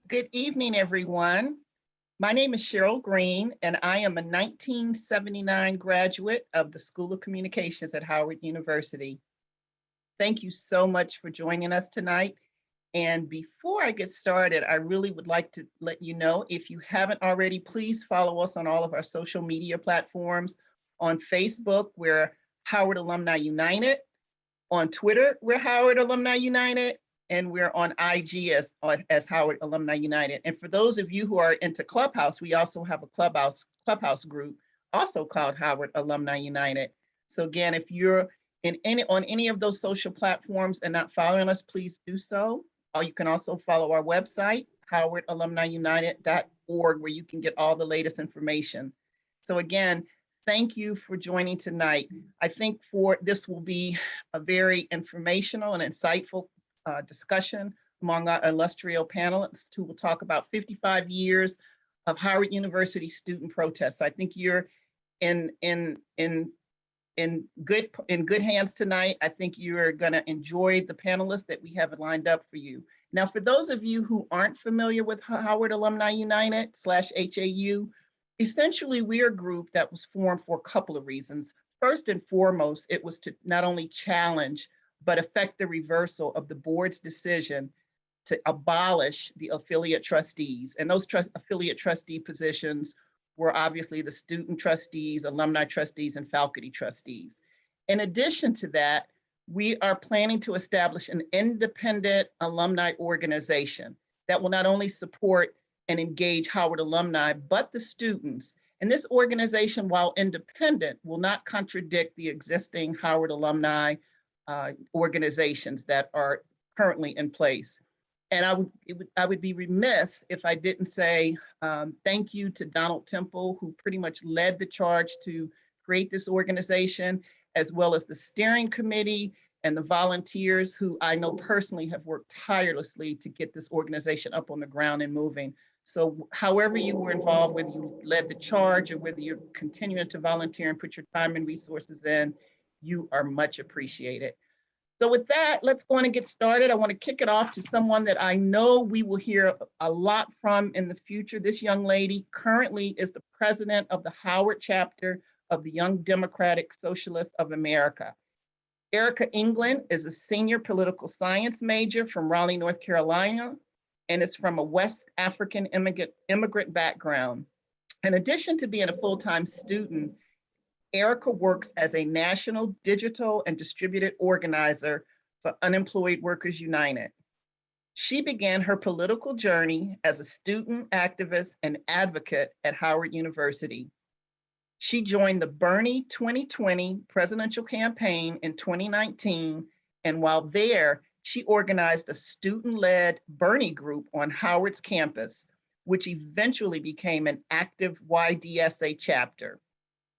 Good evening, everyone. My name is Cheryl Green, and I am a 1979 graduate of the School of Communications at Howard University. Thank you so much for joining us tonight. And before I get started, I really would like to let you know, if you haven't already, please follow us on all of our social media platforms. On Facebook, we're Howard Alumni United. On Twitter, we're Howard Alumni United. And we're on IG as Howard Alumni United. And for those of you who are into Clubhouse, we also have a Clubhouse group, also called Howard Alumni United. So again, if you're on any of those social platforms and not following us, please do so. Or you can also follow our website, howardalumniunited.org, where you can get all the latest information. So again, thank you for joining tonight. I think this will be a very informational and insightful discussion among our illustrious panelists who will talk about 55 years of Howard University student protests. I think you're in good hands tonight. I think you're going to enjoy the panelists that we have lined up for you. Now, for those of you who aren't familiar with Howard Alumni United /HAU, essentially we're a group that was formed for a couple of reasons. First and foremost, it was to not only challenge but affect the reversal of the board's decision to abolish the affiliate trustees. And those affiliate trustee positions were obviously the student trustees, alumni trustees, and faculty trustees. In addition to that, we are planning to establish an independent alumni organization that will not only support and engage Howard alumni, but the students. And this organization, while independent, will not contradict the existing Howard alumni organizations that are currently in place. And I would be remiss if I didn't say thank you to Donald Temple, who pretty much led the charge to create this organization, as well as the steering committee and the volunteers who I know personally have worked tirelessly to get this organization up on the ground and moving. So however you were involved, whether you led the charge or whether you're continuing to volunteer and put your time and resources in, you are much appreciated. So with that, let's go on and get started. I want to kick it off to someone that I know we will hear a lot from in the future. This young lady currently is the president of the Howard chapter of the Young Democratic Socialists of America. Erica England is a senior political science major from Raleigh, North Carolina, and is from a West African immigrant background. In addition to being a full-time student, Erica works as a national digital and distributed organizer for Unemployed Workers United. She began her political journey as a student activist and advocate at Howard University. She joined the Bernie 2020 presidential campaign in 2019, and while there, she organized a student-led Bernie group on Howard's campus, which eventually became an active YDSA chapter.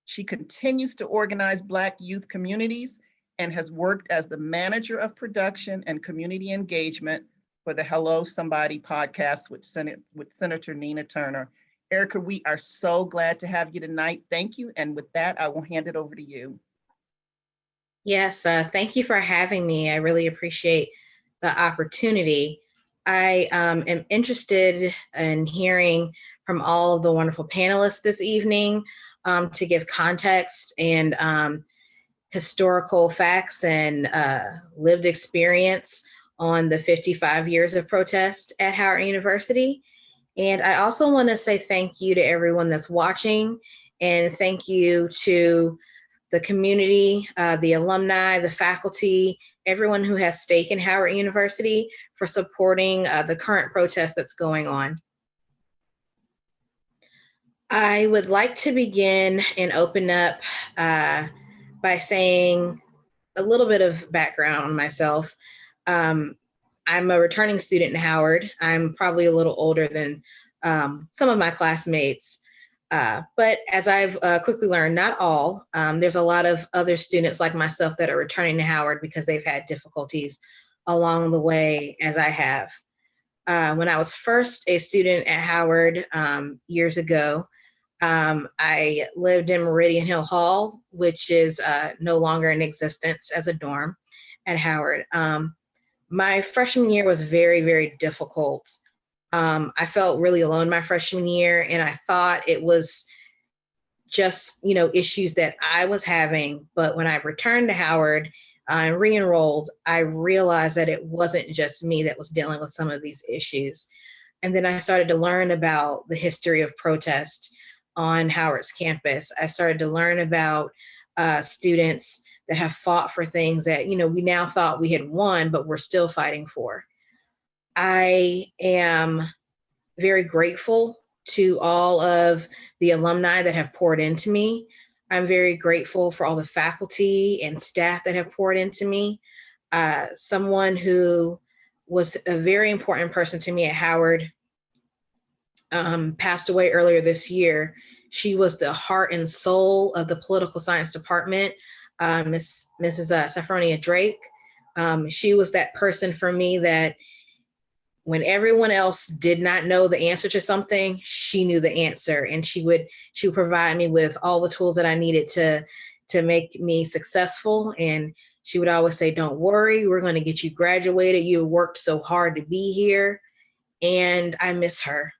She continues to organize Black youth communities and has worked as the manager of production and community engagement for the Hello Somebody podcast with Senator Nina Turner. Erica, we are so glad to have you tonight. Thank you. And with that, I will hand it over to you. Yes, thank you for having me. I really appreciate the opportunity. I am interested in hearing from all of the wonderful panelists this evening to give context and historical facts and lived experience on the 55 years of protest at Howard University. And I also want to say thank you to everyone that's watching, and thank you to the community, the alumni, the faculty, everyone who has stake in Howard University for supporting the current protest that's going on. I would like to begin and open up by saying a little bit of background on myself. I'm a returning student in Howard. I'm probably a little older than some of my classmates, but as I've quickly learned, not all. There's a lot of other students like myself that are returning to Howard because they've had difficulties along the way, as I have. When I was first a student at Howard years ago, I lived in Meridian Hill Hall, which is no longer in existence as a dorm at Howard. My freshman year was very, very difficult I felt really alone my freshman year, and I thought it was just, issues that I was having. But when I returned to Howard and re-enrolled, I realized that it wasn't just me that was dealing with some of these issues. And then I started to learn about the history of protest on Howard's campus. I started to learn about students that have fought for things that, we now thought we had won, but we're still fighting for. I am very grateful to all of the alumni that have poured into me. I'm very grateful for all the faculty and staff that have poured into me. Someone who was a very important person to me at Howard passed away earlier this year. She was the heart and soul of the political science department, Mrs. Saffronia Drake. She was that person for me that when everyone else did not know the answer to something, she knew the answer, and she would provide me with all the tools that I needed to make me successful. And she would always say, "Don't worry, we're going to get you graduated. You worked so hard to be here." And I miss her.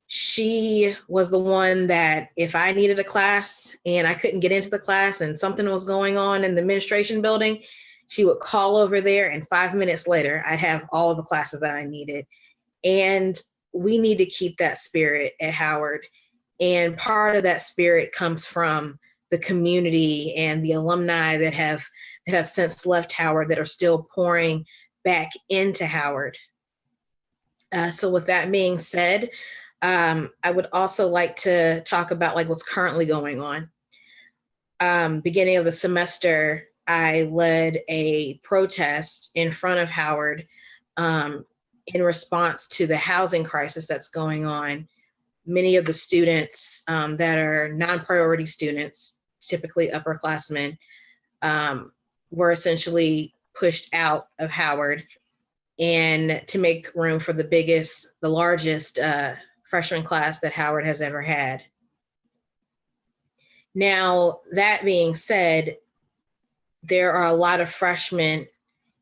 She was the one that if I needed a class and I couldn't get into the class and something was going on in the administration building, she would call over there, and 5 minutes later, I'd have all the classes that I needed. And we need to keep that spirit at Howard. And part of that spirit comes from the community and the alumni that have since left Howard that are still pouring back into Howard. So with that being said, I would also like to talk about what's currently going on. Beginning of the semester, I led a protest in front of Howard in response to the housing crisis that's going on. Many of the students that are non-priority students, typically upperclassmen, were essentially pushed out of Howard, and to make room for the largest freshman class that Howard has ever had. Now, that being said, there are a lot of freshmen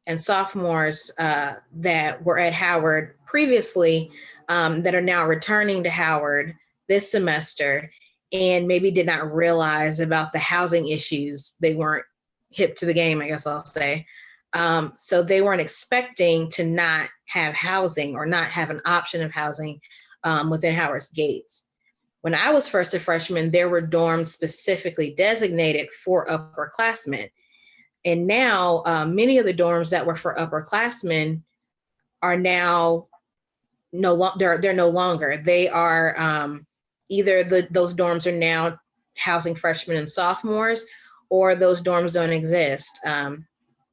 and sophomores that were at Howard previously that are now returning to Howard this semester and maybe did not realize about the housing issues. They weren't hip to the game, I guess I'll say. So they weren't expecting to not have housing or not have an option of housing within Howard's gates. When I was first a freshman, there were dorms specifically designated for upperclassmen. And now many of the dorms that were for upperclassmen are now they're no longer. They are either those dorms are now housing freshmen and sophomores, or those dorms don't exist.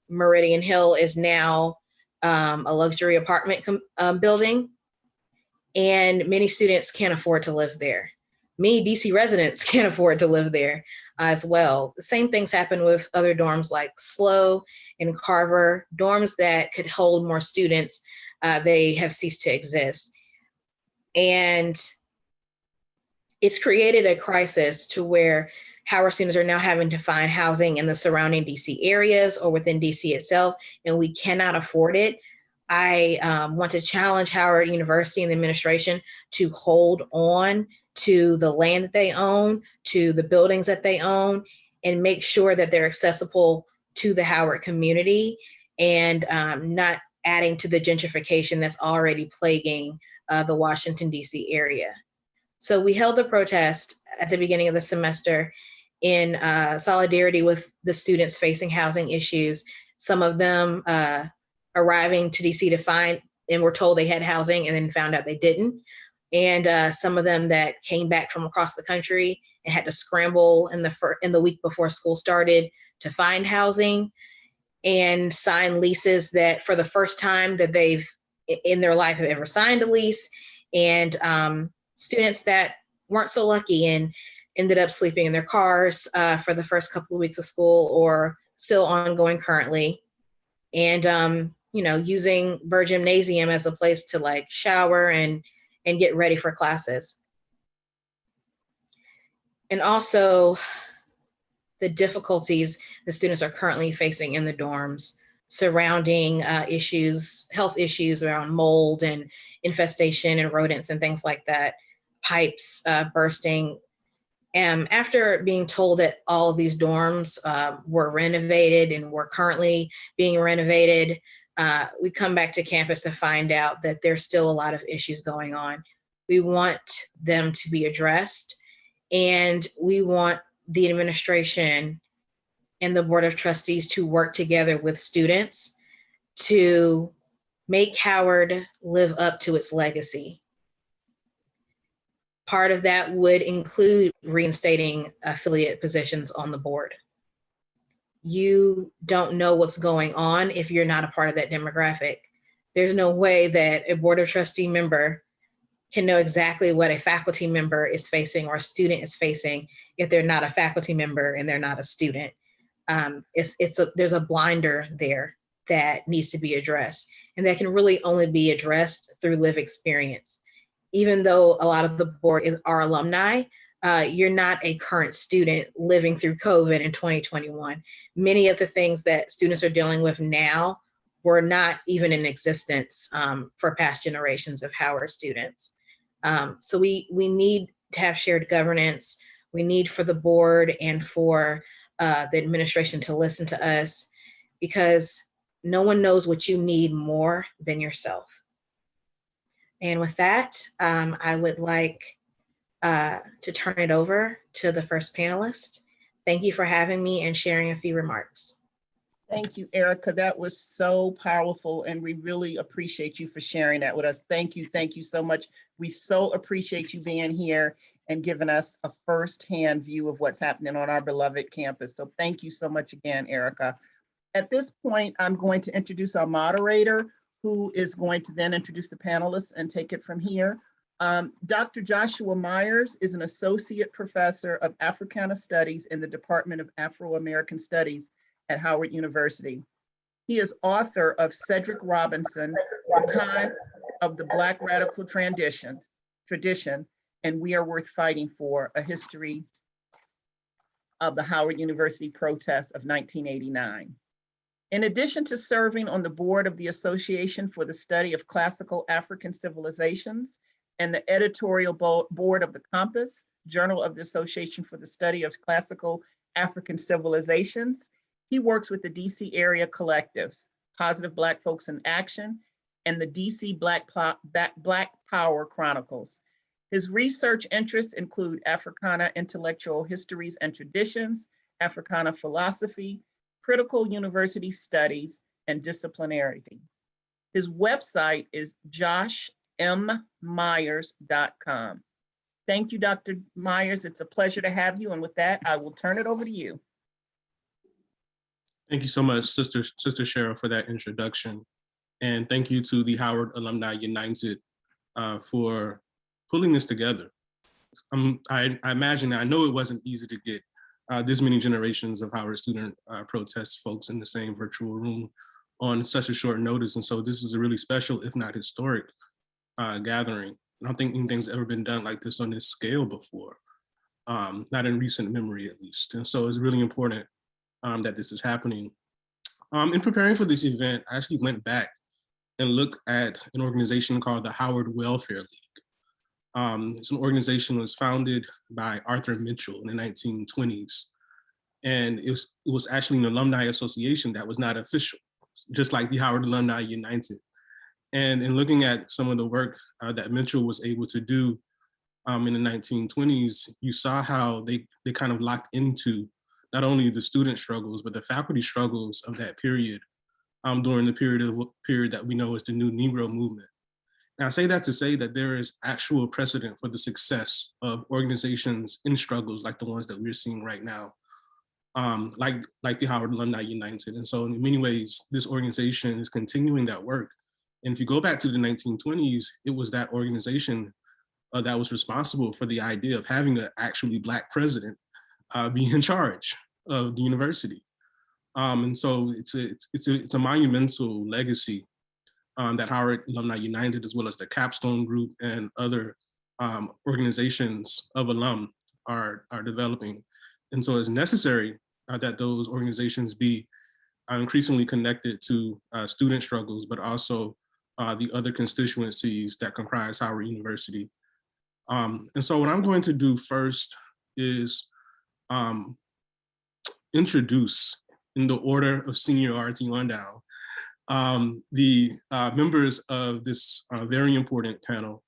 Meridian Hill is now a luxury apartment building, and many students can't afford to live there. Many DC residents can't afford to live there as well. The same things happen with other dorms like SLO and Carver, dorms that could hold more students. They have ceased to exist. And it's created a crisis to where Howard students are now having to find housing in the surrounding DC areas or within DC itself, and we cannot afford it. I want to challenge Howard University and the administration to hold on to the land that they own, to the buildings that they own, and make sure that they're accessible to the Howard community and not adding to the gentrification that's already plaguing the Washington, DC area. So we held the protest at the beginning of the semester in solidarity with the students facing housing issues. Some of them arriving to DC to find and were told they had housing and then found out they didn't. And some of them that came back from across the country and had to scramble in the week before school started to find housing and sign leases that for the first time that they've in their life have ever signed a lease. And students that weren't so lucky and ended up sleeping in their cars for the first couple of weeks of school or still ongoing currently. And, using Burr Gymnasium as a place to shower and get ready for classes. And also the difficulties the students are currently facing in the dorms. surrounding health issues around mold and infestation and rodents and things like that, pipes bursting. And after being told that all of these dorms were renovated and were currently being renovated, we come back to campus to find out that there's still a lot of issues going on. We want them to be addressed, and we want the administration and the Board of Trustees to work together with students to make Howard live up to its legacy. Part of that would include reinstating affiliate positions on the board. You don't know what's going on if you're not a part of that demographic. There's no way that a Board of Trustee member can know exactly what a faculty member is facing or a student is facing if they're not a faculty member and they're not a student. There's a blinder there that needs to be addressed, and that can really only be addressed through lived experience. Even though a lot of the board are alumni, you're not a current student living through COVID in 2021. Many of the things that students are dealing with now were not even in existence for past generations of Howard students. So we need to have shared governance. We need for the board and for the administration to listen to us, because no one knows what you need more than yourself. And with that, I would like to turn it over to the first panelist. Thank you for having me and sharing a few remarks. Thank you, Erica. That was so powerful, and we really appreciate you for sharing that with us. Thank you so much. We so appreciate you being here and giving us a firsthand view of what's happening on our beloved campus. So thank you so much again, Erica. At this point, I'm going to introduce our moderator, who is going to then introduce the panelists and take it from here. Dr. Joshua Myers is an associate professor of Africana Studies in the Department of Afro-American Studies at Howard University. He is author of Cedric Robinson, The Time of the Black Radical Tradition, and We Are Worth Fighting For, A History of the Howard University Protests of 1989. In addition to serving on the board of the Association for the Study of Classical African Civilizations and the editorial board of the Compass, Journal of the Association for the Study of Classical African Civilizations, he works with the DC area collectives, Positive Black Folks in Action, and the DC Black Power Chronicles. His research interests include Africana intellectual histories and traditions, Africana philosophy, critical university studies, and disciplinarity. His website is joshmmyers.com. Thank you, Dr. Myers. It's a pleasure to have you. And with that, I will turn it over to you. Thank you so much, Sister Cheryl, for that introduction. And thank you to the Howard Alumni United for pulling this together. I imagine, I know it wasn't easy to get this many generations of Howard student protest folks in the same virtual room on such a short notice. And so this is a really special, if not historic, gathering. I don't think anything's ever been done like this on this scale before, not in recent memory at least. And so it's really important that this is happening. In preparing for this event, I actually went back and looked at an organization called the Howard Welfare League. It's an organization that was founded by Arthur Mitchell in the 1920s. And it was actually an alumni association that was not official, just like the Howard Alumni United. And in looking at some of the work that Mitchell was able to do in the 1920s, you saw how they kind of locked into not only the student struggles, but the faculty struggles of that period during the period that we know as the New Negro Movement. And I say that to say that there is actual precedent for the success of organizations in struggles like the ones that we're seeing right now, like the Howard Alumni United. And so in many ways, this organization is continuing that work. And if you go back to the 1920s, it was that organization that was responsible for the idea of having an actually Black president be in charge of the university. And so it's a monumental legacy that Howard Alumni United, as well as the Capstone Group and other organizations of alum are developing. And so it's necessary that those organizations be increasingly connected to student struggles, but also the other constituencies that comprise Howard University. And so what I'm going to do first is introduce, in the order of seniority on down, the members of this very important panel.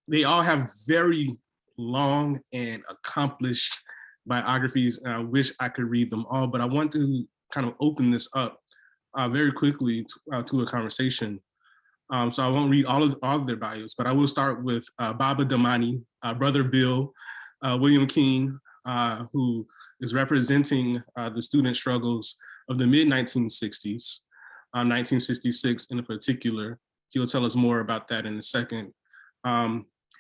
They all have very long and accomplished biographies, and I wish I could read them all, but I want to kind of open this up very quickly to a conversation. So I won't read all of their bios, but I will start with Baba Damani, Brother Bill, William Keene, who is representing the student struggles of the mid-1960s, 1966 in particular. He'll tell us more about that in a second.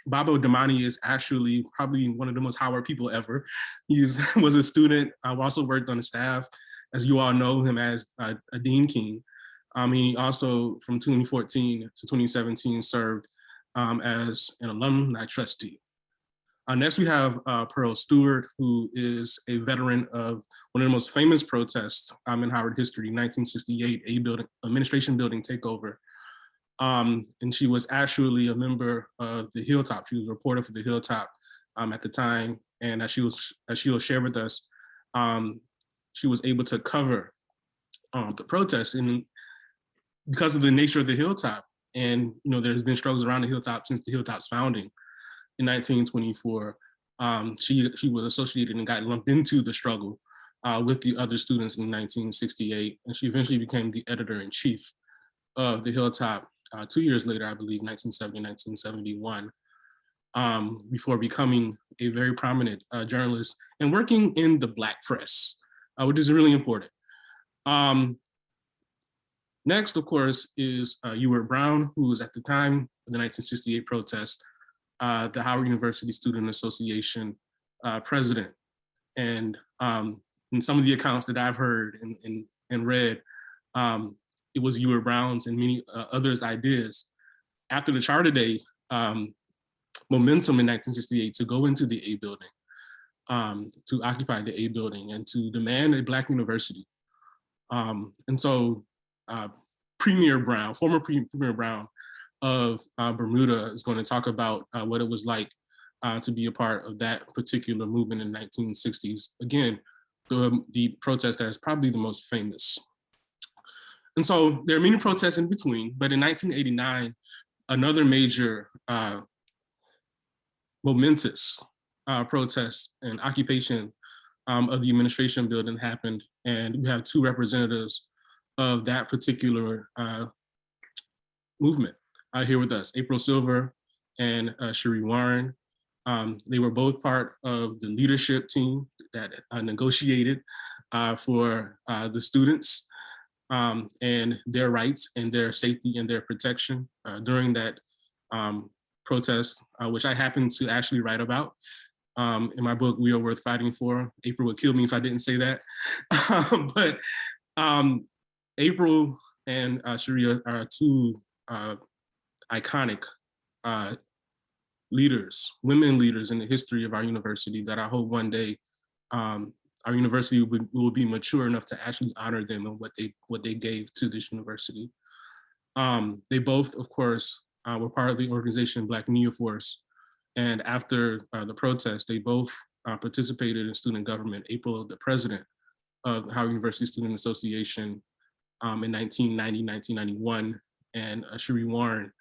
Baba Damani is actually probably one of the most Howard people ever. He was a student. I've also worked on the staff, as you all know him as Dean Keene. He also, from 2014 to 2017, served as an alumni trustee. Next, we have Pearl Stewart, who is a veteran of one of the most famous protests in Howard history, 1968 administration building takeover. And she was actually a member of the Hilltop. She was a reporter for the Hilltop at the time. And as she will share with us, she was able to cover the protests. And because of the nature of the Hilltop, and there's been struggles around the Hilltop since the Hilltop's founding in 1924, she was associated and got lumped into the struggle with the other students in 1968. And she eventually became the editor-in-chief of the Hilltop 2 years later, I believe, 1970, 1971, before becoming a very prominent journalist and working in the Black press, which is really important. Next, of course, is Ewart Brown, who was at the time of the 1968 protest, the Howard University Student Association president. And in some of the accounts that I've heard and read, it was Ewart Brown's and many others' ideas after the Charter Day momentum in 1968 to go into the A building, to occupy the A building and to demand a Black university. And so Premier Brown, former Premier Brown of Bermuda, is going to talk about what it was like to be a part of that particular movement in the 1960s. Again, the protest that is probably the most famous. And so there are many protests in between, but in 1989, another major momentous protest and occupation of the administration building happened. And we have two representatives of that particular movement here with us, April Silver and Sheri Warren. They were both part of the leadership team that negotiated for the students and their rights and their safety and their protection during that protest, which I happened to actually write about in my book, We Are Worth Fighting For. April would kill me if I didn't say that. But April and Sheri are two iconic leaders, women leaders in the history of our university that I hope one day our university will be mature enough to actually honor them and what they gave to this university. They both, of course, were part of the organization Black Media Force. And after the protest, they both participated in student government. April, the president of the Howard University Student Association in 1990, 1991, and Sheri Warren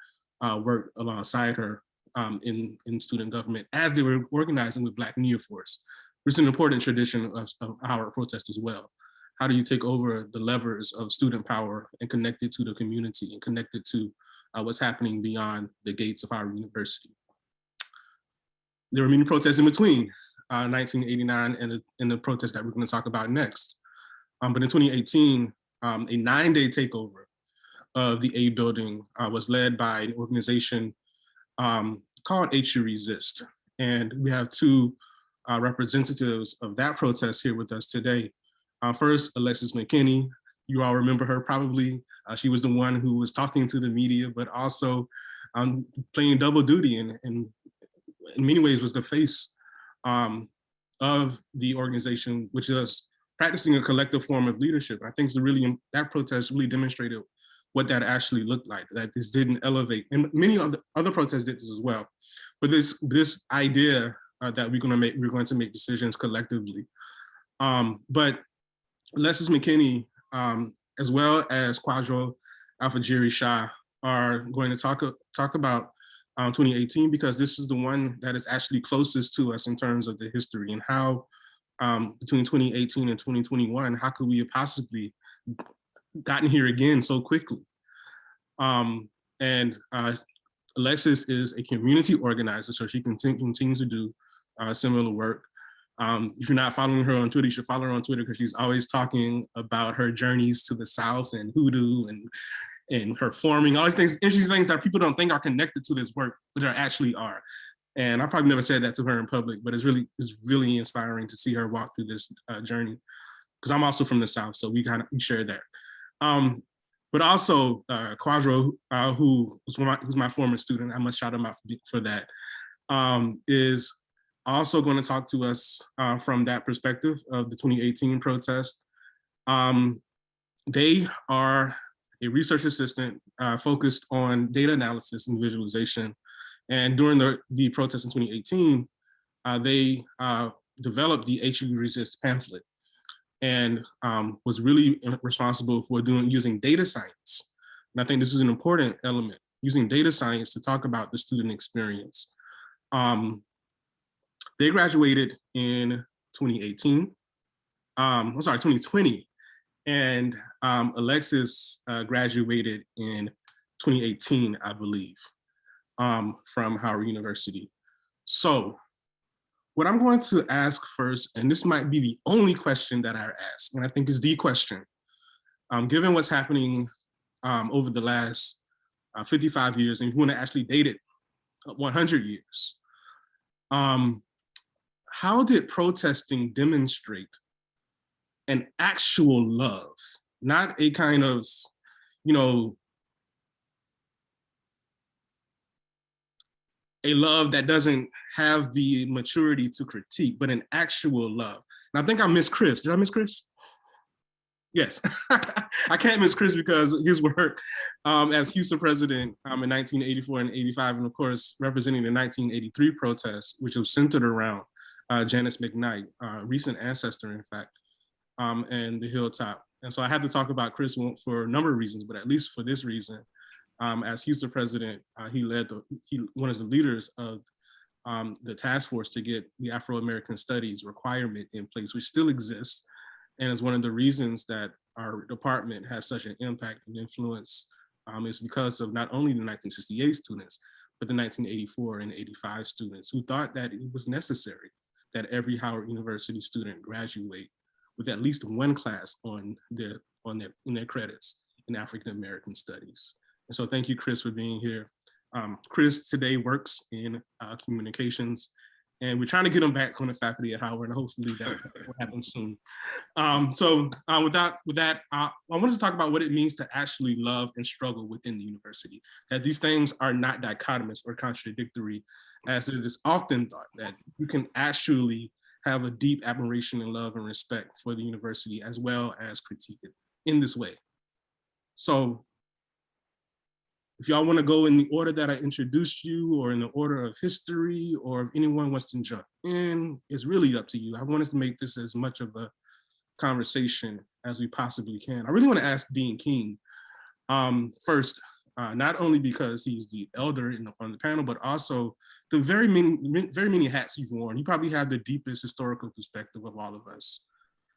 worked alongside her in student government as they were organizing with Black Media Force, which is an important tradition of Howard protest as well. How do you take over the levers of student power and connect it to the community and connect it to what's happening beyond the gates of Howard University? There were many protests in between 1989 and the protest that we're going to talk about next. But in 2018, a 9-day takeover of the A building was led by an organization called HU Resist. And we have two representatives of that protest here with us today. First, Alexis McKenney. You all remember her probably. She was the one who was talking to the media, but also playing double duty and in many ways was the face of the organization, which was practicing a collective form of leadership. I think that protest really demonstrated what that actually looked like, that this didn't elevate, and many other protests did this as well. But this idea that we're going to make decisions collectively. But Alexis McKenney, as well as Kwadwo, Alfajiri, Shah, are going to talk about 2018, because this is the one that is actually closest to us in terms of the history, and how between 2018 and 2021, how could we have possibly gotten here again so quickly? And Alexis is a community organizer, so she continues to do similar work. If you're not following her on Twitter, you should follow her on Twitter, because she's always talking about her journeys to the South and hoodoo and her forming, all these things, interesting things that people don't think are connected to this work, but there actually are. And I probably never said that to her in public, but it's really inspiring to see her walk through this journey, because I'm also from the South, so we share that. But also Kwadwo, who's my former student, I must shout him out for that, is also going to talk to us from that perspective of the 2018 protest. They are a research assistant focused on data analysis and visualization. And during the protest in 2018, they developed the HU Resist pamphlet, and was really responsible for using data science. And I think this is an important element, using data science to talk about the student experience. They graduated in 2018, 2020. And Alexis graduated in 2018, I believe, from Howard University. So what I'm going to ask first, and this might be the only question that I ask, and I think is the question, given what's happening over the last 55 years, and if you want to actually date it 100 years, how did protesting demonstrate an actual love, not a kind of, a love that doesn't have the maturity to critique, but an actual love? And I think I missed Chris. Did I miss Chris? Yes, I can't miss Chris because his work as HUSA president in 1984 and 85, and of course, representing the 1983 protests, which was centered around Janice McKnight, recent ancestor, in fact, and the Hilltop. And so I had to talk about Chris for a number of reasons, but at least for this reason, as HUSA president, he one of the leaders of the task force to get the Afro-American Studies requirement in place, which still exists, and is one of the reasons that our department has such an impact and influence, is because of not only the 1968 students, but the 1984 and 85 students who thought that it was necessary that every Howard University student graduate with at least one class in their credits in African American Studies. And so thank you, Chris, for being here. Chris today works in communications, and we're trying to get him back on the faculty at Howard, and hopefully that will happen soon. With that, I wanted to talk about what it means to actually love and struggle within the university, that these things are not dichotomous or contradictory, as it is often thought, that you can actually have a deep admiration and love and respect for the university, as well as critique it in this way. So if y'all want to go in the order that I introduced you, or in the order of history, or if anyone wants to jump in, it's really up to you. I want us to make this as much of a conversation as we possibly can. I really want to ask Dean Keene first, not only because he's the elder on the panel, but also the very many hats you've worn. You probably have the deepest historical perspective of all of us.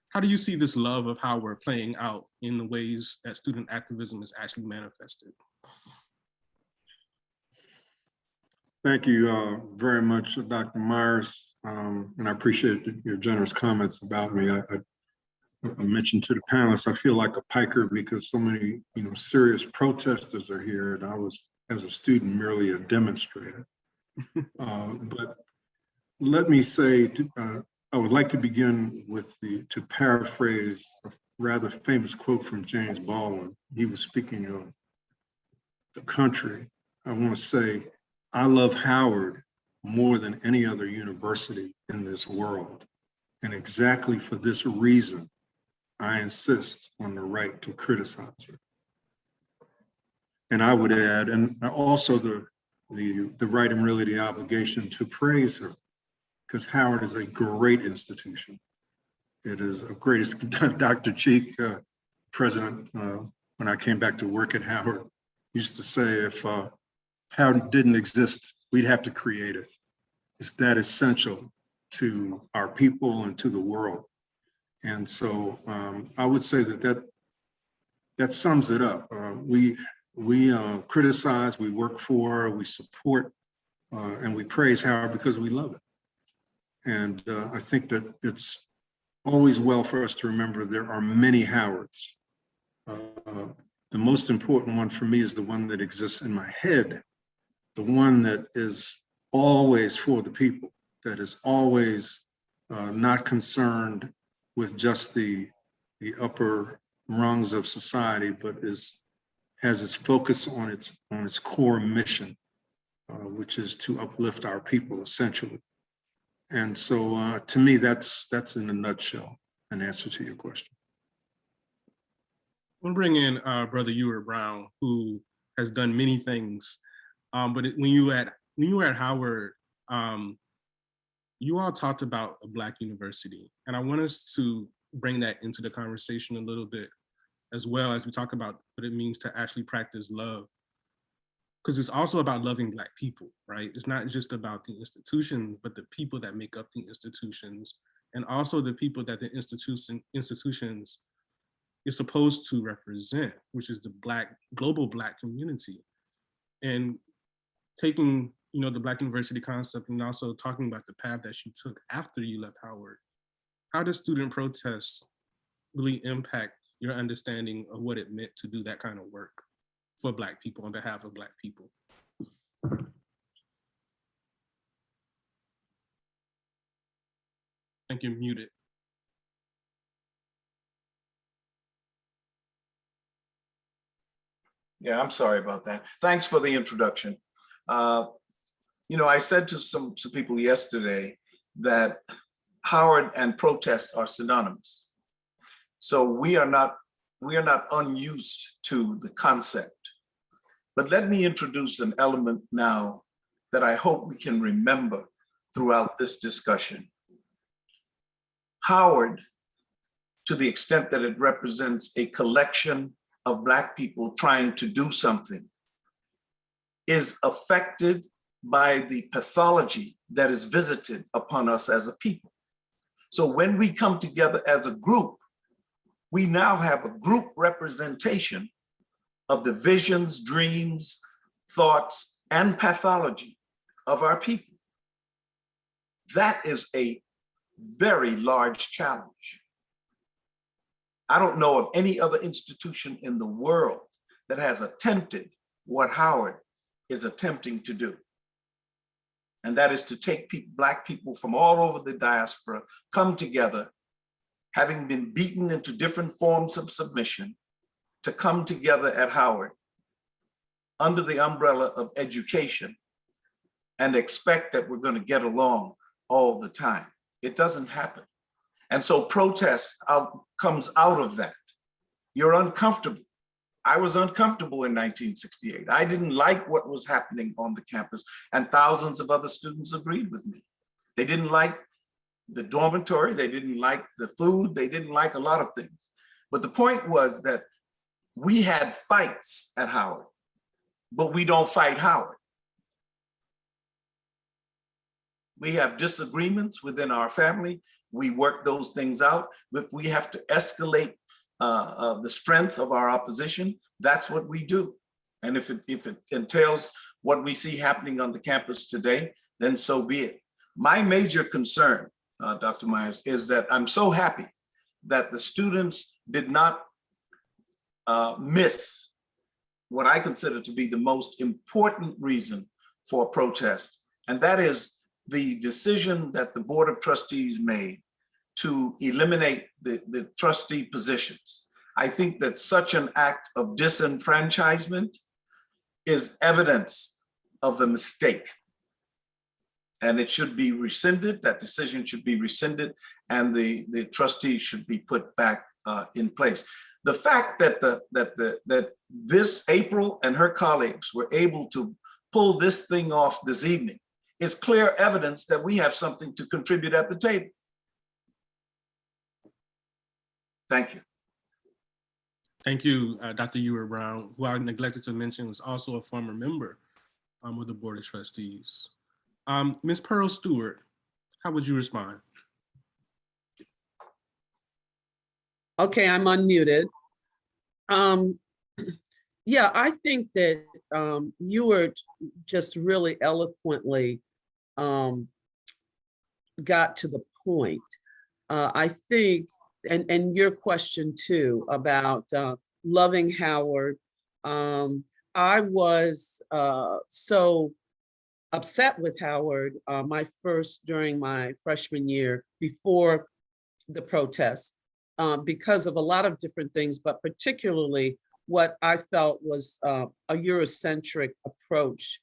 How do you see this love of Howard playing out in the ways that student activism is actually manifested? Thank you very much, Dr. Myers, and I appreciate your generous comments about me. I mentioned to the panelists, I feel like a piker because so many serious protesters are here, and I was, as a student, merely a demonstrator. But let me say, I would like to begin with to paraphrase a rather famous quote from James Baldwin. He was speaking of the country. I want to say, I love Howard more than any other university in this world. And exactly for this reason, I insist on the right to criticize her. And I would add, and also the right and really the obligation to praise her, because Howard is a great institution. It is a great, Dr. Cheek, president, when I came back to work at Howard, used to say, if Howard didn't exist, we'd have to create it. It's that essential to our people and to the world. And so I would say that sums it up. We criticize, we work for, we support, and we praise Howard because we love it. And I think that it's always well for us to remember there are many Howards. The most important one for me is the one that exists in my head, the one that is always for the people, that is always not concerned with just the upper rungs of society, but has its focus on its core mission, which is to uplift our people essentially. And so to me, that's in a nutshell an answer to your question. We'll bring in Brother Ewart Brown, who has done many things. But when you were at Howard, you all talked about a Black university, and I want us to bring that into the conversation a little bit, as well as we talk about what it means to actually practice love. Because it's also about loving Black people, right? It's not just about the institution, but the people that make up the institutions, and also the people that the institutions is supposed to represent, which is the global Black community. And taking, the Black university concept and also talking about the path that you took after you left Howard, how does student protest really impact your understanding of what it meant to do that kind of work for Black people on behalf of Black people? I think you're muted. Yeah, I'm sorry about that. Thanks for the introduction. I said to some people yesterday that Howard and protest are synonymous. So we are not unused to the concept. But let me introduce an element now that I hope we can remember throughout this discussion. Howard, to the extent that it represents a collection of Black people trying to do something, is affected by the pathology that is visited upon us as a people. So when we come together as a group, we now have a group representation of the visions, dreams, thoughts, and pathology of our people. That is a very large challenge. I don't know of any other institution in the world that has attempted what Howard is attempting to do. And that is to take Black people from all over the diaspora, come together, having been beaten into different forms of submission, to come together at Howard under the umbrella of education and expect that we're going to get along all the time. It doesn't happen. And so protest comes out of that. You're uncomfortable. I was uncomfortable in 1968. I didn't like what was happening on the campus, and thousands of other students agreed with me. They didn't like the dormitory, they didn't like the food, they didn't like a lot of things. But the point was that we had fights at Howard, but we don't fight Howard. We have disagreements within our family. We work those things out. If we have to escalate the strength of our opposition, that's what we do. And if it entails what we see happening on the campus today, then so be it. My major concern, Dr. Myers, is that I'm so happy that the students did not miss what I consider to be the most important reason for protest, and that is the decision that the Board of Trustees made to eliminate the trustee positions. I think that such an act of disenfranchisement is evidence of the mistake. And it should be rescinded, that decision should be rescinded, and the trustees should be put back in place. The fact that this April and her colleagues were able to pull this thing off this evening is clear evidence that we have something to contribute at the table. Thank you. Thank you, Dr. Ewart Brown, who I neglected to mention was also a former member of the Board of Trustees. Ms. Pearl Stewart, how would you respond? Okay, I'm unmuted. Yeah, I think that Ewart just really eloquently got to the point. I think, and your question too about loving Howard, I was so upset with Howard during my freshman year before the protests because of a lot of different things, but particularly what I felt was a Eurocentric approach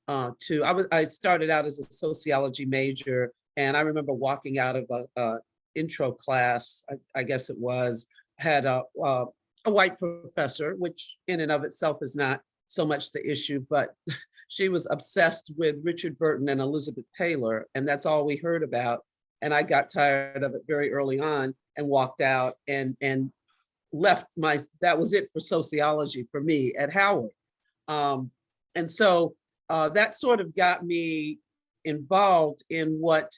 I started out as a sociology major, and I remember walking out of a intro class, I guess it was, had a white professor, which in and of itself is not so much the issue, but she was obsessed with Richard Burton and Elizabeth Taylor, and that's all we heard about. And I got tired of it very early on and walked out and left that was it for sociology for me at Howard. And so that sort of got me involved in what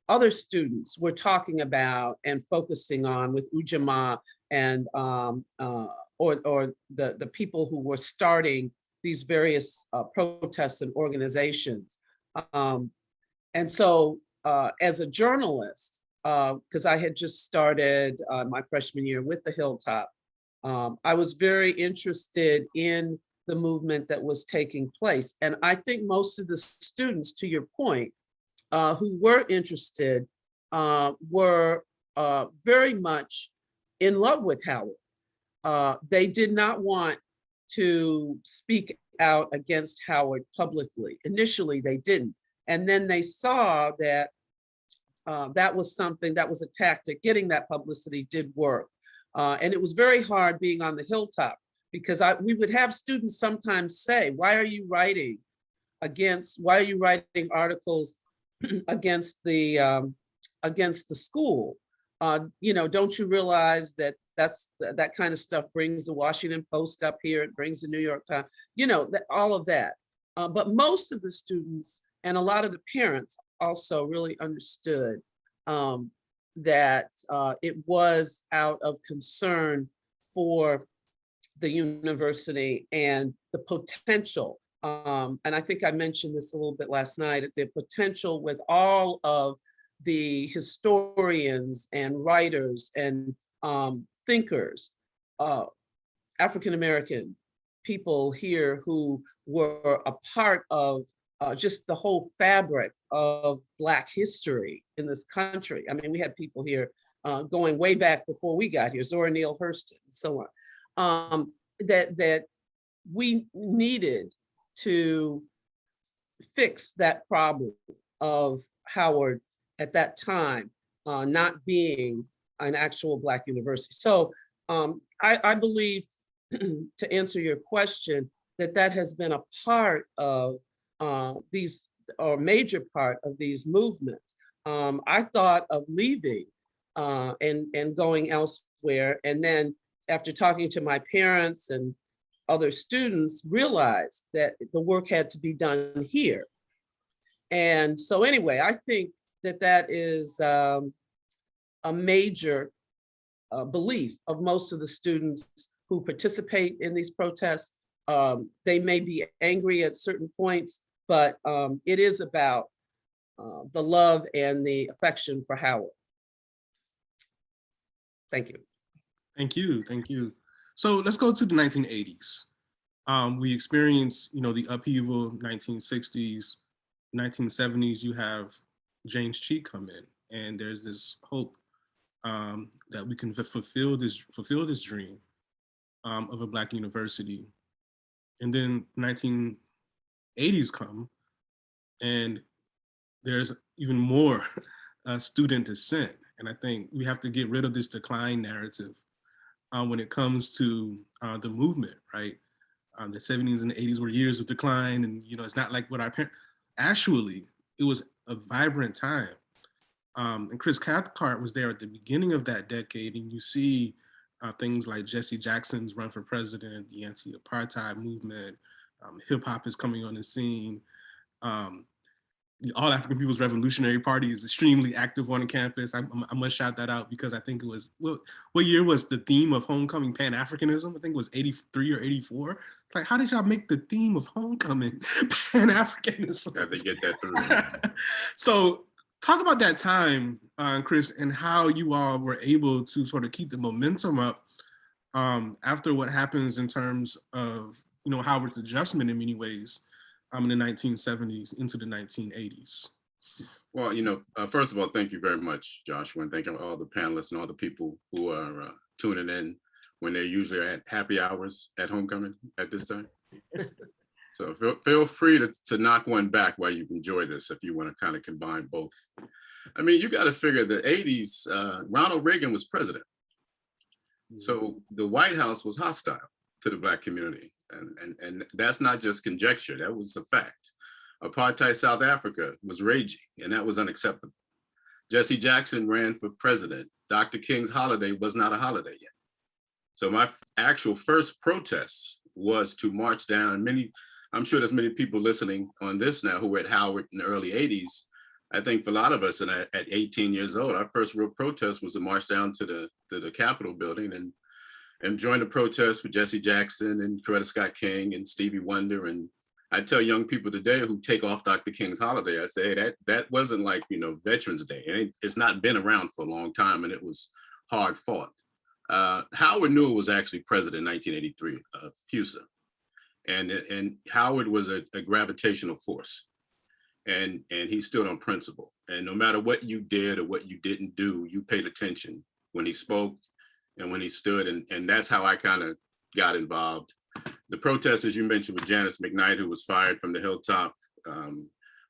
other students were talking about and focusing on with Ujamaa and or the people who were starting these various protests and organizations. And so as a journalist, because I had just started my freshman year with the Hilltop, I was very interested in the movement that was taking place. And I think most of the students, to your point, who were interested were very much in love with Howard. They did not want to speak out against Howard publicly. Initially, they didn't. And then they saw that that was something, that was a tactic. Getting that publicity did work. And it was very hard being on the Hilltop because we would have students sometimes say, why are you writing articles against the school? Don't you realize that that kind of stuff brings the Washington Post up here, it brings the New York Times, all of that. But most of the students and a lot of the parents also really understood that it was out of concern for the university and the potential. And I think I mentioned this a little bit last night, the potential with all of the historians and writers and thinkers, African-American people here who were a part of just the whole fabric of Black history in this country. I mean, we had people here going way back before we got here, Zora Neale Hurston and so on, that we needed to fix that problem of Howard at that time not being an actual Black university. So I believe, to answer your question, that has been a part of these, or major part of these movements. I thought of leaving and going elsewhere, and then after talking to my parents and other students, realized that the work had to be done here. And so anyway, I think that is a major belief of most of the students who participate in these protests. They may be angry at certain points, but it is about the love and the affection for Howard. Thank you. Thank you, thank you. So let's go to the 1980s. We experienced, the upheaval, 1960s, 1970s. You have James Cheek come in, and there's this hope that we can fulfill this dream of a Black university. And then 1980s come, and there's even more student dissent. And I think we have to get rid of this decline narrative when it comes to the movement, right? The 70s and the 80s were years of decline, and it's not like what our parents, actually, it was a vibrant time. And Chris Cathcart was there at the beginning of that decade, and you see things like Jesse Jackson's run for president, the anti-apartheid movement, hip hop is coming on the scene. The All African People's Revolutionary Party is extremely active on the campus. I must shout that out because I think it was, what year was the theme of homecoming Pan-Africanism? I think it was 83 or 84. It's like, how did y'all make the theme of homecoming Pan-Africanism? Yeah, they get that through. So talk about that time, Chris, and how you all were able to sort of keep the momentum up after what happens in terms of, Howard's adjustment in many ways in the 1970s into the 1980s. Well, first of all, thank you very much, Joshua, and thank you all the panelists and all the people who are tuning in when they're usually at happy hours at homecoming at this time. So feel free to knock one back while you enjoy this if you want to kind of combine both. I mean, you got to figure the 80s, Ronald Reagan was president. So the White House was hostile to the Black community. And that's not just conjecture, that was a fact. Apartheid South Africa was raging, and that was unacceptable. Jesse Jackson ran for president. Dr. King's holiday was not a holiday yet. So my actual first protest was to march down. I'm sure there's many people listening on this now who were at Howard in the early 80s. I think for a lot of us, and at 18 years old, our first real protest was to march down to the Capitol building and join the protest with Jesse Jackson and Coretta Scott King and Stevie Wonder. And I tell young people today who take off Dr. King's holiday, I say, hey, that wasn't like, Veterans Day. It's not been around for a long time, and it was hard fought. Howard Newell was actually president in 1983 of HUSA. And Howard was a gravitational force. And he stood on principle. And no matter what you did or what you didn't do, you paid attention when he spoke and when he stood, and that's how I kind of got involved. The protest, as you mentioned, with Janice McKnight, who was fired from the hilltop,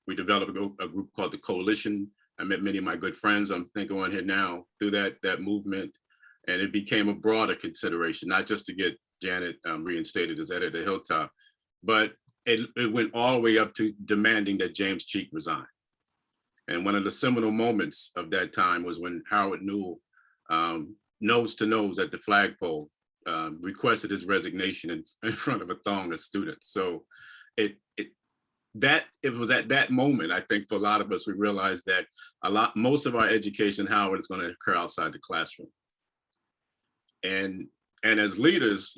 we developed a group called the Coalition. I met many of my good friends, I'm thinking on here now, through that movement, and it became a broader consideration, not just to get Janet reinstated as editor of the hilltop, but it went all the way up to demanding that James Cheek resign. And one of the seminal moments of that time was when Howard Newell, nose to nose at the flagpole, requested his resignation in front of a throng of students. So it was at that moment, I think for a lot of us, we realized that most of our education in Howard is going to occur outside the classroom. And as leaders,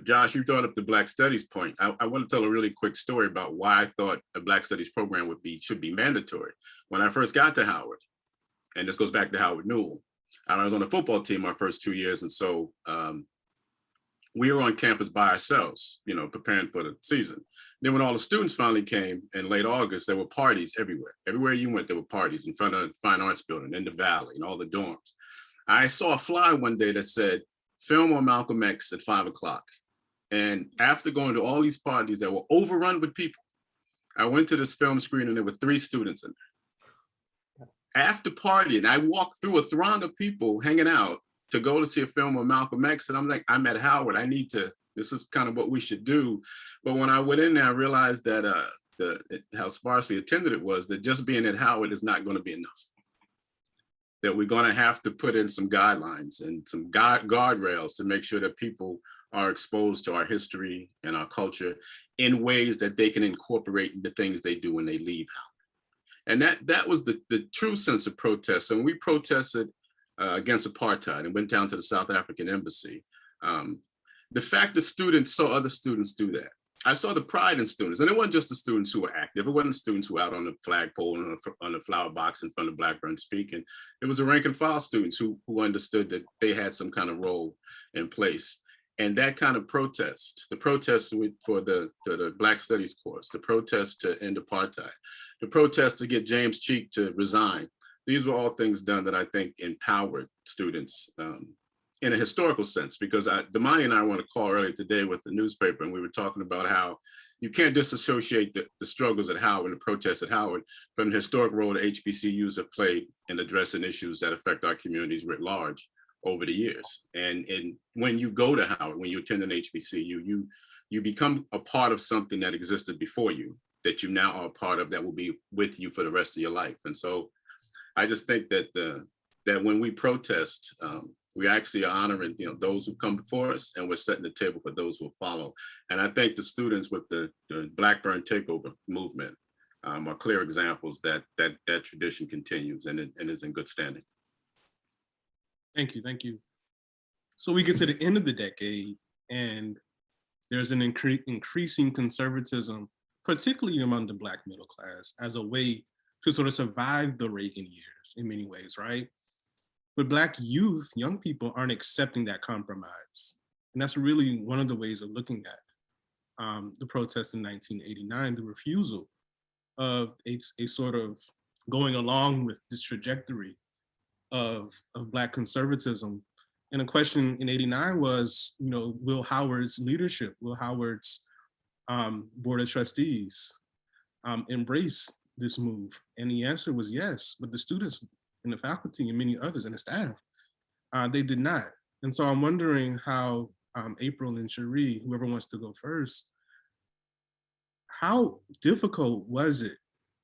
Josh, you brought up the Black Studies point. I want to tell a really quick story about why I thought a Black Studies program should be mandatory. When I first got to Howard, and this goes back to Howard Newell, I was on the football team my first 2 years, and so we were on campus by ourselves, preparing for the season. Then when all the students finally came in late August, there were parties everywhere. Everywhere you went, there were parties in front of the Fine Arts Building, in the Valley, and all the dorms. I saw a flyer one day that said, film on Malcolm X at 5 o'clock. And after going to all these parties that were overrun with people, I went to this film screening and there were 3 students in there. After partying, I walked through a throng of people hanging out to go to see a film on Malcolm X. And I'm like, I'm at Howard, this is kind of what we should do. But when I went in there, I realized that how sparsely attended it was, that just being at Howard is not going to be enough. That we're going to have to put in some guidelines and some guardrails to make sure that people are exposed to our history and our culture in ways that they can incorporate the things they do when they leave Howard. And that was the true sense of protest. So when we protested against apartheid and went down to the South African embassy, the fact that students saw other students do that, I saw the pride in students. And it wasn't just the students who were active. It wasn't students who were out on the flagpole and on the flower box in front of Blackburn speaking. It was the rank and file students who understood that they had some kind of role in place. And that kind of protest, the protest for the Black Studies course, the protest to end apartheid, the protest to get James Cheek to resign, these were all things done that I think empowered students in a historical sense, because Damani and I were on a call earlier today with the newspaper, and we were talking about how, you can't disassociate the struggles at Howard and the protests at Howard from the historic role that HBCUs have played in addressing issues that affect our communities writ large over the years. And when you go to Howard, when you attend an HBCU, you become a part of something that existed before you, that you now are a part of, that will be with you for the rest of your life. And so I just think that that when we protest, we actually are honoring, those who come before us, and we're setting the table for those who follow. And I think the students with the Blackburn Takeover movement are clear examples that tradition continues and is in good standing. Thank you. So we get to the end of the decade, and there's an increasing conservatism, particularly among the Black middle class, as a way to sort of survive the Reagan years in many ways, right? But Black youth, young people, aren't accepting that compromise. And that's really one of the ways of looking at the protest in 1989, the refusal of a sort of going along with this trajectory of Black conservatism. And a question in '89 was, will Howard's leadership, will Howard's board of trustees embrace this move? And the answer was yes, but the students and the faculty and many others and the staff, they did not. And so I'm wondering how April and Sheri, whoever wants to go first, how difficult was it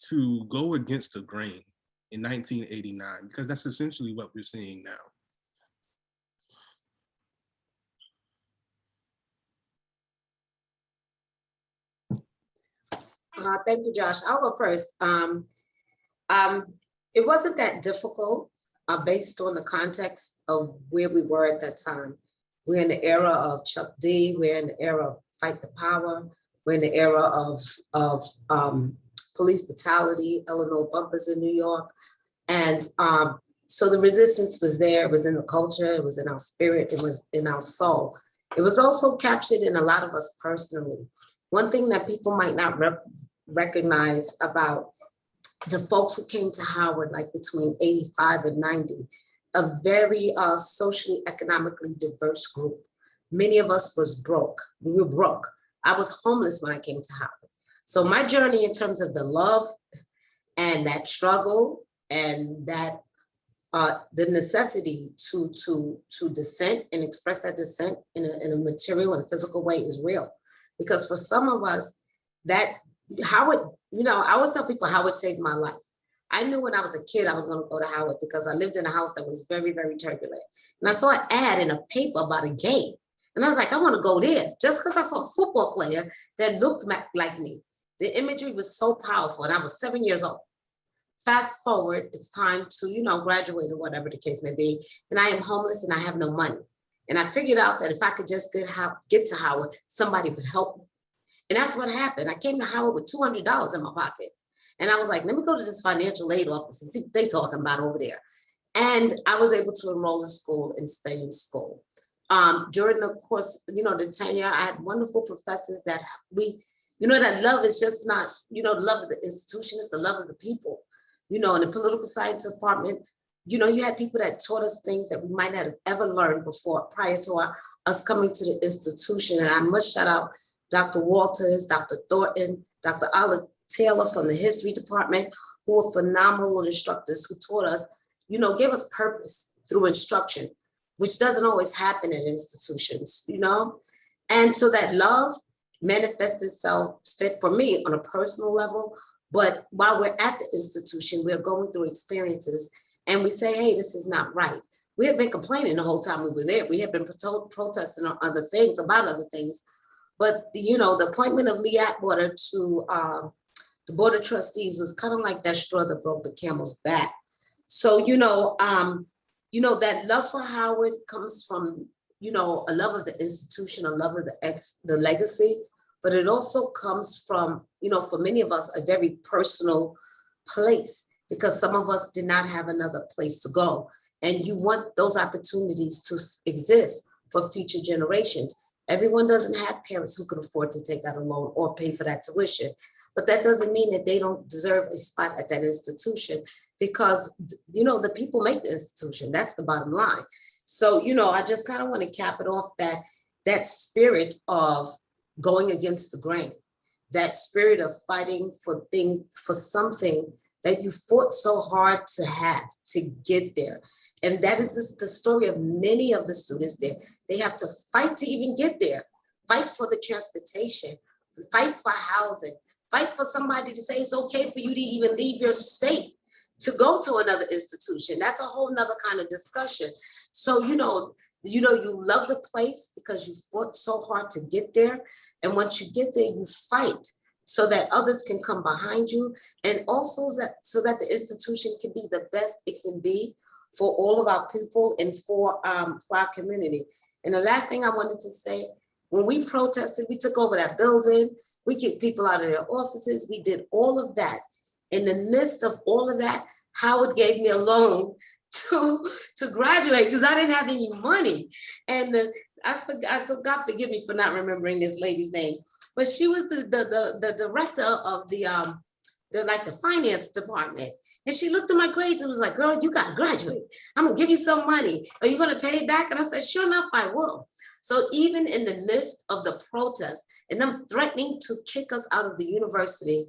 to go against the grain in 1989? Because that's essentially what we're seeing now. Thank you, Josh. I'll go first. It wasn't that difficult based on the context of where we were at that time. We're in the era of Chuck D. We're in the era of Fight the Power. We're in the era of police brutality, Illinois bumpers in New York. And so the resistance was there. It was in the culture. It was in our spirit. It was in our soul. It was also captured in a lot of us personally. One thing that people might not recognize about the folks who came to Howard, like between 85 and 90, a very socially, economically diverse group. Many of us was broke. We were broke. I was homeless when I came to Howard. So my journey in terms of the love and that struggle and that the necessity to dissent and express that dissent in a material and physical way is real. Because for some of us, that Howard, I always tell people Howard saved my life. I knew when I was a kid I was going to go to Howard because I lived in a house that was very, very turbulent. And I saw an ad in a paper about a game. And I was like, I want to go there just because I saw a football player that looked like me. The imagery was so powerful, and I was 7 years old. Fast forward, it's time to, graduate or whatever the case may be. And I am homeless and I have no money. And I figured out that if I could just get to Howard, somebody would help me. And that's what happened. I came to Howard with $200 in my pocket. And I was like, let me go to this financial aid office and see what they're talking about over there. And I was able to enroll in school and stay in school. During the course, the tenure, I had wonderful professors that that love is just not, the love of the institution, it's the love of the people. In the political science department, you had people that taught us things that we might not have ever learned before prior to us coming to the institution. And I must shout out Dr. Walters, Dr. Thornton, Dr. Olive Taylor from the history department, who were phenomenal instructors who taught us, gave us purpose through instruction, which doesn't always happen in institutions, And so that love manifests itself for me on a personal level. But while we're at the institution, we're going through experiences and we say, hey, this is not right. We had been complaining the whole time we were there. We had been protesting on other things, about other things. But, the appointment of Lee Atwater to the Board of Trustees was kind of like that straw that broke the camel's back. So, that love for Howard comes from, a love of the institution, a love of the legacy, but it also comes from, for many of us, a very personal place, because some of us did not have another place to go. And you want those opportunities to exist for future generations. Everyone doesn't have parents who can afford to take out a loan or pay for that tuition. But that doesn't mean that they don't deserve a spot at that institution, because, the people make the institution. That's the bottom line. So, I just kind of want to cap it off that spirit of going against the grain. that spirit of fighting for things, for something that you fought so hard to have, to get there. And that is the story of many of the students there. They have to fight to even get there, fight for the transportation, fight for housing, fight for somebody to say it's okay for you to even leave your state to go to another institution. That's a whole nother kind of discussion. So, you love the place because you fought so hard to get there. And once you get there, you fight so that others can come behind you. And also so that the institution can be the best it can be for all of our people and for our community. And the last thing I wanted to say, when we protested, we took over that building, we kicked people out of their offices, we did all of that. In the midst of all of that, Howard gave me a loan to graduate because I didn't have any money. And God forgive me for not remembering this lady's name, but she was the director of the finance department. And she looked at my grades and was like, girl, you gotta graduate. I'm gonna give you some money. Are you gonna pay it back? And I said, sure enough, I will. So even in the midst of the protest and them threatening to kick us out of the university,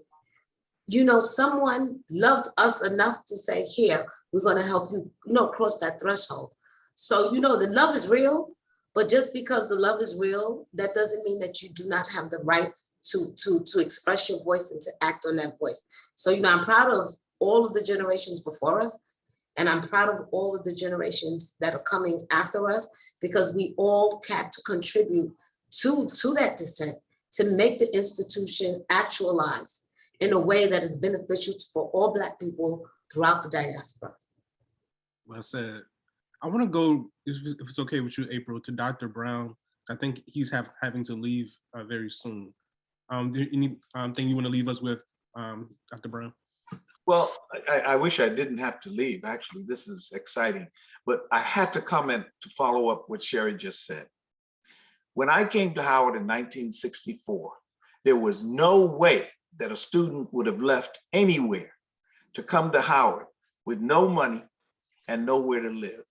someone loved us enough to say, here, we're gonna help you, cross that threshold. So, the love is real, but just because the love is real, that doesn't mean that you do not have the right to express your voice and to act on that voice. So, I'm proud of all of the generations before us, and I'm proud of all of the generations that are coming after us, because we all have to contribute to that dissent to make the institution actualize in a way that is beneficial for all Black people throughout the diaspora. Well said. I want to go, if it's okay with you, April, to Dr. Brown. I think he's having to leave very soon. Anything you want to leave us with, Dr. Brown? Well, I wish I didn't have to leave. Actually, this is exciting. But I had to comment to follow up what Sheri just said. When I came to Howard in 1964, there was no way that a student would have left anywhere to come to Howard with no money and nowhere to live.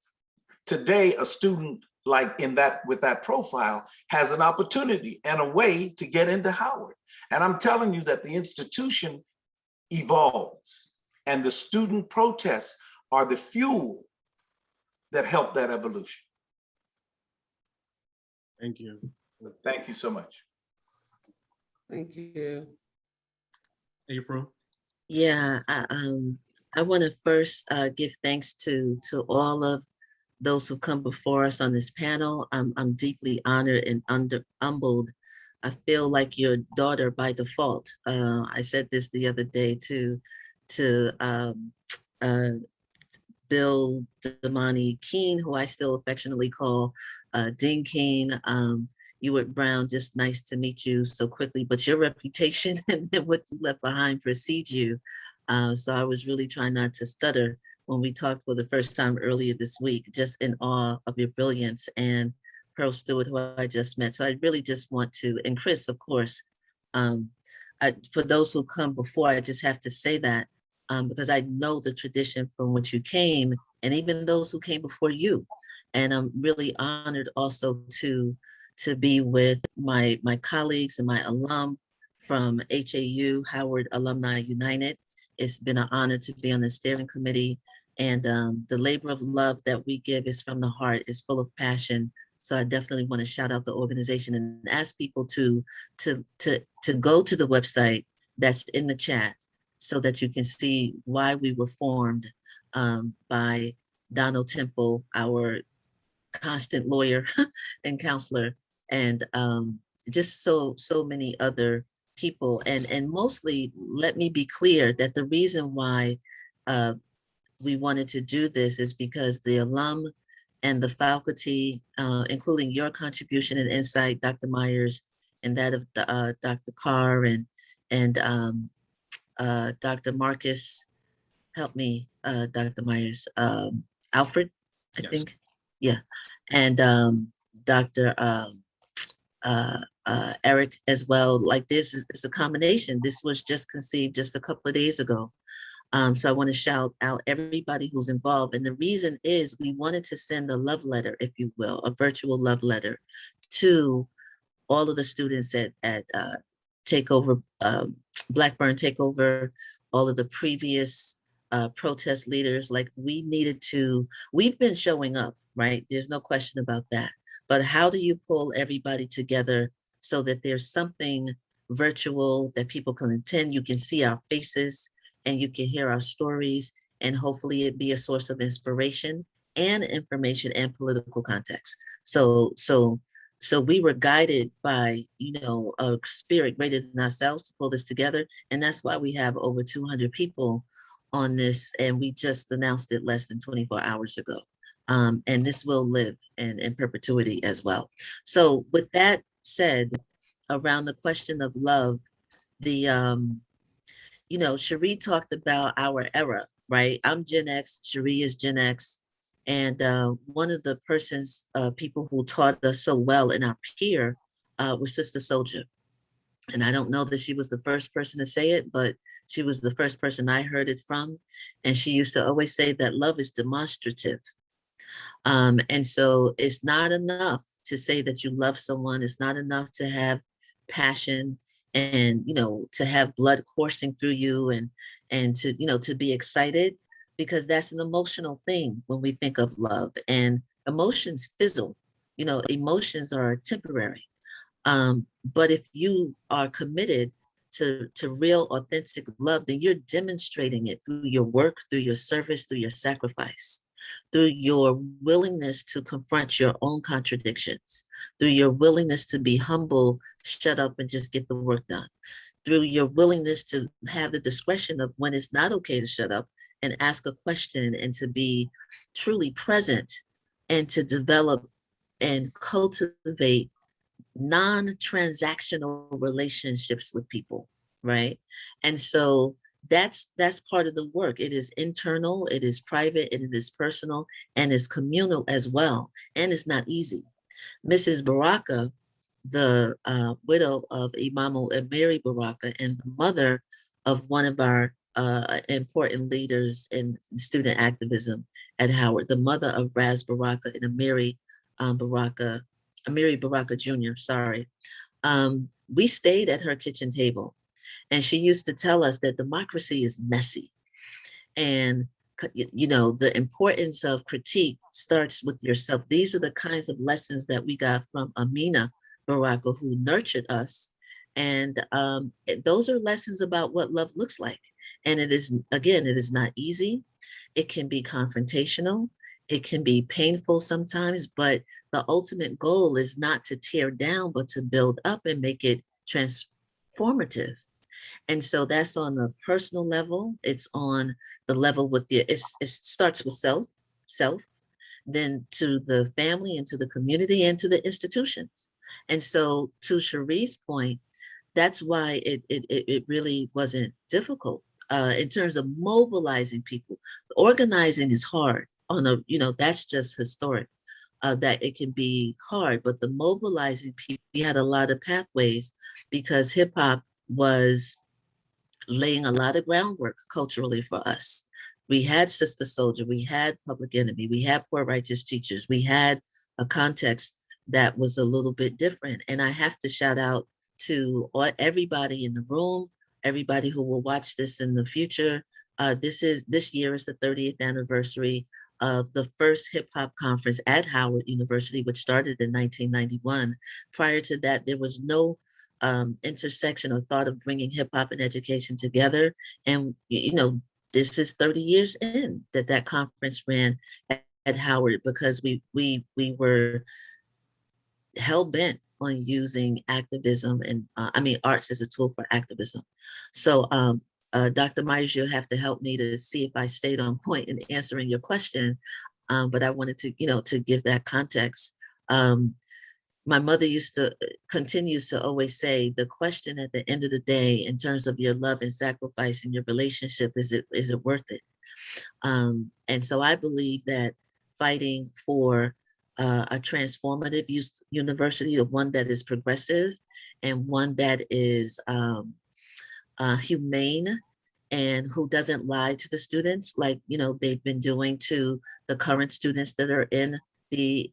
Today, a student with that profile has an opportunity and a way to get into Howard. And I'm telling you that the institution evolves, and the student protests are the fuel that help that evolution. Thank you. Thank you so much. Thank you. April? Yeah, I want to first give thanks to all of those who've come before us on this panel. I'm deeply honored and humbled. I feel like your daughter by default. I said this the other day to Bill Damani Keene, who I still affectionately call Dean Keene. Ewart Brown, just nice to meet you so quickly, but your reputation and what you left behind precedes you. So I was really trying not to stutter when we talked for the first time earlier this week, just in awe of your brilliance, and Pearl Stewart, who I just met. So I really just want to, and Chris, of course, for those who come before, I just have to say that because I know the tradition from which you came, and even those who came before you. And I'm really honored also to be with my colleagues and my alum from HAU, Howard Alumni United. It's been an honor to be on the steering committee, and the labor of love that we give is from the heart, is full of passion. So I definitely want to shout out the organization and ask people to go to the website that's in the chat so that you can see why we were formed by Donald Temple, our constant lawyer and counselor, and just so many other people. And mostly, let me be clear that the reason why we wanted to do this is because the alum and the faculty, including your contribution and insight, Dr. Myers, and that of Dr. Carr and Dr. Marcus, help me, Dr. Myers, Alfred, I Yes. think, yeah, and Dr. Eric as well. Like this is a combination. This was just conceived just a couple of days ago. So I want to shout out everybody who's involved. And the reason is we wanted to send a love letter, if you will, a virtual love letter to all of the students at take over, Blackburn take over all of the previous protest leaders. Like we've been showing up, right? There's no question about that. But how do you pull everybody together so that there's something virtual that people can attend, you can see our faces and you can hear our stories, and hopefully it be a source of inspiration and information and political context. So we were guided by, a spirit greater than ourselves to pull this together. And that's why we have over 200 people on this. And we just announced it less than 24 hours ago. And this will live in perpetuity as well. So with that said, around the question of love, Sheri talked about our era, right? I'm Gen X, Sheri is Gen X. And one of the people who taught us so well in our peer was Sister Soldier. And I don't know that she was the first person to say it, but she was the first person I heard it from. And she used to always say that love is demonstrative. And so it's not enough to say that you love someone. It's not enough to have passion and, to have blood coursing through you and to be excited, because that's an emotional thing when we think of love, and emotions fizzle. Emotions are temporary. But if you are committed to real authentic love, then you're demonstrating it through your work, through your service, through your sacrifice, through your willingness to confront your own contradictions, through your willingness to be humble, shut up and just get the work done, through your willingness to have the discretion of when it's not okay to shut up and ask a question, and to be truly present, and to develop and cultivate non-transactional relationships with people, right? And so that's part of the work. It is internal, it is private, and it is personal, and it's communal as well. And it's not easy. Mrs. Baraka, the widow of Imamu and Mary Baraka, and the mother of one of our important leaders in student activism at Howard, the mother of Raz Baraka and Amiri Baraka Jr., sorry. We stayed at her kitchen table, and she used to tell us that democracy is messy. And, the importance of critique starts with yourself. These are the kinds of lessons that we got from Amina Baraka, who nurtured us. And those are lessons about what love looks like. And it is not easy. It can be confrontational. It can be painful sometimes, but the ultimate goal is not to tear down, but to build up and make it transformative. And so that's on the personal level. It's on the level it starts with self, then to the family and to the community and to the institutions. And so to Sheri's point, that's why it really wasn't difficult in terms of mobilizing people. Organizing is hard that's just historic, that it can be hard, but the mobilizing people, we had a lot of pathways because hip hop was laying a lot of groundwork culturally for us. We had Sister Soldier, we had Public Enemy, we had Poor Righteous Teachers, we had a context that was a little bit different. And I have to shout out to everybody in the room, everybody who will watch this in the future. This year is the 30th anniversary of the first hip hop conference at Howard University, which started in 1991. Prior to that, there was no intersection or thought of bringing hip hop and education together. And, this is 30 years in that conference ran at Howard, because we were hell bent on using activism and arts as a tool for activism. So Dr. Myers, you'll have to help me to see if I stayed on point in answering your question. But I wanted to give that context. My mother continues to always say, the question at the end of the day, in terms of your love and sacrifice in your relationship, is it worth it? And so I believe that fighting for a transformative university, one that is progressive and one that is humane and who doesn't lie to the students, like they've been doing to the current students that are in the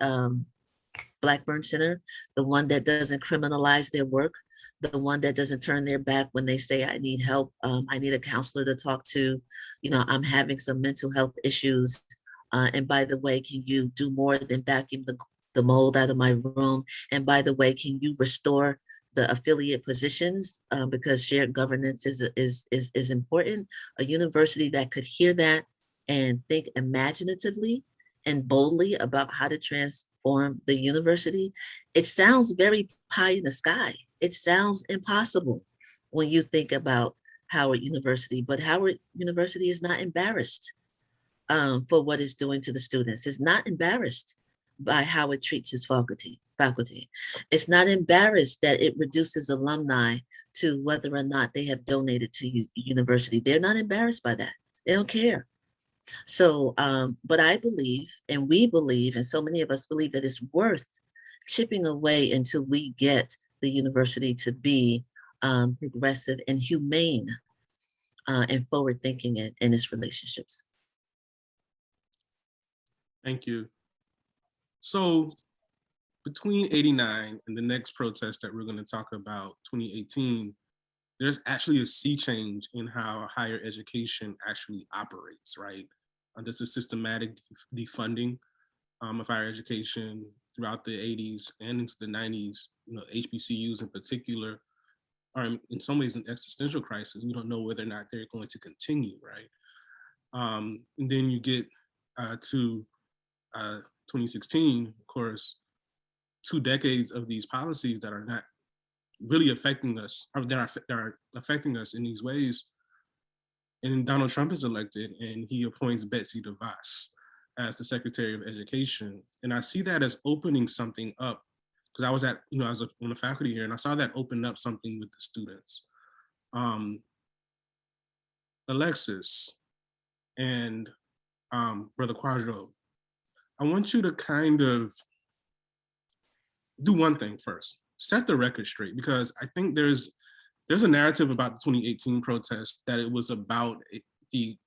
Blackburn Center, the one that doesn't criminalize their work, the one that doesn't turn their back when they say, I need help, I need a counselor to talk to, I'm having some mental health issues. And by the way, can you do more than vacuum the mold out of my room? And by the way, can you restore the affiliate positions, because shared governance is important. A university that could hear that and think imaginatively and boldly about how to transform the university. It sounds very pie in the sky. It sounds impossible when you think about Howard University, but Howard University is not embarrassed for what it's doing to the students. It's not embarrassed by how it treats its faculty. It's not embarrassed that it reduces alumni to whether or not they have donated to university. They're not embarrassed by that. They don't care. So, but I believe, and we believe, and so many of us believe that it's worth chipping away until we get the university to be progressive and humane and forward thinking in its relationships. Thank you. So between 89 and the next protest that we're going to talk about, 2018, there's actually a sea change in how higher education actually operates, right? There's a systematic defunding of higher education throughout the 80s and into the 90s. HBCUs in particular are in some ways an existential crisis. We don't know whether or not they're going to continue, right? And then you get to 2016, of course, 2 decades of these policies that are not really affecting us, or that are affecting us in these ways. And Donald Trump is elected and he appoints Betsy DeVos as the Secretary of Education. And I see that as opening something up, because I was on the faculty here and I saw that open up something with the students. Alexis and Brother Kwadwo, I want you to kind of do one thing first, set the record straight, because I think there's a narrative about the 2018 protests that it was about the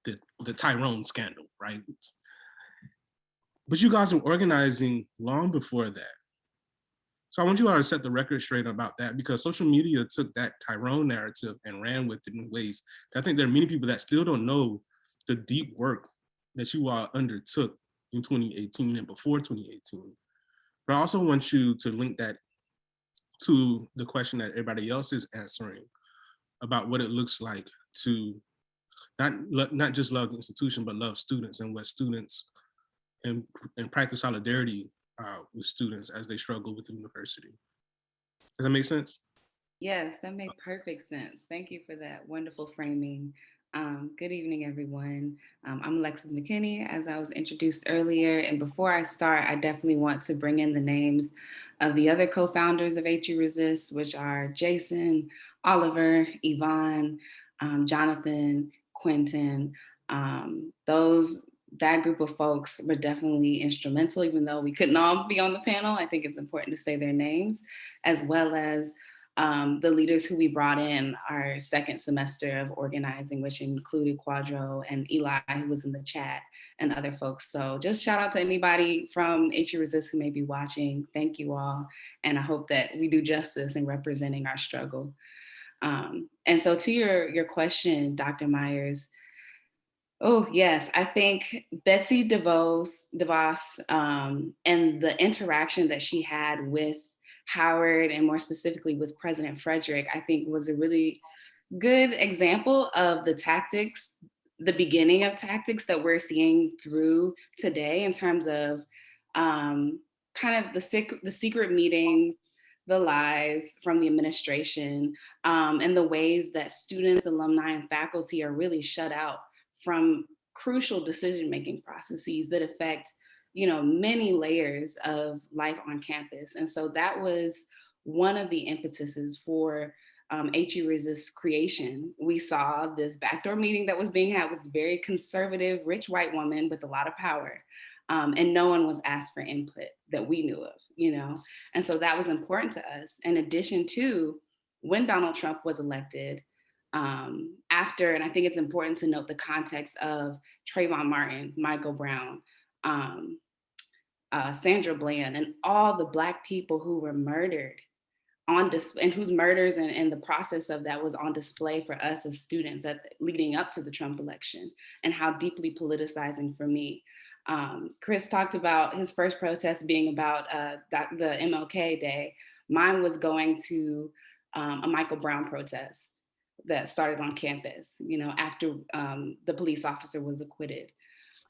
Tyrone scandal, right? But you guys were organizing long before that. So I want you all to set the record straight about that, because social media took that Tyrone narrative and ran with it in ways that I think there are many people that still don't know the deep work that you all undertook in 2018 and before 2018. But I also want you to link that to the question that everybody else is answering about what it looks like to not just love the institution, but love students and what students and practice solidarity with students as they struggle with the university. Does that make sense? Yes, that makes perfect sense. Thank you for that wonderful framing. Good evening, everyone. I'm Alexis McKenney, as I was introduced earlier. And before I start, I definitely want to bring in the names of the other co-founders of HU Resist, which are Jason, Oliver, Yvonne, Jonathan, Quentin. That group of folks were definitely instrumental, even though we couldn't all be on the panel. I think it's important to say their names, as well as the leaders who we brought in our second semester of organizing, which included Kwadwo and Eli, who was in the chat, and other folks. So just shout out to anybody from HU Resist who may be watching. Thank you all. And I hope that we do justice in representing our struggle. And so to your question, Dr. Myers, oh, yes, I think Betsy DeVos and the interaction that she had with Howard, and more specifically with President Frederick, I think was a really good example of the tactics, the beginning of tactics that we're seeing through today in terms of kind of the secret meetings, the lies from the administration, and the ways that students, alumni, and faculty are really shut out from crucial decision-making processes that affect, many layers of life on campus. And so that was one of the impetuses for HU Resist's creation. We saw this backdoor meeting that was being had with this very conservative, rich white woman with a lot of power. And no one was asked for input that we knew of, And so that was important to us. In addition to when Donald Trump was elected, after, and I think it's important to note the context of Trayvon Martin, Michael Brown, Sandra Bland, and all the Black people who were murdered and whose murders and the process of that was on display for us as students leading up to the Trump election, and how deeply politicizing for me. Chris talked about his first protest being about the MLK Day. Mine was going to a Michael Brown protest that started on campus, after the police officer was acquitted.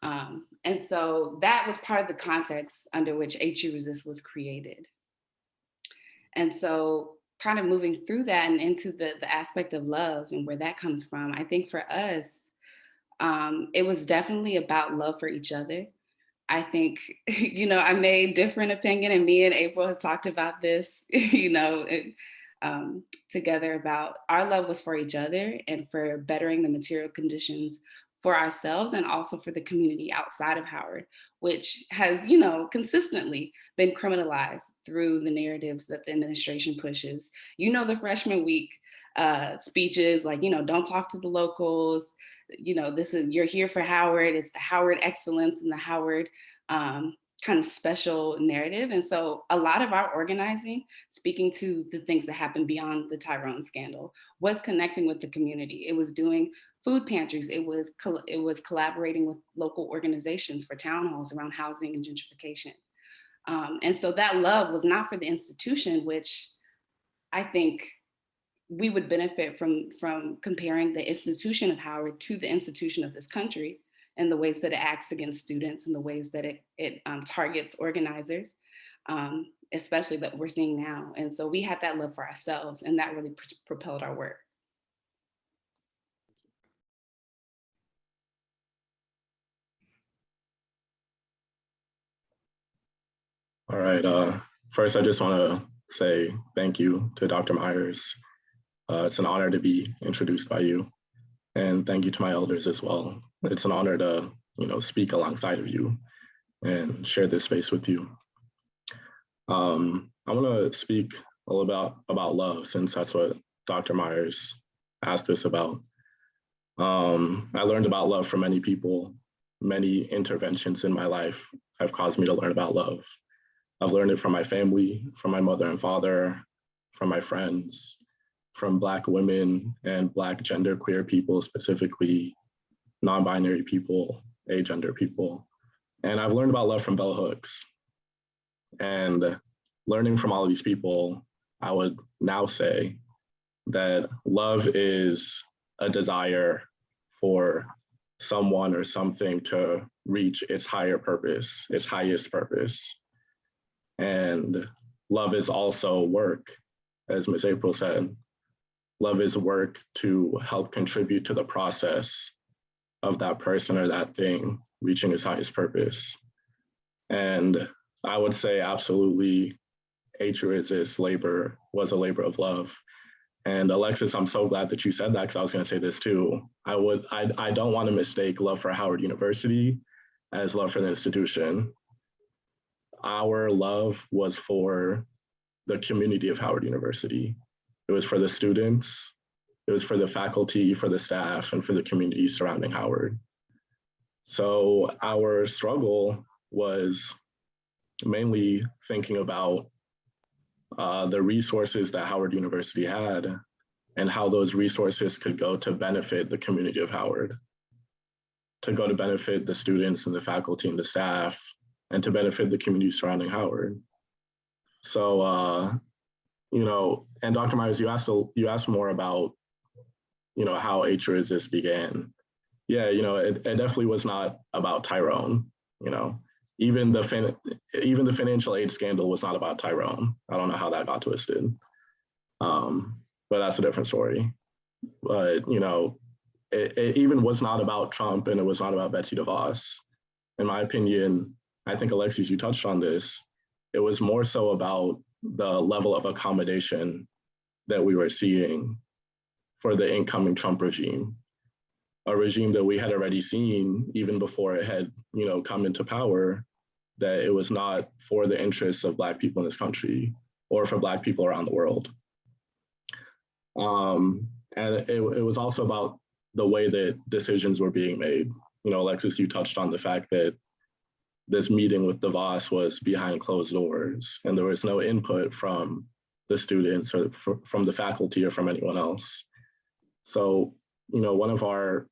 And so that was part of the context under which HU Resist was created. And so kind of moving through that and into the aspect of love and where that comes from, I think for us, it was definitely about love for each other. I think, I may differ in opinion, and me and April have talked about this, together about our love was for each other and for bettering the material conditions for ourselves and also for the community outside of Howard, which has, consistently been criminalized through the narratives that the administration pushes. The freshman week speeches, like, don't talk to the locals, you're here for Howard, it's the Howard excellence and the Howard kind of special narrative. And so a lot of our organizing, speaking to the things that happened beyond the Tyrone scandal, was connecting with the community. It was doing food pantries. It was collaborating with local organizations for town halls around housing and gentrification. And so that love was not for the institution, which I think we would benefit from comparing the institution of Howard to the institution of this country, and the ways that it acts against students and the ways that it targets organizers, especially that we're seeing now. And so we had that love for ourselves, and that really propelled our work. All right, first I just want to say thank you to Dr. Myers. It's an honor to be introduced by you. And thank you to my elders as well. It's an honor to, speak alongside of you and share this space with you. I want to speak a little about love, since that's what Dr. Myers asked us about. I learned about love from many people. Many interventions in my life have caused me to learn about love. I've learned it from my family, from my mother and father, from my friends, from Black women and Black genderqueer people, specifically non-binary people, agender people. And I've learned about love from bell hooks. And learning from all of these people, I would now say that love is a desire for someone or something to reach its higher purpose, its highest purpose. And love is also work, as Ms. April said. Love is work to help contribute to the process of that person or that thing reaching its highest purpose. And I would say absolutely, HU Resist labor was a labor of love. And Alexis, I'm so glad that you said that, because I was going to say this too. I don't want to mistake love for Howard University as love for the institution. Our love was for the community of Howard University. It was for the students, it was for the faculty, for the staff, and for the community surrounding Howard. So our struggle was mainly thinking about the resources that Howard University had and how those resources could go to benefit the community of Howard, to go to benefit the students and the faculty and the staff, and to benefit the community surrounding Howard. So, and Dr. Myers, you asked more about, how HU Resist began. Yeah, it definitely was not about Tyrone. Even the financial aid scandal was not about Tyrone. I don't know how that got twisted, but that's a different story. But it even was not about Trump, and it was not about Betsy DeVos. In my opinion, I think Alexis, you touched on this. It was more so about the level of accommodation that we were seeing for the incoming Trump regime, a regime that we had already seen even before it had, come into power, that it was not for the interests of Black people in this country or for Black people around the world. And it was also about the way that decisions were being made. Alexis, you touched on the fact that this meeting with DeVos was behind closed doors, and there was no input from the students or from the faculty or from anyone else. So, you know, one of our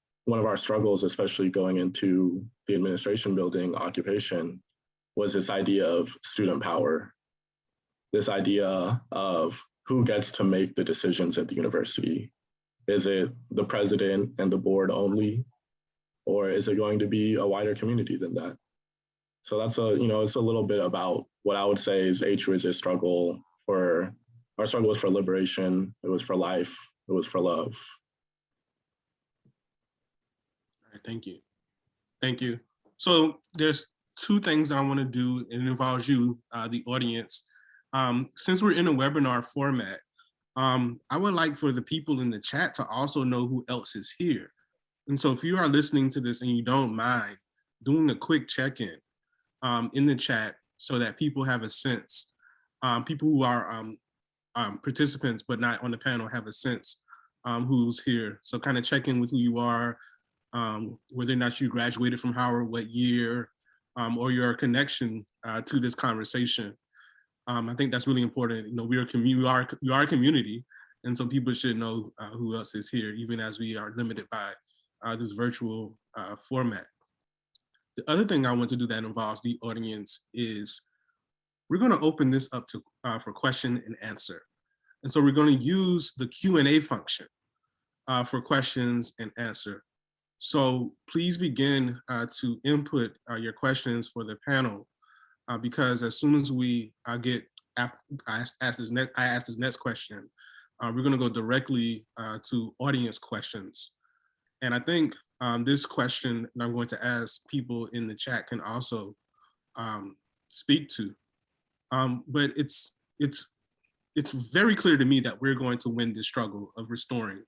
struggles, especially going into the administration building occupation, was this idea of student power, this idea of who gets to make the decisions at the university. Is it the president and the board only, or is it going to be a wider community than that? So that's it's a little bit about what I would say is HUSA's struggle for, our struggle was for liberation, it was for life, it was for love. All right, thank you. Thank you. So there's two things that I want to do, and it involves you, the audience. Since we're in a webinar format, I would like for the people in the chat to also know who else is here. And so if you are listening to this and you don't mind doing a quick check-in in the chat so that people have a sense, people who are participants but not on the panel have a sense who's here. So kind of check in with who you are, whether or not you graduated from Howard, what year, or your connection to this conversation. I think that's really important. You know, we are a community, and so people should know who else is here, even as we are limited by this virtual format. The other thing I want to do that involves the audience is we're going to open this up to for question and answer, and so we're going to use the Q&A function for questions and answer. So please begin to input your questions for the panel. Because as soon as we get after I ask this next question, we're going to go directly to audience questions. And I think this question that I'm going to ask people in the chat can also speak to. But it's very clear to me that we're going to win this struggle of restoring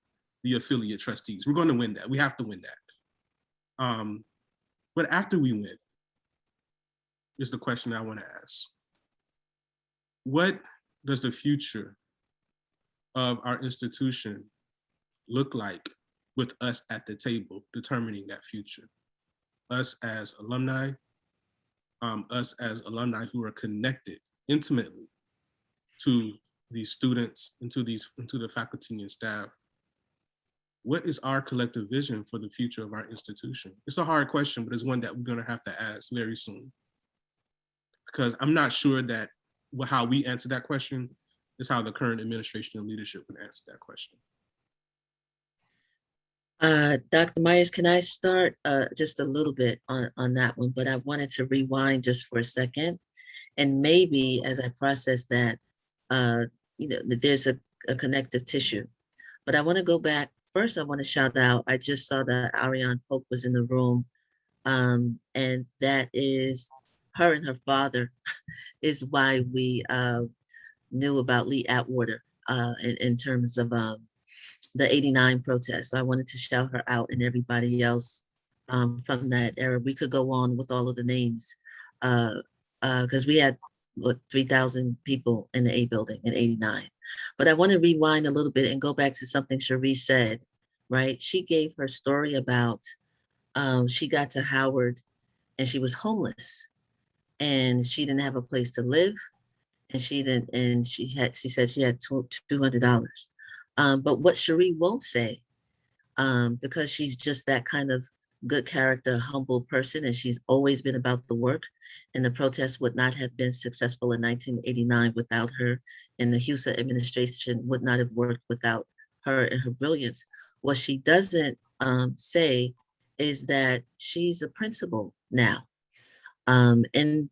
the affiliate trustees. We're going to win that. We have to win that. But after we win, is the question I want to ask. What does the future of our institution look like with us at the table determining that future? Us as alumni, us as alumni who are connected intimately to these students and to the faculty and staff. What is our collective vision for the future of our institution? It's a hard question, but it's one that we're going to have to ask very soon. Because I'm not sure that how we answer that question is how the current administration and leadership would answer that question. Dr. Myers, can I start just a little bit on that one, but I wanted to rewind just for a second. And maybe as I process that, there's a connective tissue. But I want to go back. First, I want to shout out, I just saw that Ariane Polk was in the room. And that is, her and her father is why we knew about Lee Atwater in terms of the '89 protest. So I wanted to shout her out and everybody else from that era. We could go on with all of the names because we had 3,000 people in the A building in '89. But I want to rewind a little bit and go back to something Sheri said, right? She gave her story about she got to Howard and she was homeless. And she didn't have a place to live, and she said she had $200. But what Sheri won't say, because she's just that kind of good character, humble person, and she's always been about the work, and the protest would not have been successful in 1989 without her, and the HUSA administration would not have worked without her and her brilliance. What she doesn't say is that she's a principal now. In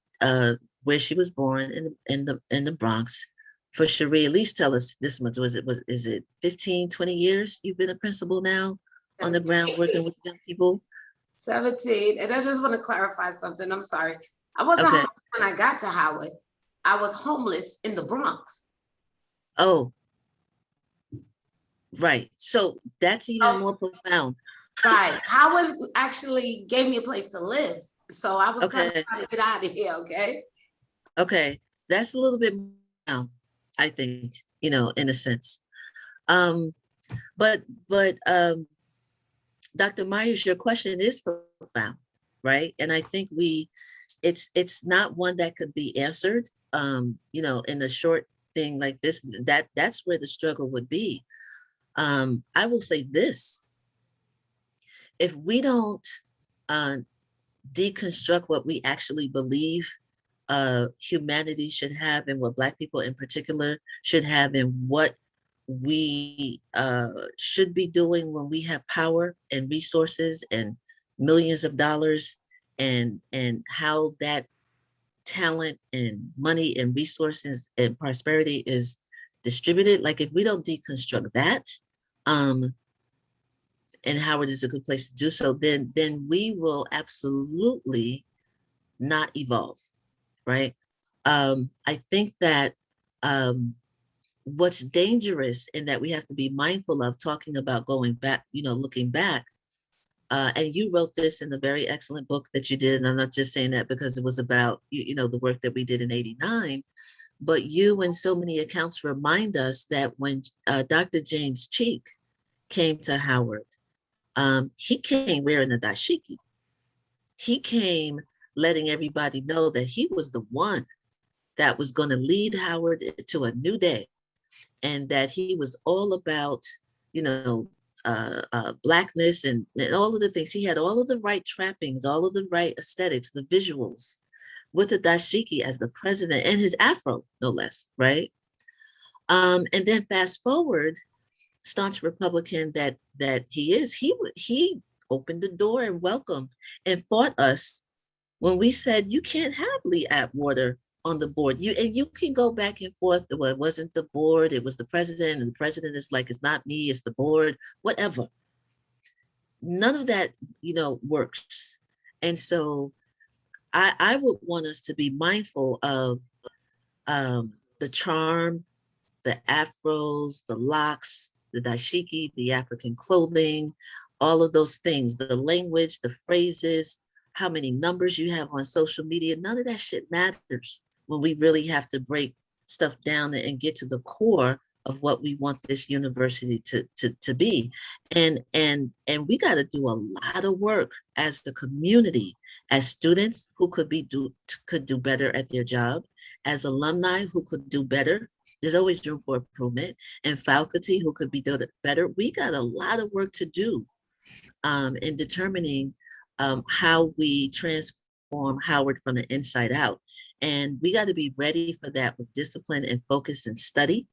where she was born in the Bronx. For Sheri, at least tell us this much. Is it 15, 20 years you've been a principal now on the ground working with young people? 17. And I just want to clarify something. I'm sorry. I wasn't homeless when I got to Howard. I was homeless in the Bronx. Oh, right. So that's even more profound. Right. Howard actually gave me a place to live. So I was kind of trying to get out of here, okay? Okay, that's a little bit now, I think, in a sense. But Dr. Myers, your question is profound, right? And I think it's not one that could be answered, in the short thing like this, that's where the struggle would be. I will say this: if we don't deconstruct what we actually believe humanity should have, and what Black people in particular should have, and what we should be doing when we have power and resources and millions of dollars, and how that talent and money and resources and prosperity is distributed. Like, if we don't deconstruct that, and Howard is a good place to do so, then we will absolutely not evolve, right? I think that what's dangerous, and that we have to be mindful of, talking about going back, looking back, and you wrote this in the very excellent book that you did, and I'm not just saying that because it was about, the work that we did in '89, but you and so many accounts remind us that when Dr. James Cheek came to Howard, he came wearing a dashiki. He came letting everybody know that he was the one that was going to lead Howard to a new day, and that he was all about, Blackness and all of the things. He had all of the right trappings, all of the right aesthetics, the visuals, with the dashiki as the president, and his afro, no less, right? And then fast forward, staunch Republican that he is, he opened the door and welcomed and fought us when we said, you can't have Lee Atwater on the board. You can go back and forth. Well, it wasn't the board, it was the president, and the president is like, it's not me, it's the board, whatever. None of that, works. And so I would want us to be mindful of the charm, the afros, the locks, the dashiki, the African clothing, all of those things, the language, the phrases, how many numbers you have on social media. None of that shit matters when we really have to break stuff down and get to the core of what we want this university to be. And we got to do a lot of work as the community, as students who could do better at their job, as alumni who could do better. There's always room for improvement, and faculty who could be doing better. We got a lot of work to do in determining how we transform Howard from the inside out. And we got to be ready for that with discipline and focus and study.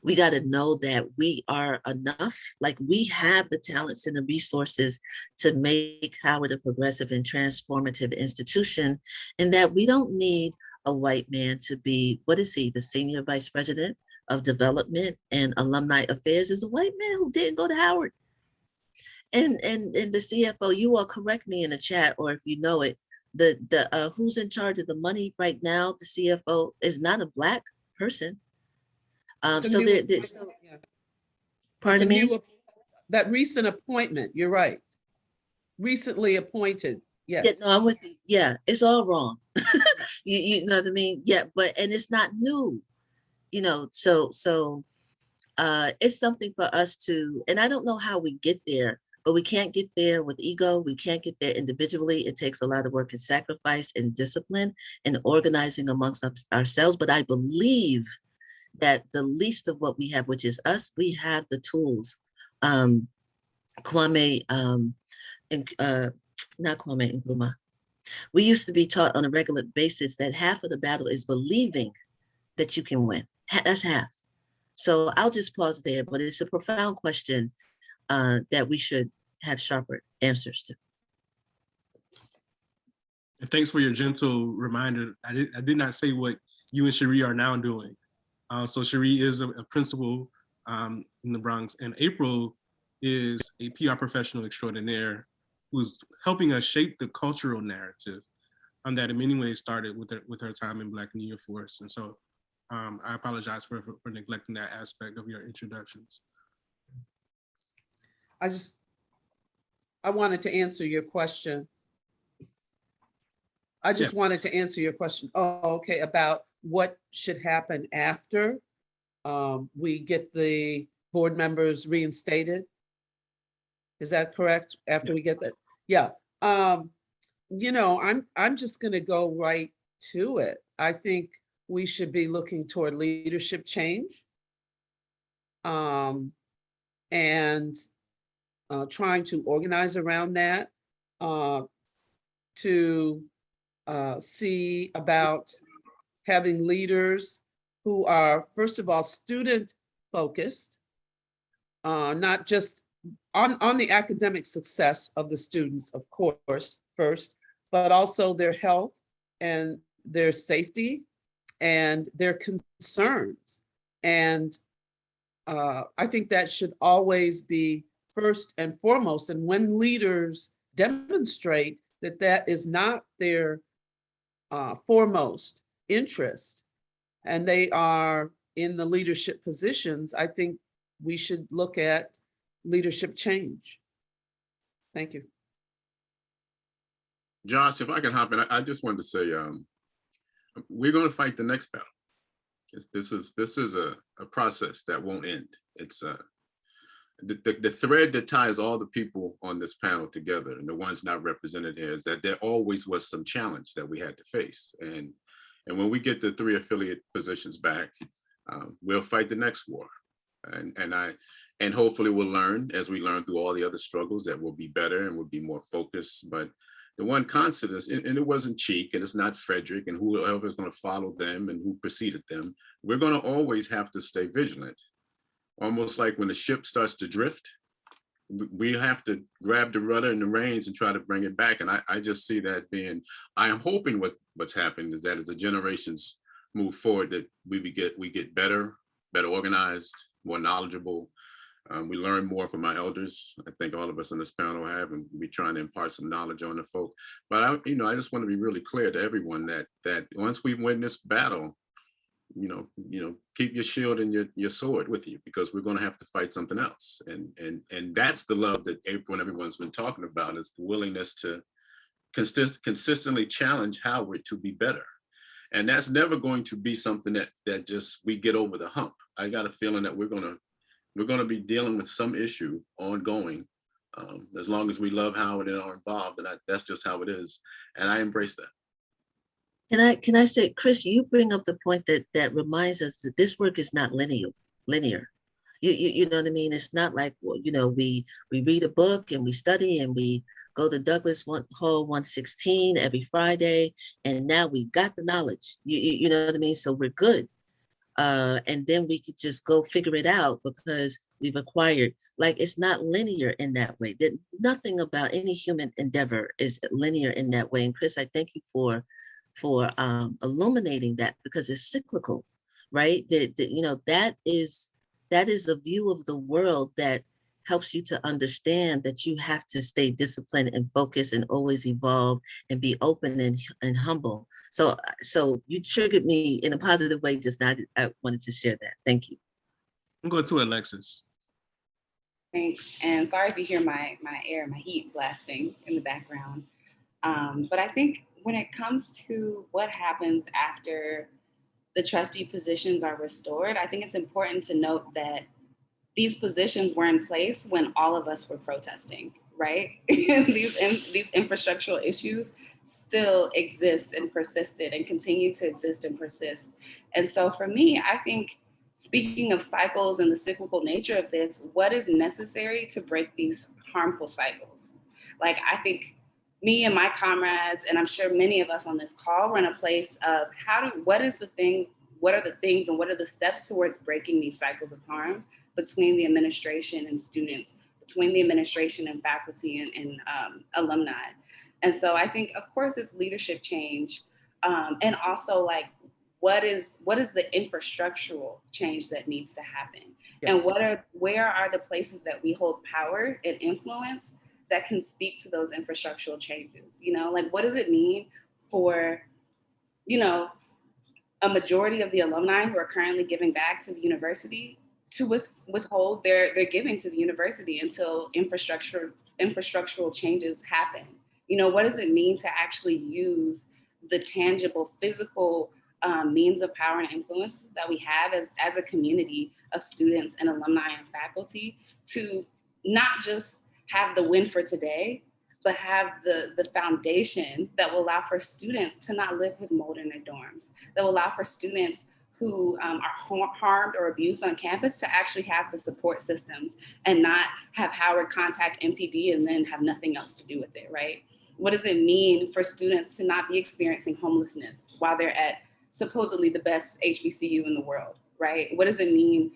We got to know that we are enough, like we have the talents and the resources to make Howard a progressive and transformative institution, and that we don't need a white man to be, what is he, the senior vice president of development and alumni affairs, is a white man who didn't go to Howard. And the CFO, you all correct me in the chat, or if you know it, the who's in charge of the money right now, the CFO, is not a Black person. So there's, pardon me? That recent appointment, you're right. Recently appointed, yes. Yeah, no, I'm with you. Yeah, it's all wrong. you know what I mean? Yeah, and it's not new, so it's something for us to, and I don't know how we get there, but we can't get there with ego. We can't get there individually. It takes a lot of work and sacrifice and discipline and organizing amongst ourselves. But I believe that the least of what we have, which is us, we have the tools. Kwame, not Kwame Nkrumah. We used to be taught on a regular basis that half of the battle is believing that you can win. That's half. So I'll just pause there, but it's a profound question that we should have sharper answers to. And thanks for your gentle reminder. I did not say what you and Sheri are now doing. So Sheri is a principal in the Bronx, and April is a PR professional extraordinaire who's helping us shape the cultural narrative that in many ways started with her time in Black Media Force. And so I apologize for neglecting that aspect of your introductions. I wanted to answer your question. Wanted to answer your question. Oh, okay, about what should happen after we get the board members reinstated. Is that correct? After we get that? Yeah. I'm just gonna go right to it. I think we should be looking toward leadership change and trying to organize around that, to see about having leaders who are, first of all, student focused, not just on the academic success of the students, of course, first, but also their health and their safety and their concerns. And I think that should always be first and foremost. And when leaders demonstrate that that is not their foremost interest, and they are in the leadership positions, I think we should look at leadership change. Thank you. Josh, if I can hop in, I just wanted to say, we're going to fight the next battle. This is a process that won't end. It's the thread that ties all the people on this panel together, and the ones not represented here, is that there always was some challenge that we had to face. And when we get the 3 affiliate positions back, we'll fight the next war. And hopefully we'll learn, as we learn through all the other struggles, that we'll be better and we'll be more focused. But the one constant is, and it wasn't Cheek, and it's not Frederick, and whoever is going to follow them and who preceded them, we're going to always have to stay vigilant. Almost like when the ship starts to drift, we have to grab the rudder and the reins and try to bring it back. And I just see that being, I am hoping what's happening is that as the generations move forward, that we get better organized, more knowledgeable. We learn more from our elders. I think all of us on this panel have, and we trying to impart some knowledge on the folk. But I just want to be really clear to everyone that once we win this battle, keep your shield and your sword with you, because we're going to have to fight something else. And that's the love that April and everyone's been talking about, is the willingness to consistently challenge Howard to be better. And that's never going to be something that just we get over the hump. I got a feeling that we're going to be dealing with some issue ongoing, as long as we love Howard and are involved, and that's just how it is. And I embrace that. Can I say, Chris, you bring up the point that reminds us that this work is not linear. You know what I mean? It's not like, well, we read a book and we study and we go to Douglas Hall 116 every Friday, and now we got the knowledge. You know what I mean? So we're good. And then we could just go figure it out because we've acquired, like, it's not linear in that way. That nothing about any human endeavor is linear in that way. And Chris, I thank you for illuminating that, because it's cyclical, right? That is a view of the world that helps you to understand that you have to stay disciplined and focused and always evolve and be open and humble. So you triggered me in a positive way just now. I wanted to share that. Thank you. I'm going to Alexis. Thanks. And sorry if you hear my heat blasting in the background. But I think when it comes to what happens after the trustee positions are restored, I think it's important to note that these positions were in place when all of us were protesting, right? These infrastructural issues still exist and persisted and continue to exist and persist. And so for me, I think, speaking of cycles and the cyclical nature of this, what is necessary to break these harmful cycles? Like, I think me and my comrades, and I'm sure many of us on this call, we're in a place of what are the things and what are the steps towards breaking these cycles of harm between the administration and students, between the administration and faculty and alumni. And so I think, of course, it's leadership change. And also, like, what is the infrastructural change that needs to happen? Yes. And where are the places that we hold power and influence that can speak to those infrastructural changes? Like, what does it mean for, a majority of the alumni who are currently giving back to the university to withhold their giving to the university until infrastructural changes happen? What does it mean to actually use the tangible physical means of power and influence that we have as a community of students and alumni and faculty to not just have the win for today, but have the foundation that will allow for students to not live with mold in their dorms, that will allow for students who are harmed or abused on campus to actually have the support systems and not have Howard contact MPD and then have nothing else to do with it, right? What does it mean for students to not be experiencing homelessness while they're at supposedly the best HBCU in the world, right? What does it mean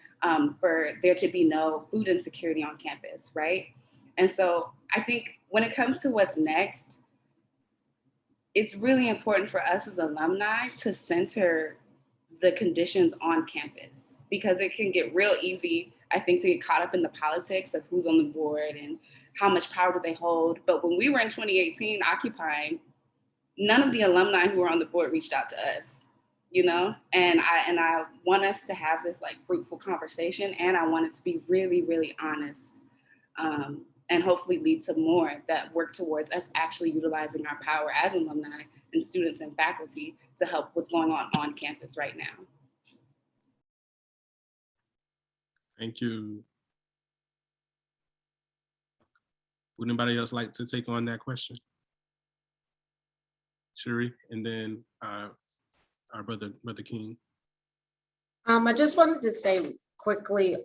for there to be no food insecurity on campus, right? And so I think when it comes to what's next, it's really important for us as alumni to center the conditions on campus, because it can get real easy, I think, to get caught up in the politics of who's on the board and how much power do they hold. But when we were in 2018 occupying, none of the alumni who were on the board reached out to us, you know? And I want us to have this like fruitful conversation, and I want it to be really, really honest, and hopefully lead to more that work towards us actually utilizing our power as alumni and students and faculty to help what's going on campus right now. Thank you. Would anybody else like to take on that question? Sheri, and then our brother Keene. I just wanted to say quickly,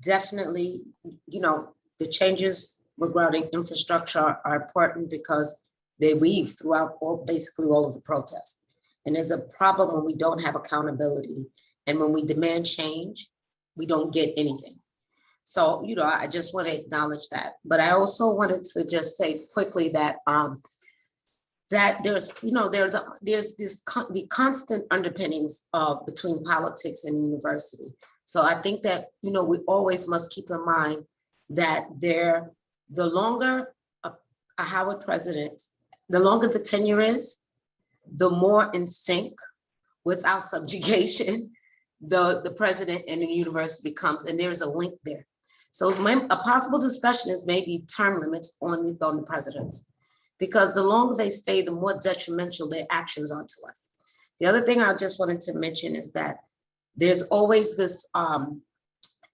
definitely, you know, the changes regarding infrastructure are important because they weave throughout basically all of the protests. And there's a problem when we don't have accountability, and when we demand change, we don't get anything. So, you know, I just want to acknowledge that. But I also wanted to just say quickly that that there's, you know, there's the constant underpinnings between politics and university. So I think that, you know, we always must keep in mind that the longer a Howard president, the longer the tenure is, the more in sync without subjugation the president and the university becomes, and there's a link there. So a possible discussion is maybe term limits on the presidents, because the longer they stay, the more detrimental their actions are to us. The other thing I just wanted to mention is that there's always this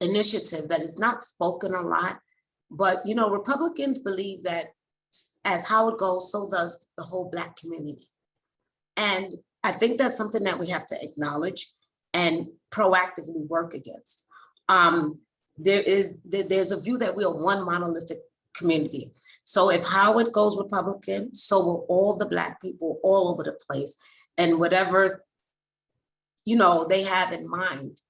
initiative that is not spoken a lot, but you know, Republicans believe that as Howard goes, so does the whole Black community. And I think that's something that we have to acknowledge and proactively work against. There's a view that we are one monolithic community. So if Howard goes Republican, so will all the Black people all over the place, and whatever, you know, they have in mind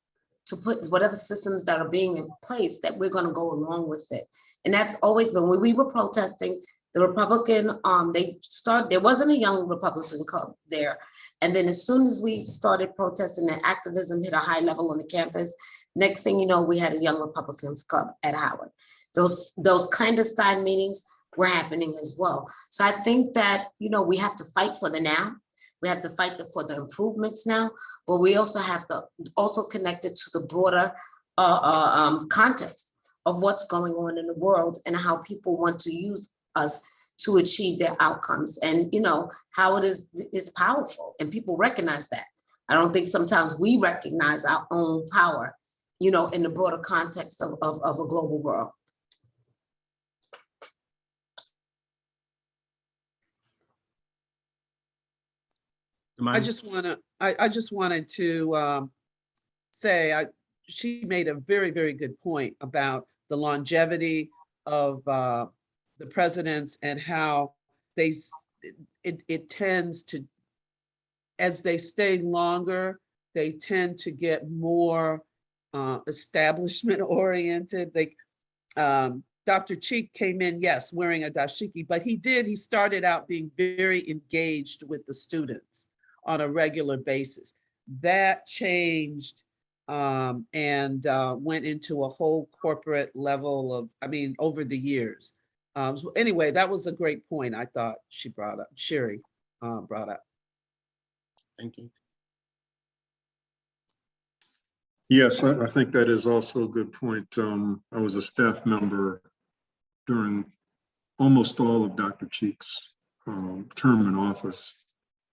to put whatever systems that are being in place, that we're going to go along with it. And that's always been, when we were protesting, the Republican, there wasn't a young Republican club there. And then as soon as we started protesting and activism hit a high level on the campus, next thing you know, we had a young Republicans club at Howard. Those clandestine meetings were happening as well. So I think that, you know, we have to fight for the now. We have to fight for the improvements now, but we also have to connect it to the broader context of what's going on in the world and how people want to use us to achieve their outcomes. And, you know, how it is powerful, and people recognize that. I don't think sometimes we recognize our own power, you know, in the broader context of a global world. I just wanted to say, she made a very, very good point about the longevity of the presidents and how it tends to, as they stay longer, they tend to get more establishment oriented. Dr. Cheek came in, yes, wearing a dashiki, but he started out being very engaged with the students on a regular basis. That changed and went into a whole corporate level of, over the years. So anyway, that was a great point I thought she brought up, Sheri brought up. Thank you. Yes, I think that is also a good point. I was a staff member during almost all of Dr. Cheek's term in office.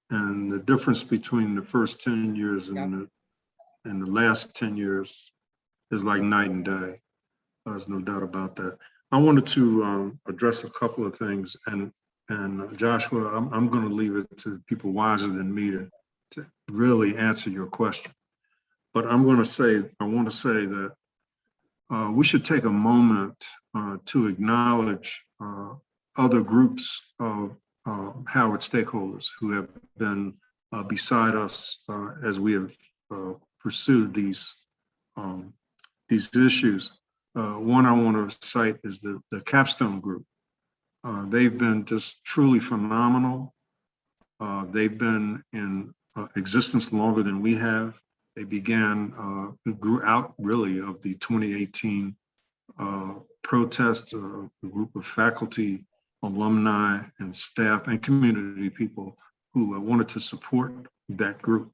And the difference between the first 10 years and the last 10 years is like night and day. There's no doubt about that. I wanted to address a couple of things, and Joshua, I'm going to leave it to people wiser than me to really answer your question. But I want to say that we should take a moment to acknowledge other groups of Howard stakeholders who have been beside us as we have pursued these issues. One I want to cite is the Capstone Group. They've been just truly phenomenal. They've been in existence longer than we have. They grew out really of the 2018 protest, a group of faculty, alumni, and staff and community people who wanted to support that group.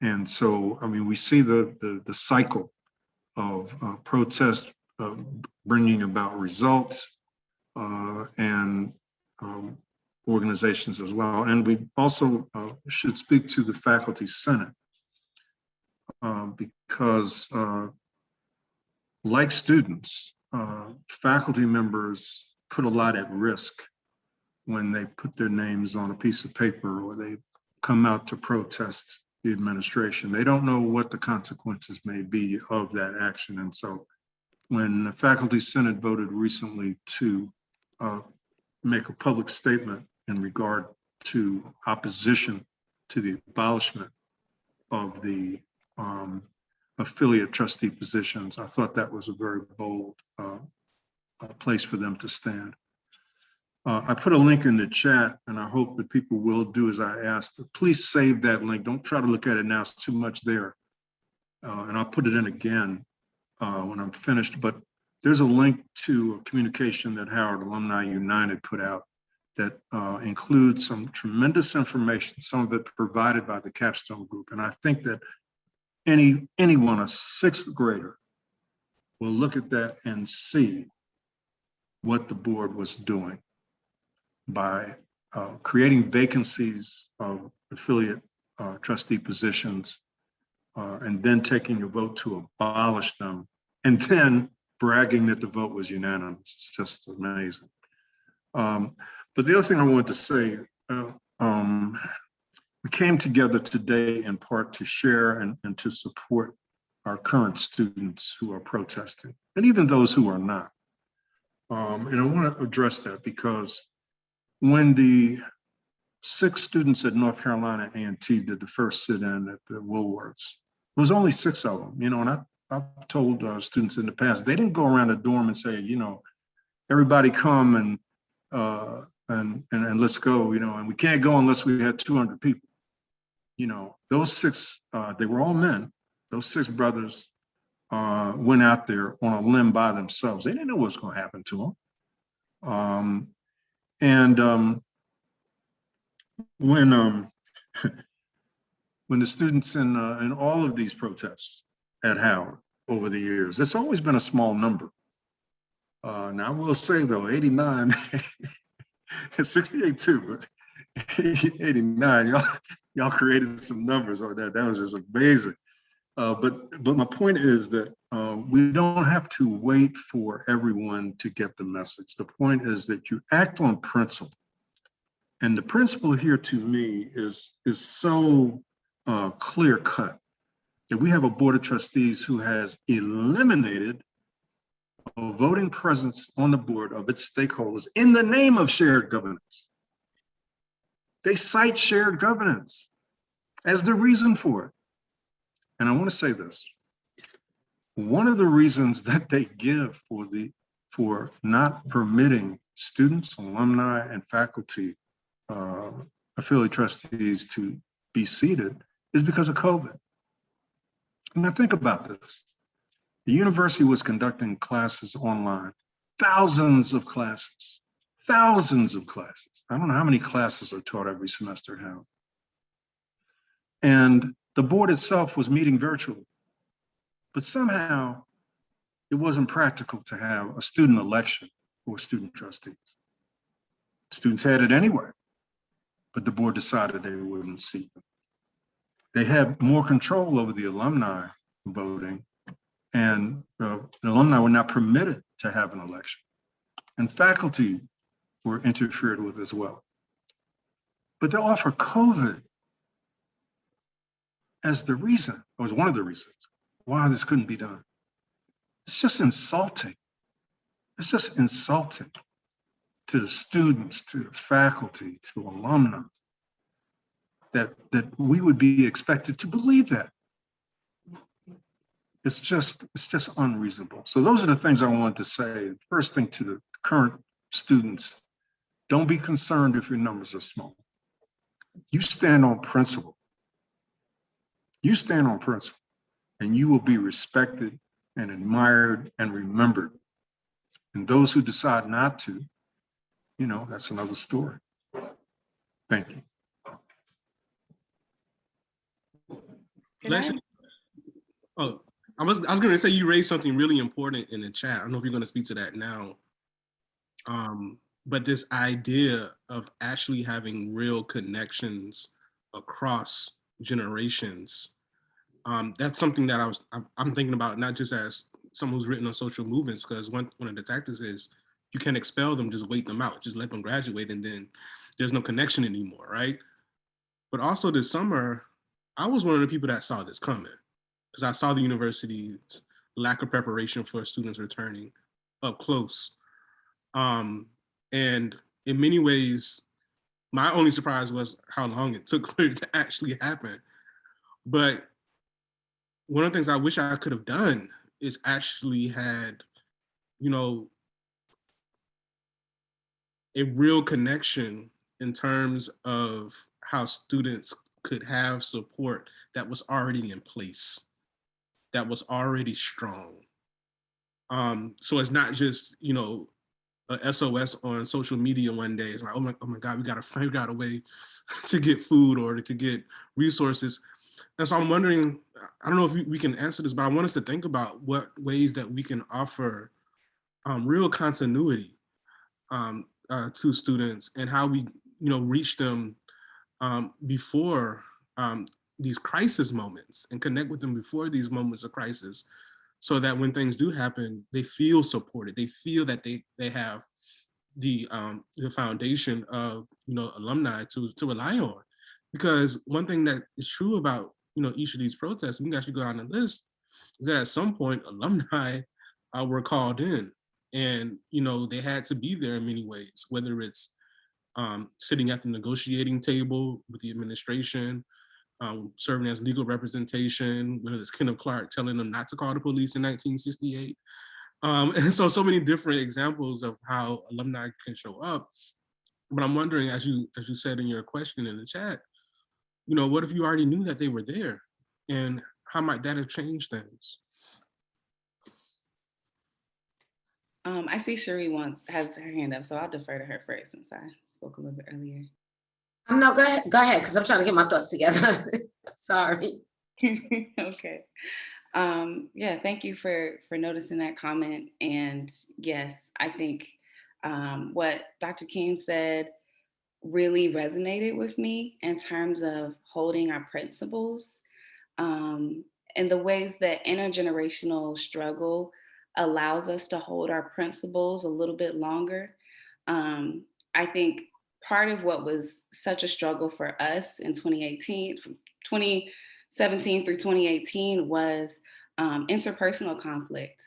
And so, I mean, we see the cycle of protest bringing about results and organizations as well. And we also should speak to the Faculty Senate because like students, faculty members put a lot at risk when they put their names on a piece of paper or they come out to protest the administration. They don't know what the consequences may be of that action. And so when the Faculty Senate voted recently to make a public statement in regard to opposition to the abolishment of the affiliate trustee positions, I thought that was a very bold place for them to stand. I put a link in the chat, and I hope that people will do as I asked. Please save that link. Don't try to look at it now, it's too much there. And I'll put it in again when I'm finished. But there's a link to a communication that Howard Alumni United put out that includes some tremendous information, some of it provided by the Capstone Group. And I think that anyone, a sixth grader, will look at that and see what the board was doing by creating vacancies of affiliate trustee positions and then taking a vote to abolish them and then bragging that the vote was unanimous. It's just amazing. But the other thing I wanted to say, we came together today in part to share and to support our current students who are protesting, and even those who are not. And I want to address that because when the 6 students at North Carolina A&T did the first sit-in at the Woolworths, there was only 6 of them, and I've told students in the past, they didn't go around the dorm and say, everybody come and let's go, and we can't go unless we had 200 people. Those 6, they were all men. Those 6 brothers went out there on a limb by themselves. They didn't know what was going to happen to them. When the students in all of these protests at Howard over the years, it's always been a small number. Now I will say though, 89, 68 too, but 89, y'all created some numbers on that. That was just amazing. But my point is that we don't have to wait for everyone to get the message. The point is that you act on principle. And the principle here to me is so clear cut that we have a board of trustees who has eliminated a voting presence on the board of its stakeholders in the name of shared governance. They cite shared governance as the reason for it. And I want to say this. One of the reasons that they give for not permitting students, alumni, and faculty affiliate trustees to be seated is because of COVID. Now think about this. The university was conducting classes online, thousands of classes. I don't know how many classes are taught every semester at Howard. And the board itself was meeting virtually, but somehow it wasn't practical to have a student election for student trustees. Students had it anyway, but the board decided they wouldn't seat them. They had more control over the alumni voting, and the alumni were not permitted to have an election. and faculty were interfered with as well. But to offer COVID as the reason, or as one of the reasons why this couldn't be done, it's just insulting. It's just insulting to the students, to the faculty, to alumni, that we would be expected to believe that. It's just unreasonable. So those are the things I wanted to say. First thing to the current students, don't be concerned if your numbers are small. You stand on principle. You stand on principle, and you will be respected and admired and remembered. And those who decide not to, you know, that's another story. Thank you. Alexis, oh, I was going to say you raised something really important in the chat. I don't know if you're going to speak to that now. But this idea of actually having real connections across generations, that's something that I'm thinking about, not just as someone who's written on social movements, because one of the tactics is you can't expel them, just wait them out, just let them graduate, and then there's no connection anymore, right? But also this summer, I was one of the people that saw this coming, because I saw the university's lack of preparation for students returning up close. And in many ways, my only surprise was how long it took for it to actually happen. But one of the things I wish I could have done is actually had, you know, a real connection in terms of how students could have support that was already in place, that was already strong. So it's not just, you know, a SOS on social media one day. It's like, oh my God, we gotta figure out a way to get food or to get resources. And so I'm wondering, I don't know if we can answer this, but I want us to think about what ways that we can offer real continuity to students, and how we, you know, reach them before these crisis moments, and connect with them before these moments of crisis, so that when things do happen, they feel supported. They feel that they have the foundation of, you know, alumni to rely on. Because one thing that is true about, you know, each of these protests, we can actually go down the list, is that at some point alumni were called in, and, you know, they had to be there in many ways, whether it's sitting at the negotiating table with the administration, serving as legal representation, whether it's Kenneth Clark telling them not to call the police in 1968. And so many different examples of how alumni can show up. But I'm wondering, as you said in your question in the chat, you know, what if you already knew that they were there, and how might that have changed things? I see Sheri has her hand up, so I'll defer to her first since I spoke a little bit earlier. No, go ahead, because I'm trying to get my thoughts together. Sorry. Okay. Yeah, thank you for noticing that comment. And yes, I think what Dr. Keene said really resonated with me in terms of holding our principles, and the ways that intergenerational struggle allows us to hold our principles a little bit longer. I think part of what was such a struggle for us in 2018, from 2017 through 2018, was interpersonal conflict.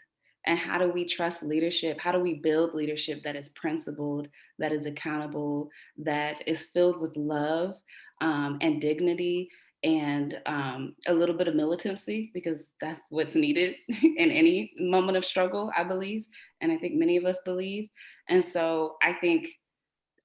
And how do we trust leadership? How do we build leadership that is principled, that is accountable, that is filled with love and dignity, and a little bit of militancy, because that's what's needed in any moment of struggle, I believe. And I think many of us believe. And so I think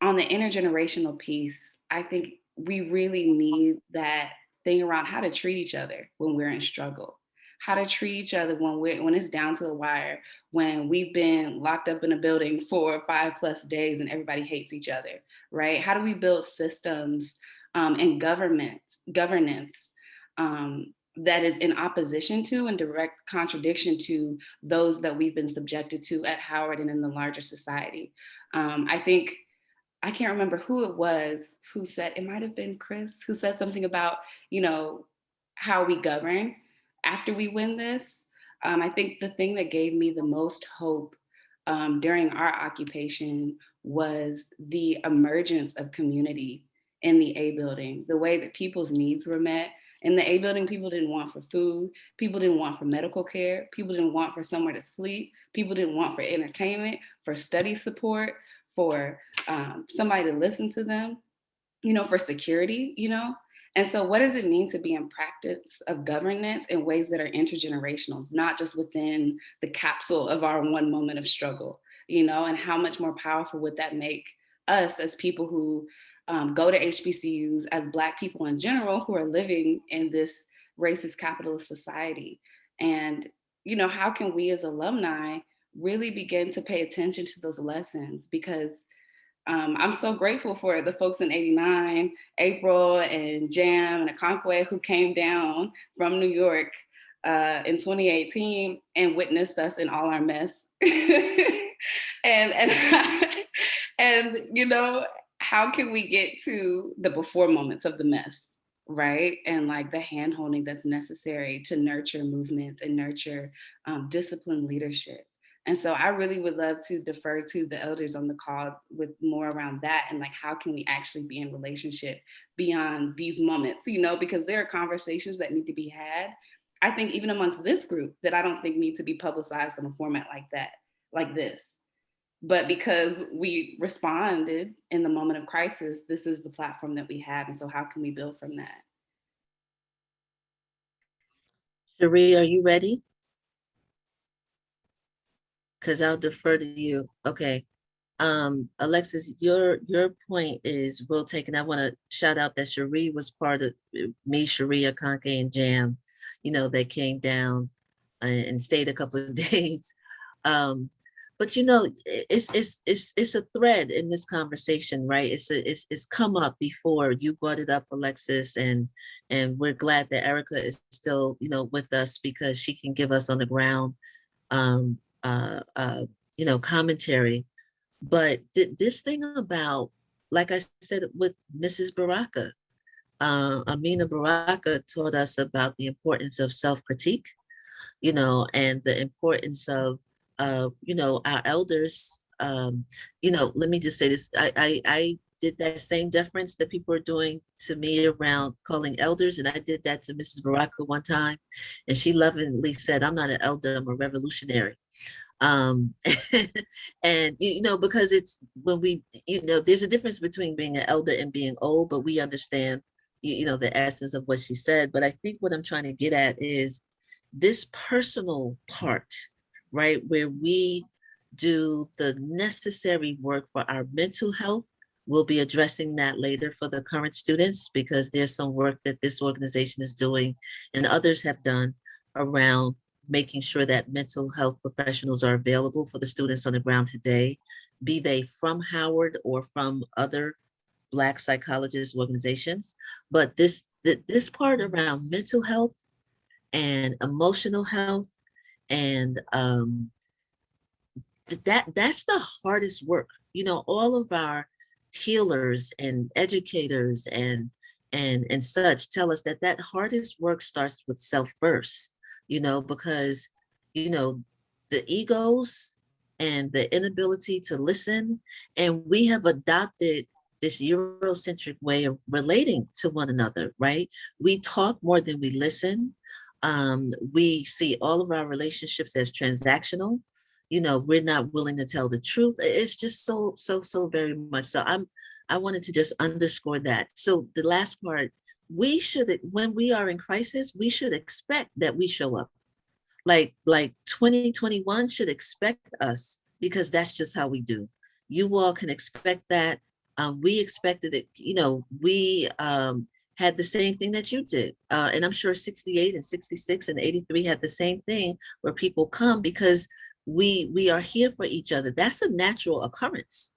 on the intergenerational piece, I think we really need that thing around how to treat each other when we're in struggle, how to treat each other when it's down to the wire, when we've been locked up in a building for 5+ days and everybody hates each other, right? How do we build systems and governance that is in opposition to and direct contradiction to those that we've been subjected to at Howard and in the larger society? I think, I can't remember who it was who said, it might have been Chris, who said something about, you know, how we govern after we win this. I think the thing that gave me the most hope during our occupation was the emergence of community in the A building, the way that people's needs were met. In the A building, people didn't want for food, people didn't want for medical care, people didn't want for somewhere to sleep, people didn't want for entertainment, for study support, for somebody to listen to them, for security, And so what does it mean to be in practice of governance in ways that are intergenerational, not just within the capsule of our one moment of struggle, and how much more powerful would that make us as people who go to HBCUs, as Black people in general who are living in this racist capitalist society? And, how can we as alumni really begin to pay attention to those lessons? Because I'm so grateful for the folks in 89, April and Jam and Okonkwo, who came down from New York in 2018 and witnessed us in all our mess. and how can we get to the before moments of the mess, right? And like the hand holding that's necessary to nurture movements and nurture disciplined leadership. And so I really would love to defer to the elders on the call with more around that and like, how can we actually be in relationship beyond these moments, because there are conversations that need to be had, I think even amongst this group, that I don't think need to be publicized in a format like this. But because we responded in the moment of crisis, this is the platform that we have. And so how can we build from that? Sheri, are you ready? Because I'll defer to you. Okay. Alexis, your point is well taken. I want to shout out that Sheri was part of me, Sheri, Okonkwo, and Jam, that came down and stayed a couple of days. But it's a thread in this conversation, right? It's come up before. You brought it up, Alexis, and we're glad that Erica is still with us because she can give us on the ground commentary. But this thing about, like I said, with Mrs. Baraka, Amina Baraka taught us about the importance of self-critique, and the importance of, our elders. Let me just say this. I did that same deference that people are doing to me around calling elders. And I did that to Mrs. Baraka one time. And she lovingly said, I'm not an elder, I'm a revolutionary. And, because it's when we, there's a difference between being an elder and being old, but we understand, the essence of what she said. But I think what I'm trying to get at is this personal part, right? Where we do the necessary work for our mental health. We'll be addressing that later for the current students, because there's some work that this organization is doing and others have done around making sure that mental health professionals are available for the students on the ground today, be they from Howard or from other Black psychologist organizations. But this part around mental health and emotional health, and that's the hardest work. All of our healers and educators and such tell us that hardest work starts with self first, because the egos and the inability to listen, and we have adopted this Eurocentric way of relating to one another, right? We talk more than we listen. We see all of our relationships as transactional. We're not willing to tell the truth. It's just so very much. So I wanted to just underscore that. So the last part, we should, when we are in crisis, we should expect that we show up. Like 2021 should expect us, because that's just how we do. You all can expect that. We expected it, we had the same thing that you did. And I'm sure 68 and 66 and 83 had the same thing, where people come because we are here for each other. That's a natural occurrence.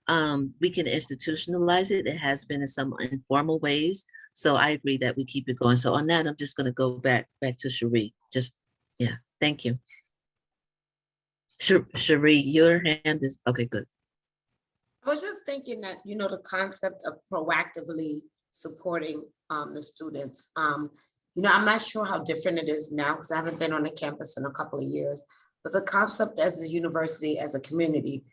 We can institutionalize it. It has been in some informal ways. So I agree that we keep it going. So on that, I'm just going to go back to Sheri. Thank you. Sheri, your hand is, okay, good. I was just thinking that, the concept of proactively supporting the students. I'm not sure how different it is now, because I haven't been on the campus in a couple of years, but the concept as a university, as a community,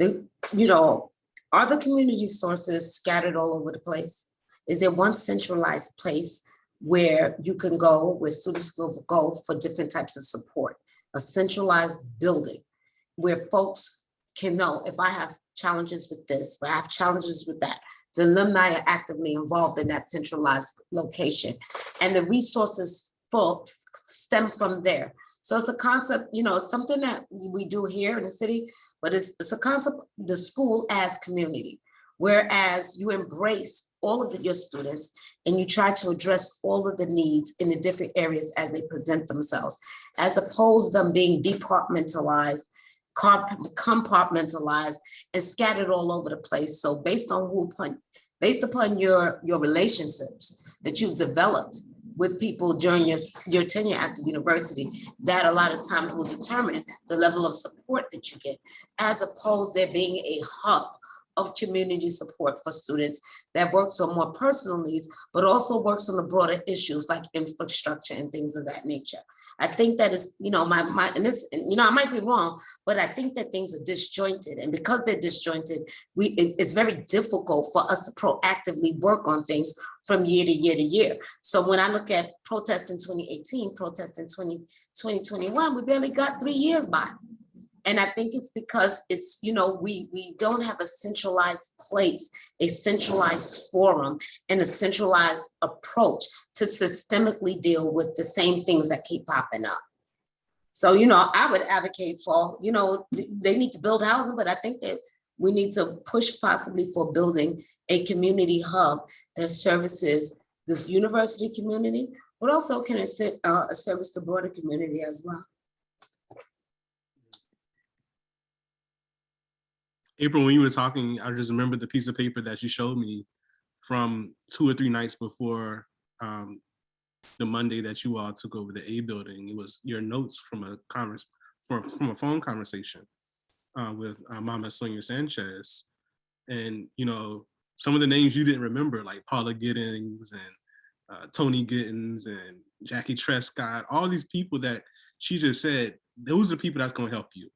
are the community sources scattered all over the place? Is there one centralized place where you can go, where students will go for different types of support? A centralized building where folks can know, if I have challenges with this, if I have challenges with that, the alumni are actively involved in that centralized location, and the resources stem from there. So it's a concept, something that we do here in the city, but it's a concept, the school as community, whereas you embrace all of your students and you try to address all of the needs in the different areas as they present themselves, as opposed to them being departmentalized, compartmentalized, and scattered all over the place. So based upon your relationships that you've developed with people during your tenure at the university, that a lot of times will determine the level of support that you get, as opposed to there being a hub of community support for students that works on more personal needs, but also works on the broader issues like infrastructure and things of that nature. I think that is, I might be wrong, but I think that things are disjointed, and because they're disjointed, it's very difficult for us to proactively work on things from year to year to year. So when I look at protest in 2018, protest in 2021, we barely got 3 years by. And I think it's because it's, we don't have a centralized place, a centralized forum, and a centralized approach to systemically deal with the same things that keep popping up. So, I would advocate for, they need to build housing, but I think that we need to push possibly for building a community hub that services this university community, but also can service the broader community as well. April, when you were talking, I just remember the piece of paper that you showed me from 2 or 3 nights before the Monday that you all took over the A building. It was your notes from a phone conversation with Mama Sonia Sanchez. And, some of the names you didn't remember, like Paula Giddings and Tony Giddens and Jackie Trescott, all these people that she just said, those are the people that's going to help you.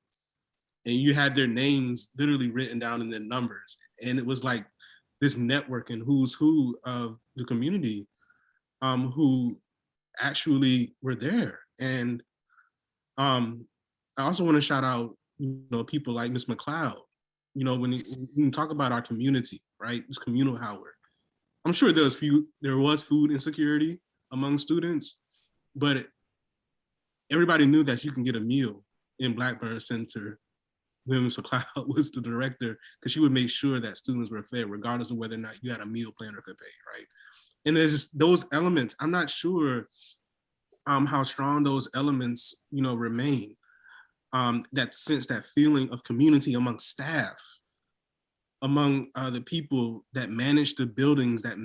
And you had their names literally written down in their numbers. And it was like this network and who's who of the community who actually were there. And I also want to shout out, people like Ms. McLeod. When you talk about our community, right? This communal Howard. I'm sure there was food insecurity among students, but everybody knew that you can get a meal in Blackburn Center. Ms. McLeod was the director, because she would make sure that students were fed regardless of whether or not you had a meal plan or could pay, right? And there's just those elements. I'm not sure how strong those elements, remain. That sense, that feeling of community among staff, among the people that manage the buildings, that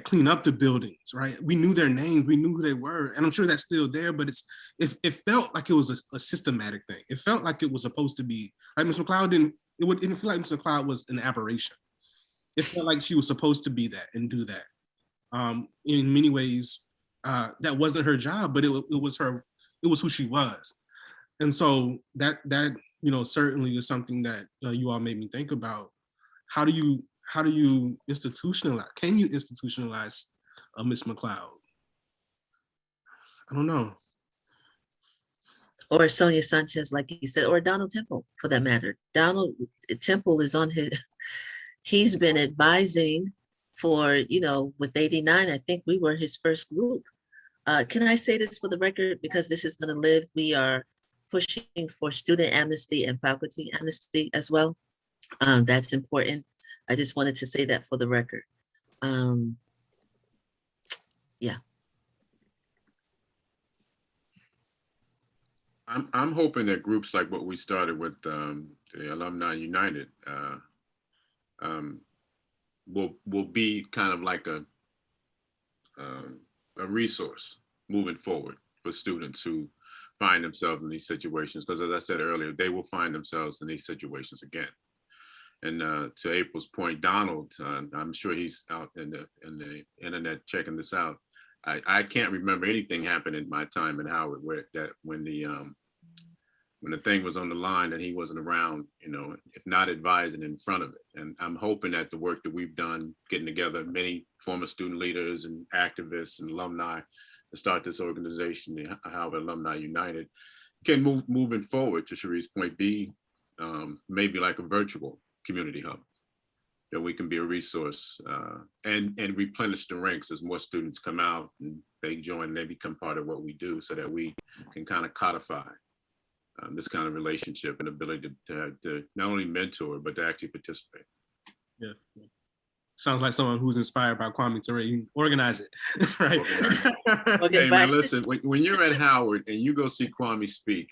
clean up the buildings, right? We knew their names, we knew who they were, and I'm sure that's still there, but it felt like it was a systematic thing. It felt like it was supposed to be, like Ms. McLeod didn't feel like Ms. McLeod was an aberration. It felt like she was supposed to be that and do that. In many ways, that wasn't her job, but it was who she was. And so that certainly is something that you all made me think about. How do you institutionalize? Can you institutionalize Ms. McLeod? I don't know. Or Sonia Sanchez, like you said, or Donald Temple, for that matter. Donald Temple is on he's been advising for, with 89, I think we were his first group. Can I say this for the record? Because this is going to live. We are pushing for student amnesty and faculty amnesty as well. That's important. I just wanted to say that for the record. Yeah. I'm hoping that groups like what we started with the Alumni United will be kind of like a resource moving forward for students who find themselves in these situations. Because as I said earlier, they will find themselves in these situations again. And to April's point, Donald, I'm sure he's out in the internet checking this out. I can't remember anything happened in my time in Howard when when the thing was on the line, that he wasn't around, if not advising, in front of it. And I'm hoping that the work that we've done, getting together many former student leaders and activists and alumni to start this organization, the Howard Alumni United, can moving forward, to Sheri's point, be maybe like a virtual community hub, that we can be a resource and replenish the ranks as more students come out and they join and they become part of what we do, so that we can kind of codify this kind of relationship and ability to not only mentor, but to actually participate. Yeah. Sounds like someone who's inspired by Kwame Ture. You organize it, right? Hey man, listen, when you're at Howard and you go see Kwame speak,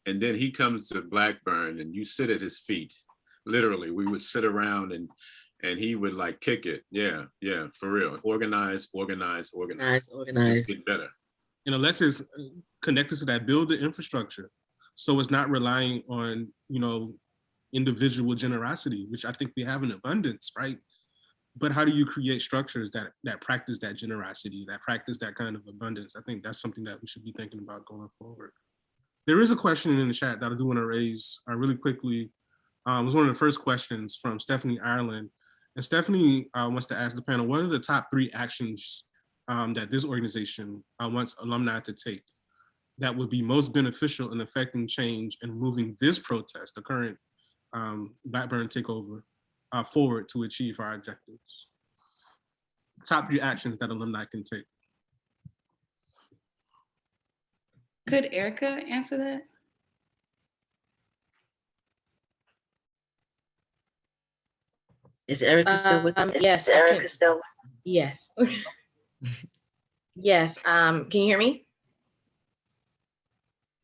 and then he comes to Blackburn and you sit at his feet, literally, we would sit around and he would like kick it. Yeah, for real. Organize. Just get better. Let's just connect us to that, build the infrastructure. So it's not relying on, individual generosity, which I think we have in abundance, right? But how do you create structures that practice that generosity, that practice that kind of abundance? I think that's something that we should be thinking about going forward. There is a question in the chat that I do want to raise really quickly. It was one of the first questions from Stephanie Ireland. And Stephanie wants to ask the panel, what are the top 3 actions that this organization wants alumni to take that would be most beneficial in affecting change and moving this protest, the current Blackburn takeover, forward to achieve our objectives? Top 3 actions that alumni can take. Could Erica answer that? Is Erica still with us? Yes, Erica still? Yes. Yes. Can you hear me?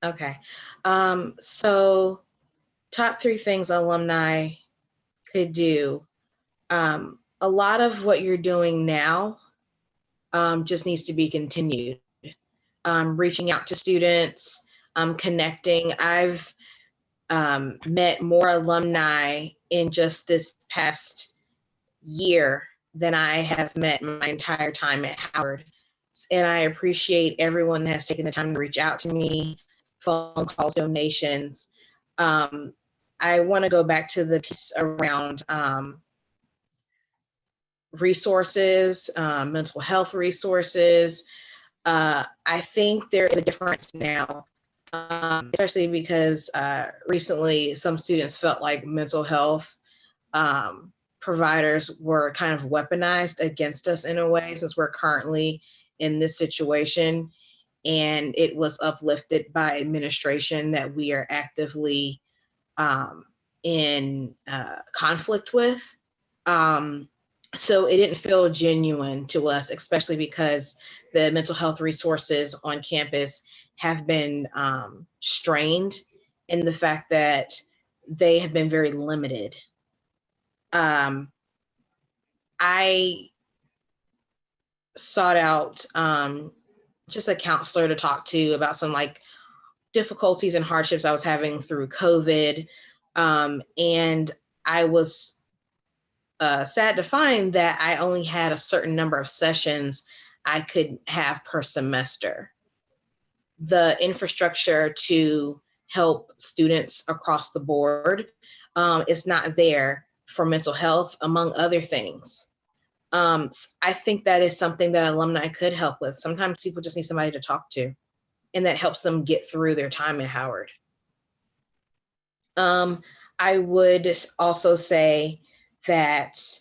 Okay. So top 3 things alumni could do. A lot of what you're doing now just needs to be continued. Reaching out to students, connecting. I've met more alumni in just this past year than I have met my entire time at Howard. And I appreciate everyone that has taken the time to reach out to me, phone calls, donations. I want to go back to the piece around resources, mental health resources. I think there is a difference now, especially because recently some students felt like mental health providers were kind of weaponized against us in a way, since we're currently in this situation. And it was uplifted by administration that we are actively in conflict with. So it didn't feel genuine to us, especially because the mental health resources on campus have been strained in the fact that they have been very limited. I sought out just a counselor to talk to about some difficulties and hardships I was having through COVID. And I was sad to find that I only had a certain number of sessions I could have per semester. The infrastructure to help students across the board is not there for mental health, among other things. I think that is something that alumni could help with. Sometimes people just need somebody to talk to, and that helps them get through their time at Howard. I would also say that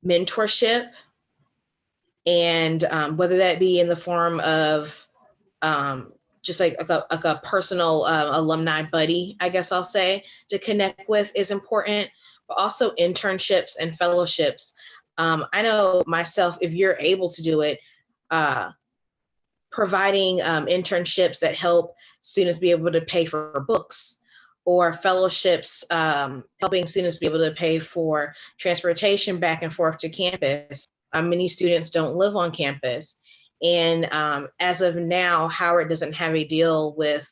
mentorship, and whether that be in the form of just like a personal alumni buddy, I guess I'll say, to connect with is important, but also internships and fellowships. I know myself, if you're able to do it, providing internships that help students be able to pay for books, or fellowships helping students be able to pay for transportation back and forth to campus. Many students don't live on campus. And as of now, Howard doesn't have a deal with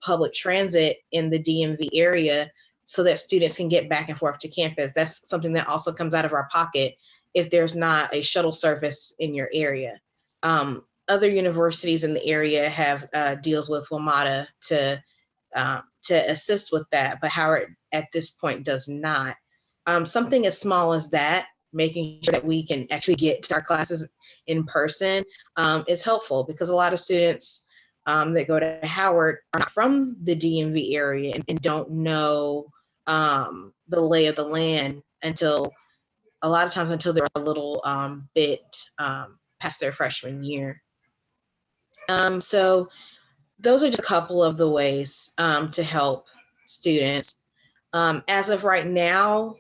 public transit in the DMV area so that students can get back and forth to campus. That's something that also comes out of our pocket if there's not a shuttle service in your area. other universities in the area have deals with WMATA to assist with that, but Howard at this point does not. Something as small as that, making sure that we can actually get to our classes in person is helpful, because a lot of students that go to Howard are not from the DMV area and don't know the lay of the land until they're a little bit past their freshman year. So those are just a couple of the ways to help students. As of right now,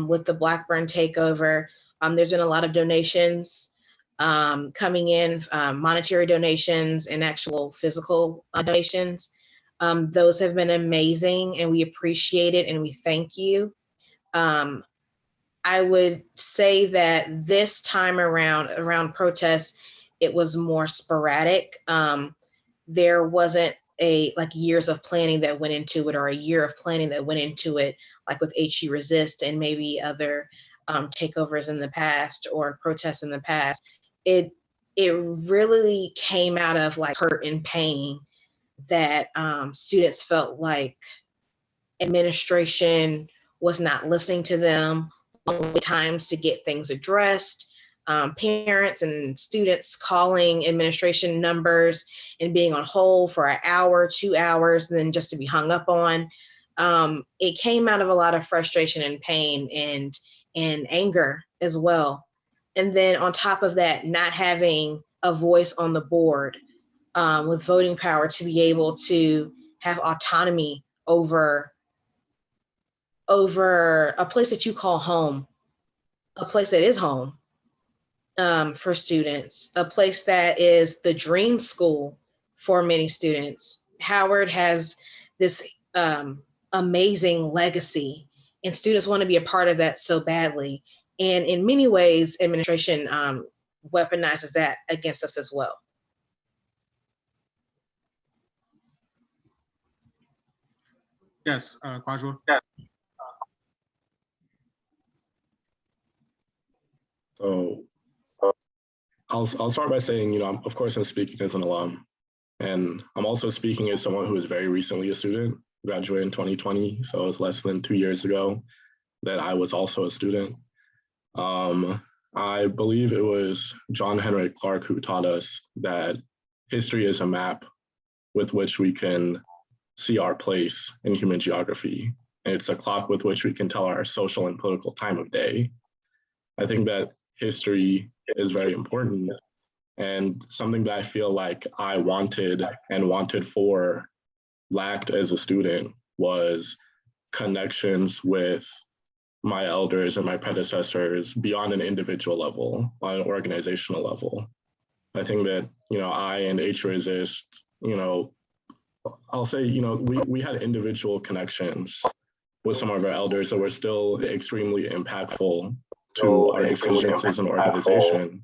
with the Blackburn takeover, there's been a lot of donations coming in, monetary donations and actual physical donations. Those have been amazing, and we appreciate it and we thank you. I would say that this time around protests, it was more sporadic. There wasn't years of planning that went into it, or a year of planning that went into it, like with HU Resist and maybe other takeovers in the past or protests in the past. It really came out of like hurt and pain that students felt like administration was not listening to them, times to get things addressed, parents and students calling administration numbers and being on hold for an hour, 2 hours, and then just to be hung up on. It came out of a lot of frustration and pain and anger as well. And then on top of that, not having a voice on the board with voting power to be able to have autonomy over a place that you call home, a place that is home for students, a place that is the dream school for many students. Howard has this amazing legacy, and students want to be a part of that so badly. And in many ways, administration weaponizes that against us as well. Yes, Kwadwo. So I'll start by saying, of course, I'm speaking as an alum, and I'm also speaking as someone who is very recently a student, graduated in 2020. So it was less than 2 years ago that I was also a student. I believe it was John Henry Clark who taught us that history is a map with which we can see our place in human geography. And it's a clock with which we can tell our social and political time of day. I think that history is very important, and something that I feel like I wanted for, lacked as a student, was connections with my elders and my predecessors beyond an individual level, on an organizational level. I think that, I and HU Resist, I'll say, we had individual connections with some of our elders that were still extremely impactful to our decisions as an organization.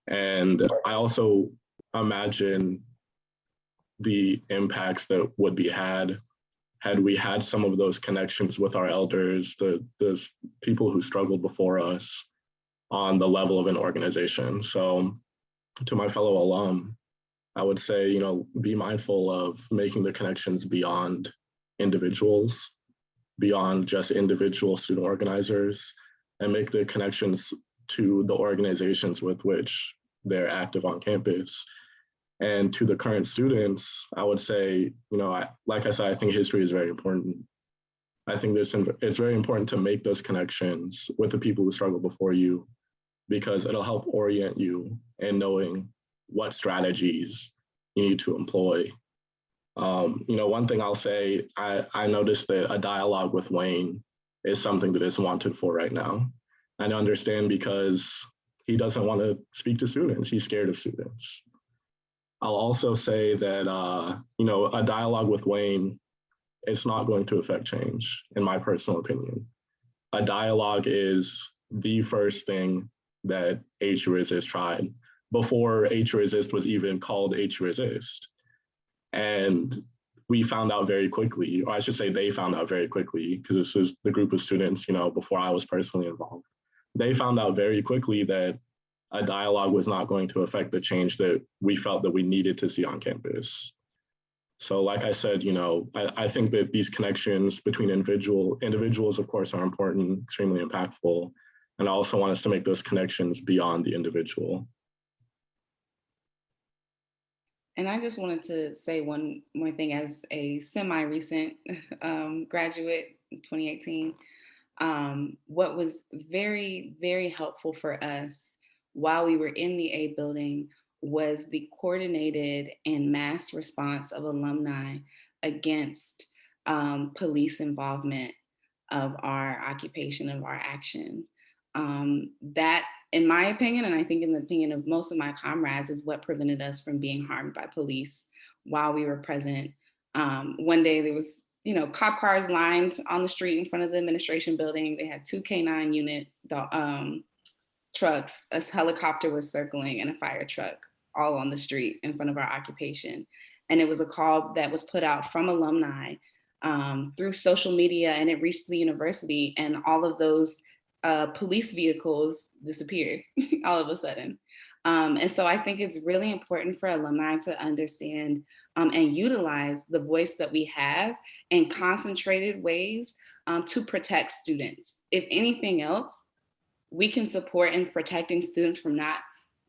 And I also imagine the impacts that would be had we had some of those connections with our elders, the people who struggled before us on the level of an organization. So to my fellow alum, I would say, be mindful of making the connections beyond individuals, beyond just individual student organizers, and make the connections to the organizations with which they're active on campus. And to the current students, I would say, like I said, I think history is very important. I think it's very important to make those connections with the people who struggled before you, because it'll help orient you in knowing what strategies you need to employ. One thing I'll say, I noticed that a dialogue with Wayne is something that is wanted for right now. And I understand, because he doesn't want to speak to students. He's scared of students. I'll also say that, a dialogue with Wayne, it's not going to affect change, in my personal opinion. A dialogue is the first thing that HU Resist tried before HU Resist was even called HU Resist. And we found out very quickly, or I should say they found out very quickly, because this is the group of students, before I was personally involved. They found out very quickly that a dialogue was not going to affect the change that we felt that we needed to see on campus. So like I said, I think that these connections between individuals, of course, are important, extremely impactful. And I also want us to make those connections beyond the individual. And I just wanted to say one more thing as a semi-recent graduate in 2018. What was very, very helpful for us while we were in the A building was the coordinated and mass response of alumni against police involvement of our occupation, of our action. That, in my opinion, and I think in the opinion of most of my comrades, is what prevented us from being harmed by police while we were present. One day there was, cop cars lined on the street in front of the administration building. They had 2 K9 unit trucks, a helicopter was circling, and a fire truck all on the street in front of our occupation. And it was a call that was put out from alumni through social media, and it reached the university, and all of those police vehicles disappeared all of a sudden. And so I think it's really important for alumni to understand and utilize the voice that we have in concentrated ways to protect students. If anything else, we can support in protecting students from not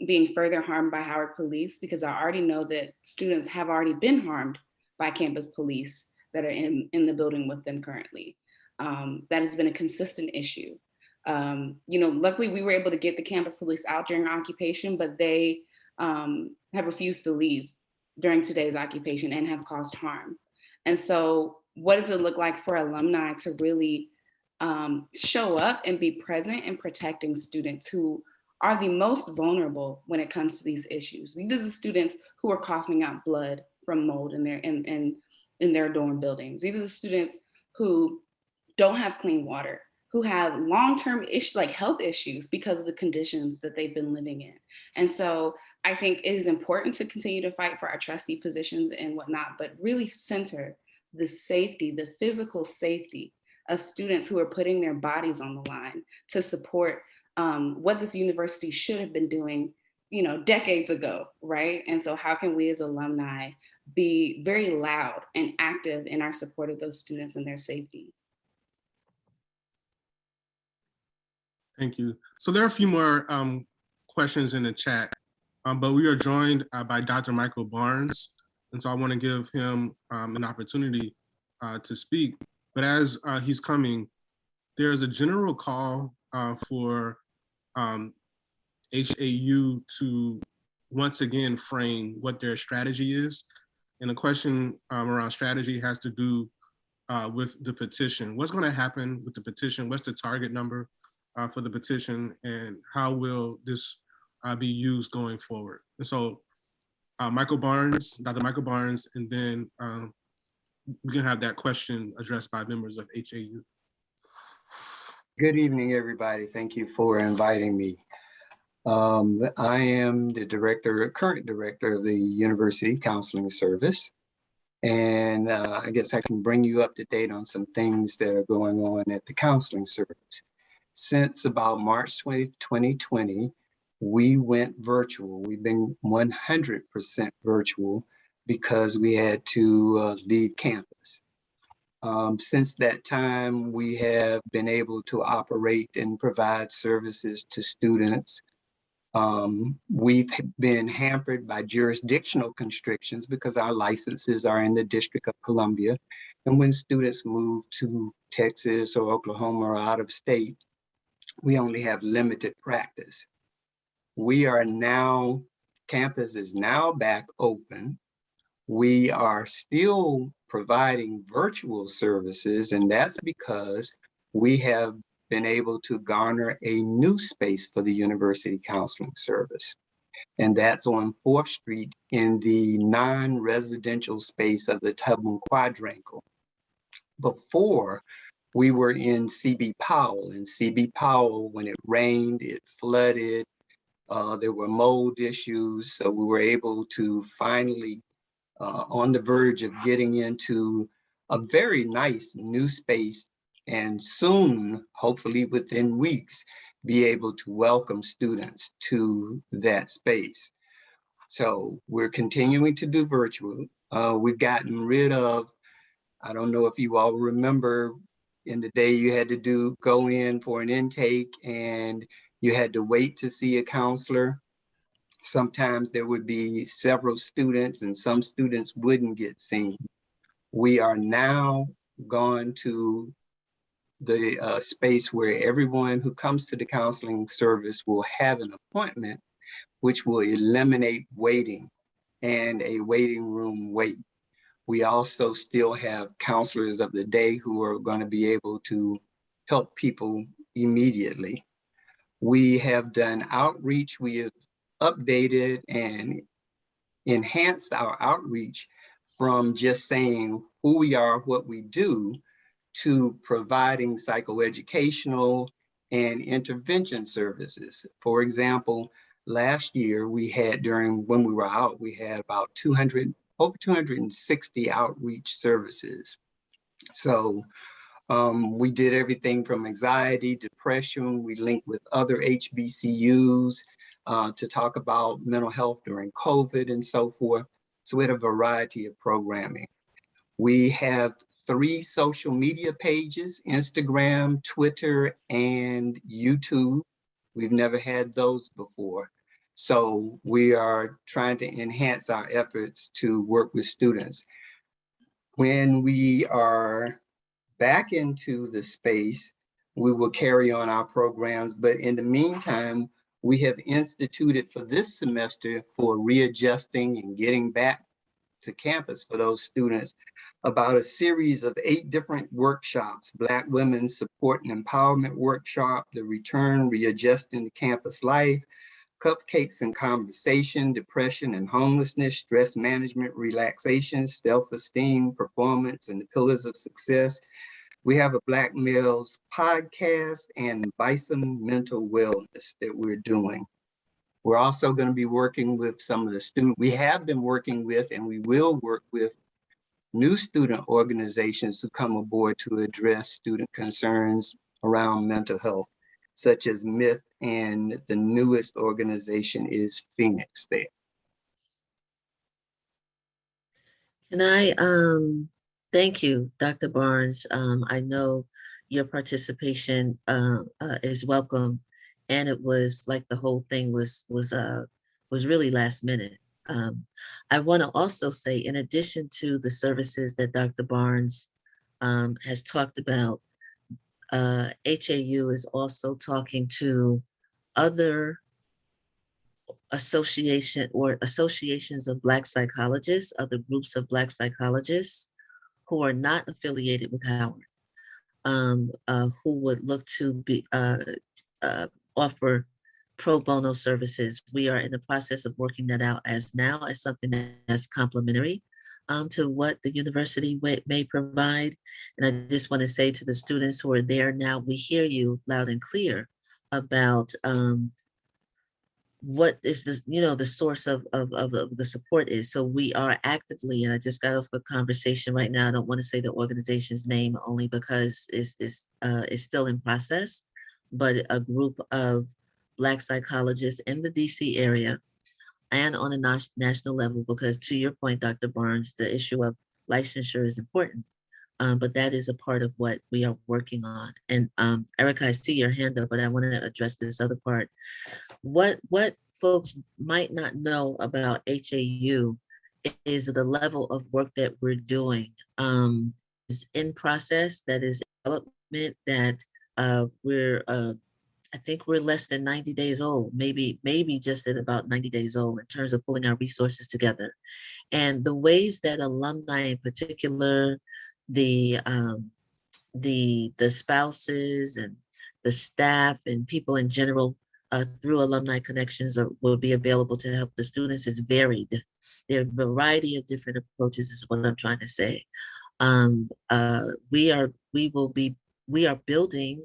being further harmed by Howard police, because I already know that students have already been harmed by campus police that are in the building with them currently. That has been a consistent issue. Luckily we were able to get the campus police out during occupation, but they have refused to leave during today's occupation and have caused harm. And so what does it look like for alumni to really show up and be present in protecting students who are the most vulnerable when it comes to these issues? These are students who are coughing out blood from mold in their dorm buildings. These are the students who don't have clean water, who have long-term issues like health issues because of the conditions that they've been living in. And so I think it is important to continue to fight for our trustee positions and whatnot, but really center the safety, the physical safety of students who are putting their bodies on the line to support what this university should have been doing, decades ago, right? And so how can we as alumni be very loud and active in our support of those students and their safety? Thank you. So there are a few more questions in the chat, but we are joined by Dr. Michael Barnes. And so I want to give him an opportunity to speak. But as he's coming, there is a general call for HAU to once again frame what their strategy is. And the question around strategy has to do with the petition. What's going to happen with the petition? What's the target number for the petition, and how will this be used going forward? And so Michael Barnes, Dr. Michael Barnes, and then we can have that question addressed by members of HAU. Good evening, everybody. Thank you for inviting me. I am the current director of the University Counseling Service. And I guess I can bring you up to date on some things that are going on at the Counseling Service. Since about March 2020, we went virtual. We've been 100% virtual because we had to leave campus. Since that time, we have been able to operate and provide services to students. We've been hampered by jurisdictional constrictions because our licenses are in the District of Columbia. And when students move to Texas or Oklahoma or out of state, we only have limited practice. We are now, campus is now back open. We are still providing virtual services, and that's because we have been able to garner a new space for the University Counseling Service. And that's on 4th Street in the non-residential space of the Tubman Quadrangle. Before, we were in CB Powell. In CB Powell, when it rained, it flooded, there were mold issues. So we were able to finally, on the verge of getting into a very nice new space, and soon, hopefully within weeks, be able to welcome students to that space. So we're continuing to do virtual. We've gotten rid of, I don't know if you all remember, in the day you had to go in for an intake and you had to wait to see a counselor. Sometimes there would be several students and some students wouldn't get seen. We are now gone to the space where everyone who comes to the counseling service will have an appointment, which will eliminate waiting and a waiting room wait. We also still have counselors of the day who are going to be able to help people immediately. We have done outreach. We have updated and enhanced our outreach from just saying who we are, what we do, to providing psychoeducational and intervention services. For example, last year we had, when we were out, we had about over 260 outreach services. So we did everything from anxiety, depression. We linked with other HBCUs to talk about mental health during COVID and so forth. So we had a variety of programming. We have 3 social media pages: Instagram, Twitter, and YouTube. We've never had those before. So we are trying to enhance our efforts to work with students. When we are back into the space, we will carry on our programs. But in the meantime, we have instituted for this semester, for readjusting and getting back to campus for those students, about a series of 8 different workshops: Black Women Support and Empowerment Workshop, the Return, Readjusting to Campus Life, Cupcakes and Conversation, Depression and Homelessness, Stress Management, Relaxation, Self-Esteem, Performance, and the Pillars of Success. We have a Black Males podcast and Bison Mental Wellness that we're doing. We're also going to be working with some of the students. We have been working with, and we will work with, new student organizations who come aboard to address student concerns around mental health, such as Myth, and the newest organization is Phoenix there. Can I thank you, Dr. Barnes. I know your participation is welcome, and it was like the whole thing was really last minute. I want to also say, in addition to the services that Dr. Barnes has talked about, HAU is also talking to other associations of Black psychologists, other groups of Black psychologists who are not affiliated with Howard, who would look to offer pro bono services. We are in the process of working that out as something that's complementary to what the university may provide. And I just want to say to the students who are there now, we hear you loud and clear about what is the source of the support is. So we are actively, and I just got off a conversation right now. I don't want to say the organization's name only because it's still in process, but a group of Black psychologists in the DC area and on a national level, because to your point, Dr. Barnes, the issue of licensure is important, but that is a part of what we are working on. And Erica, I see your hand up, but I want to address this other part. What folks might not know about HAU is the level of work that we're doing is in process, that is development, that I think we're less than 90 days old, maybe just at about 90 days old in terms of pulling our resources together. And the ways that alumni in particular, the spouses and the staff and people in general through Alumni Connections will be available to help the students is varied. There are a variety of different approaches is what I'm trying to say. We are building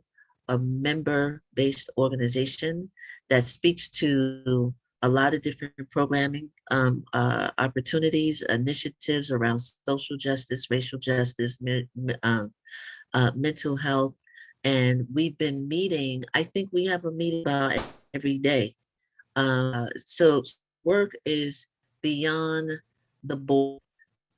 a member-based organization that speaks to a lot of different programming opportunities, initiatives around social justice, racial justice, mental health, And we've been meeting, I think we have a meeting about every day. So work is beyond the board.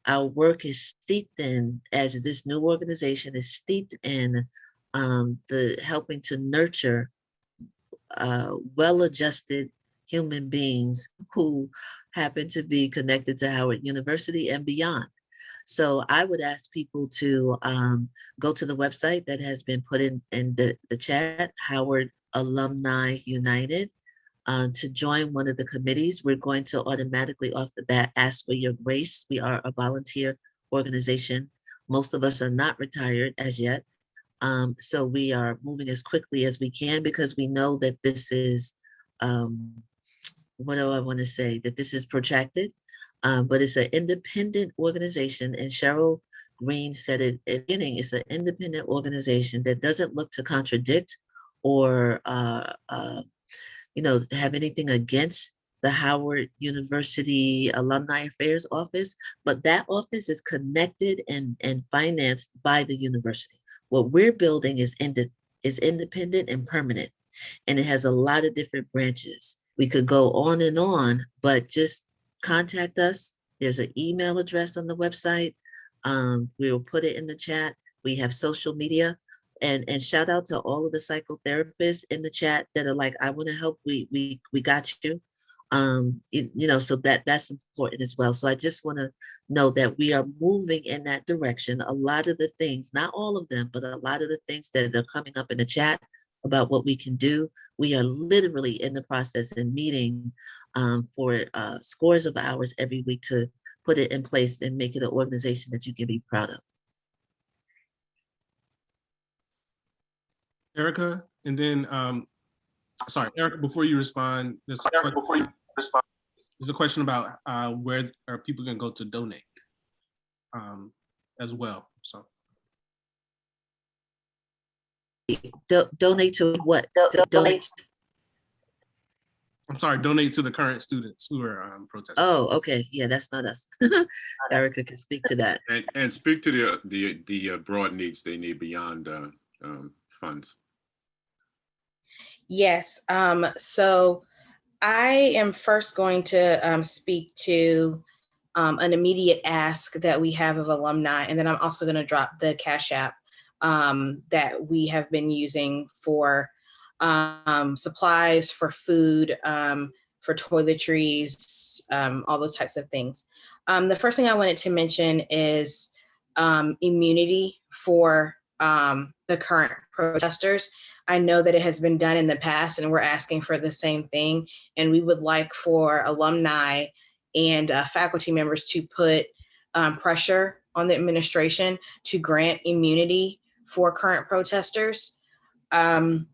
Our work is steeped in, as this new organization is steeped in the helping to nurture well-adjusted human beings who happen to be connected to Howard University and beyond. So I would ask people to go to the website that has been put in the chat, Howard Alumni United, to join one of the committees. We're going to automatically off the bat ask for your grace. We are a volunteer organization. Most of us are not retired as yet. So we are moving as quickly as we can because we know that this is, what do I want to say? That this is protracted, but it's an independent organization. And Cheryl Green said it at the beginning, it's an independent organization that doesn't look to contradict or have anything against the Howard University Alumni Affairs Office, but that office is connected and financed by the university. What we're building is independent and permanent, and it has a lot of different branches. We could go on and on, but just contact us. There's an email address on the website. We'll put it in the chat. We have social media. And shout out to all of the psychotherapists in the chat that are like, I want to help. We got you. So that's important as well. So I just want to know that we are moving in that direction. A lot of the things, not all of them, but a lot of the things that are coming up in the chat about what we can do, we are literally in the process and meeting for scores of hours every week to put it in place and make it an organization that you can be proud of. Erica, and then, sorry, Erica, before you respond, there's a question about where are people going to go to donate as well. So donate to what? Donate. I'm sorry, donate to the current students who are protesting. Oh, okay. Yeah, that's not us. Erica can speak to that. And speak to the broad needs they need beyond funds. Yes. So I am first going to speak to an immediate ask that we have of alumni, and then I'm also going to drop the Cash App that we have been using for supplies, for food, for toiletries, all those types of things. The first thing I wanted to mention is immunity for the current protesters. I know that it has been done in the past and we're asking for the same thing. And we would like for alumni and faculty members to put pressure on the administration to grant immunity for current protesters. The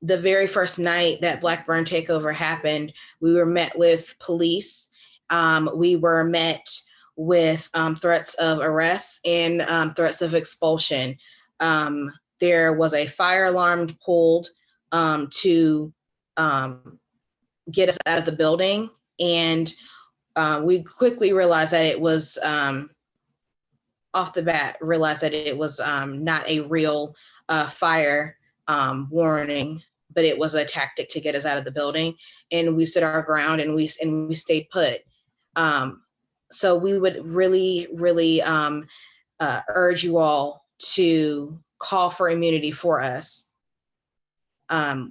very first night that Black Burn Takeover happened, we were met with police. We were met with threats of arrest and threats of expulsion. There was a fire alarm pulled to get us out of the building. And we quickly realized that it was, off the bat, realized that it was not a real fire warning, but it was a tactic to get us out of the building. And we stood our ground and we stayed put. So we would really, really urge you all to call for immunity for us.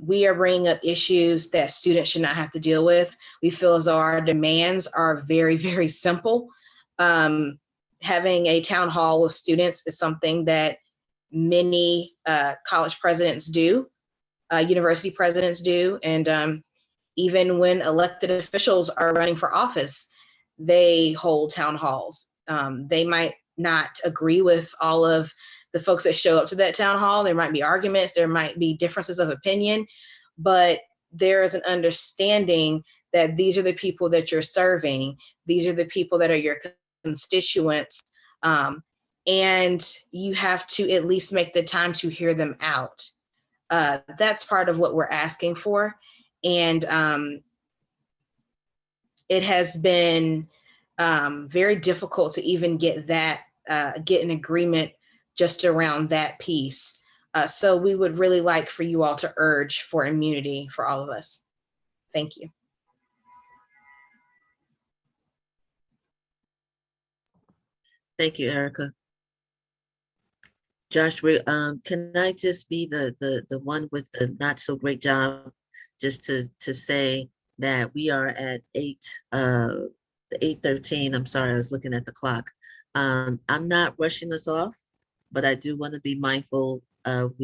We are bringing up issues that students should not have to deal with. We feel as though our demands are very, very simple. Having a town hall with students is something that many college presidents do, university presidents do, and even when elected officials are running for office, they hold town halls. They might not agree with all of the folks that show up to that town hall. There might be arguments, there might be differences of opinion, but there is an understanding that these are the people that you're serving. These are the people that are your constituents. And you have to at least make the time to hear them out. That's part of what we're asking for. And it has been very difficult to even get that, get an agreement just around that piece. So we would really like for you all to urge for immunity for all of us. Thank you. Thank you, Erica. Josh, can I just be the one with the not so great job, just to say that we are at 8:13. I'm sorry, I was looking at the clock. I'm not rushing us off, but I do want to be mindful. I'm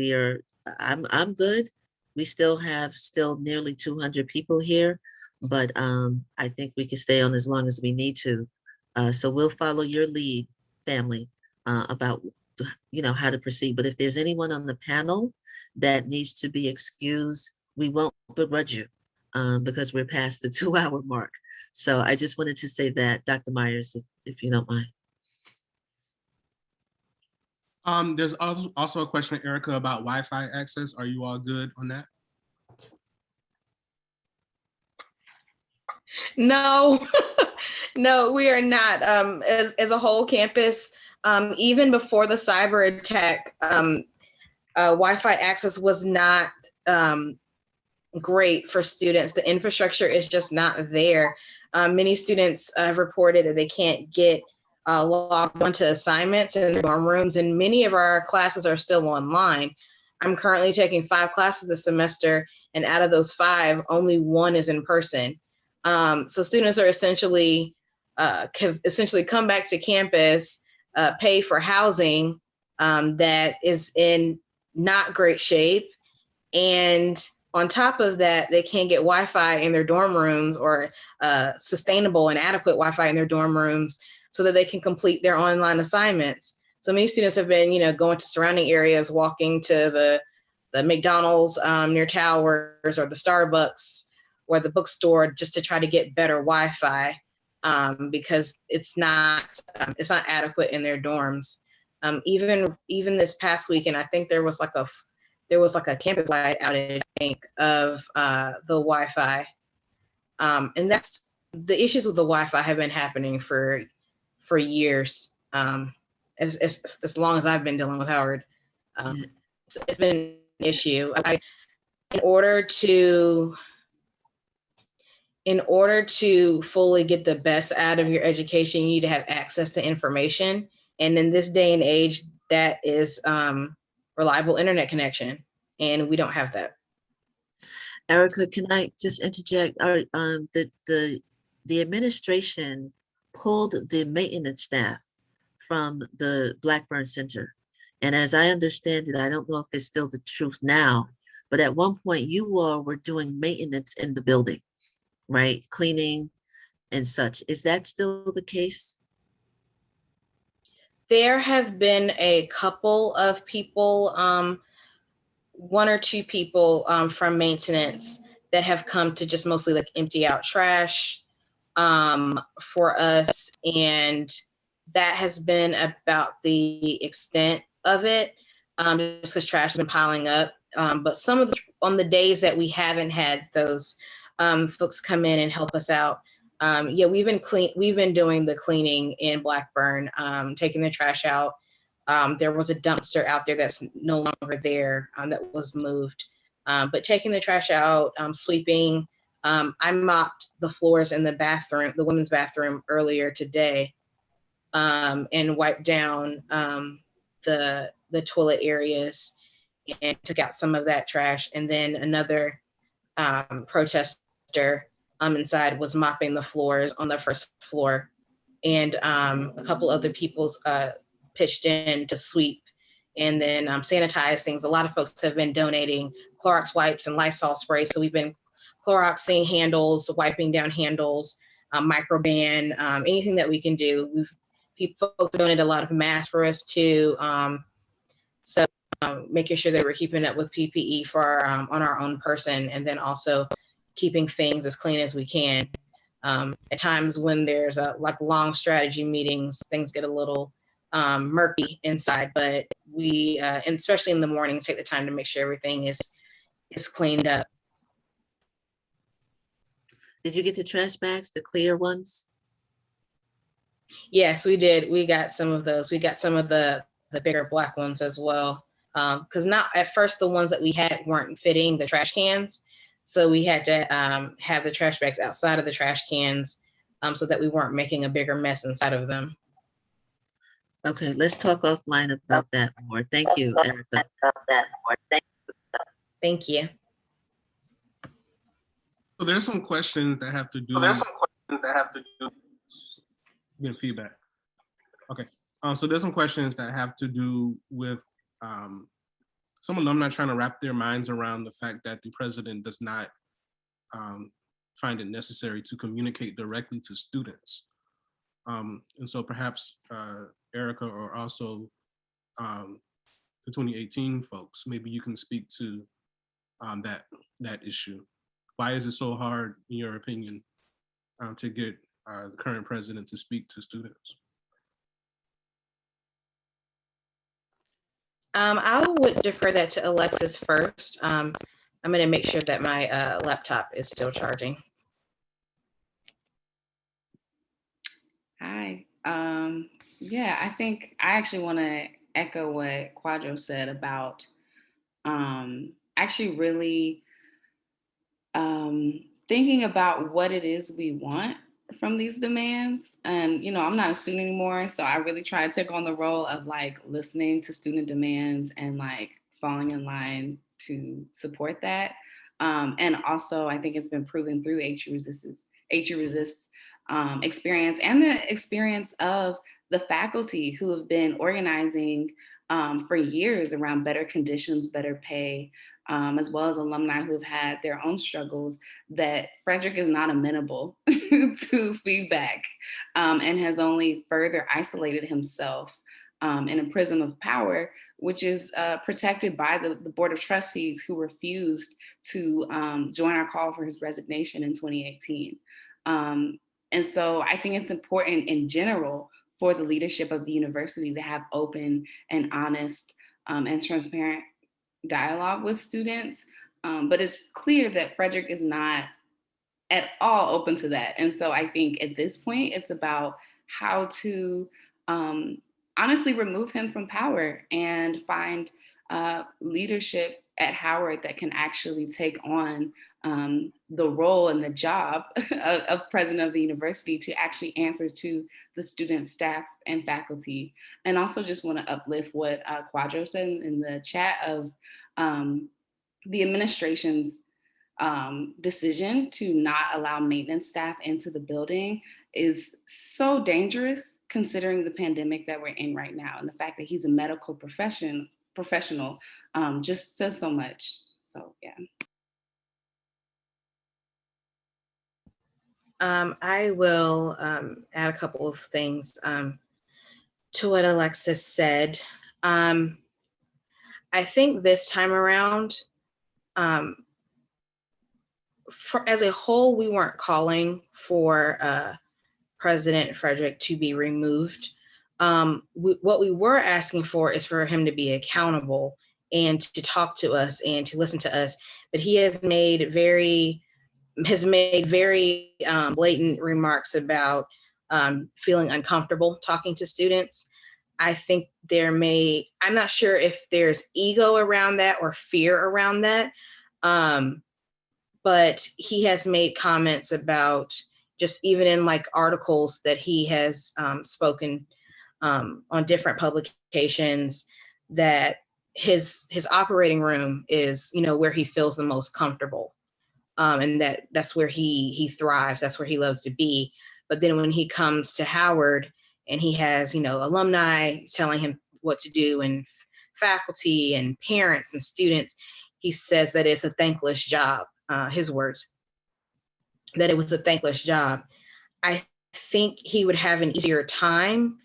good. We still have nearly 200 people here, but I think we can stay on as long as we need to. So we'll follow your lead, family, about how to proceed. But if there's anyone on the panel that needs to be excused, we won't begrudge you because we're past the 2-hour mark. So I just wanted to say that, Dr. Myers, if you don't mind. There's also a question, Erica, about Wi-Fi access. Are you all good on that? No, no, we are not. As a whole campus, even before the cyber attack, Wi-Fi access was not great for students. The infrastructure is just not there. Many students have reported that they can't get logged onto assignments in their dorm rooms, and many of our classes are still online. I'm currently taking 5 classes this semester, and out of those 5, only 1 is in person. So students are essentially come back to campus, pay for housing that is in not great shape, and on top of that, they can't get Wi-Fi in their dorm rooms, or sustainable and adequate Wi-Fi in their dorm rooms, so that they can complete their online assignments. So many students have been, going to surrounding areas, walking to the McDonald's near Towers, or the Starbucks, or the bookstore, just to try to get better Wi-Fi because it's not adequate in their dorms. Even this past weekend, I think there was like a campus-wide outage, I think, of the Wi-Fi, and that's the issues with the Wi-Fi have been happening for years, as long as I've been dealing with Howard. It's been an issue. In order to fully get the best out of your education, you need to have access to information. And in this day and age, that is reliable internet connection, and we don't have that. Erica, can I just interject? The administration pulled the maintenance staff from the Blackburn Center. And as I understand it, I don't know if it's still the truth now, but at one point you all were doing maintenance in the building, right? Cleaning and such. Is that still the case? There have been a couple of people, 1 or 2 people from maintenance that have come to just mostly like empty out trash for us. And that has been about the extent of it, just because trash has been piling up. But on the days that we haven't had those folks come in and help us out, we've been doing the cleaning in Blackburn, taking the trash out. There was a dumpster out there that's no longer there, that was moved. But taking the trash out, sweeping. I mopped the floors in the bathroom, the women's bathroom, earlier today, and wiped down the toilet areas and took out some of that trash. And then another protester inside was mopping the floors on the first floor. And a couple other people pitched in to sweep and then sanitize things. A lot of folks have been donating Clorox wipes and Lysol spray. So we've been Cloroxing handles, wiping down handles, Microban, anything that we can do. Folks donated a lot of masks for us too. So making sure that we're keeping up with PPE for on our own person, and then also keeping things as clean as we can. At times when there's like long strategy meetings, things get a little murky inside, but we, and especially in the morning, take the time to make sure everything is cleaned up. Did you get the trash bags, the clear ones? Yes, we did. We got some of those. We got some of the bigger black ones as well. Because not at first the ones that we had weren't fitting the trash cans. So we had to have the trash bags outside of the trash cans so that we weren't making a bigger mess inside of them. Okay, let's talk offline about that more. Thank you, Erica. Thank you. So there's some questions that have to do. Getting feedback. Okay. So there's some questions that have to do with some alumni trying to wrap their minds around the fact that the president does not find it necessary to communicate directly to students. And so perhaps Erica, or also the 2018 folks, maybe you can speak to that issue. Why is it so hard, in your opinion, to get the current president to speak to students? I would defer that to Alexis first. I'm going to make sure that my laptop is still charging. Hi. Yeah, I think I actually want to echo what Kwadwo said about actually really thinking about what it is we want from these demands. And, you know, I'm not a student anymore, so I really try to take on the role of like listening to student demands and like falling in line to support that. And also, I think it's been proven through HU Resist's experience and the experience of the faculty who have been organizing for years around better conditions, better pay, as well as alumni who have had their own struggles, that Frederick is not amenable to feedback and has only further isolated himself in a prism of power, which is protected by the Board of Trustees, who refused to join our call for his resignation in 2018. And so I think it's important in general for the leadership of the university to have open and honest and transparent dialogue with students. But it's clear that Frederick is not at all open to that. And so I think at this point, it's about how to honestly remove him from power and find leadership at Howard that can actually take on the role and the job of president of the university to actually answer to the students, staff, and faculty. And also just want to uplift what Kwadwo said in the chat of the administration's decision to not allow maintenance staff into the building is so dangerous considering the pandemic that we're in right now. And the fact that he's a medical professional just says so much. So, yeah. I will add a couple of things to what Alexis said. I think this time around, as a whole, we weren't calling for President Frederick to be removed. What we were asking for is for him to be accountable and to talk to us and to listen to us. But he has made very blatant remarks about feeling uncomfortable talking to students. I think I'm not sure if there's ego around that or fear around that, but he has made comments about, just even in like articles that he has spoken on different publications, that his operating room is, you know, where he feels the most comfortable. And that's where he thrives, that's where he loves to be. But then when he comes to Howard and he has, you know, alumni telling him what to do and faculty and parents and students, he says that it's a thankless job, his words, that it was a thankless job. I think he would have an easier time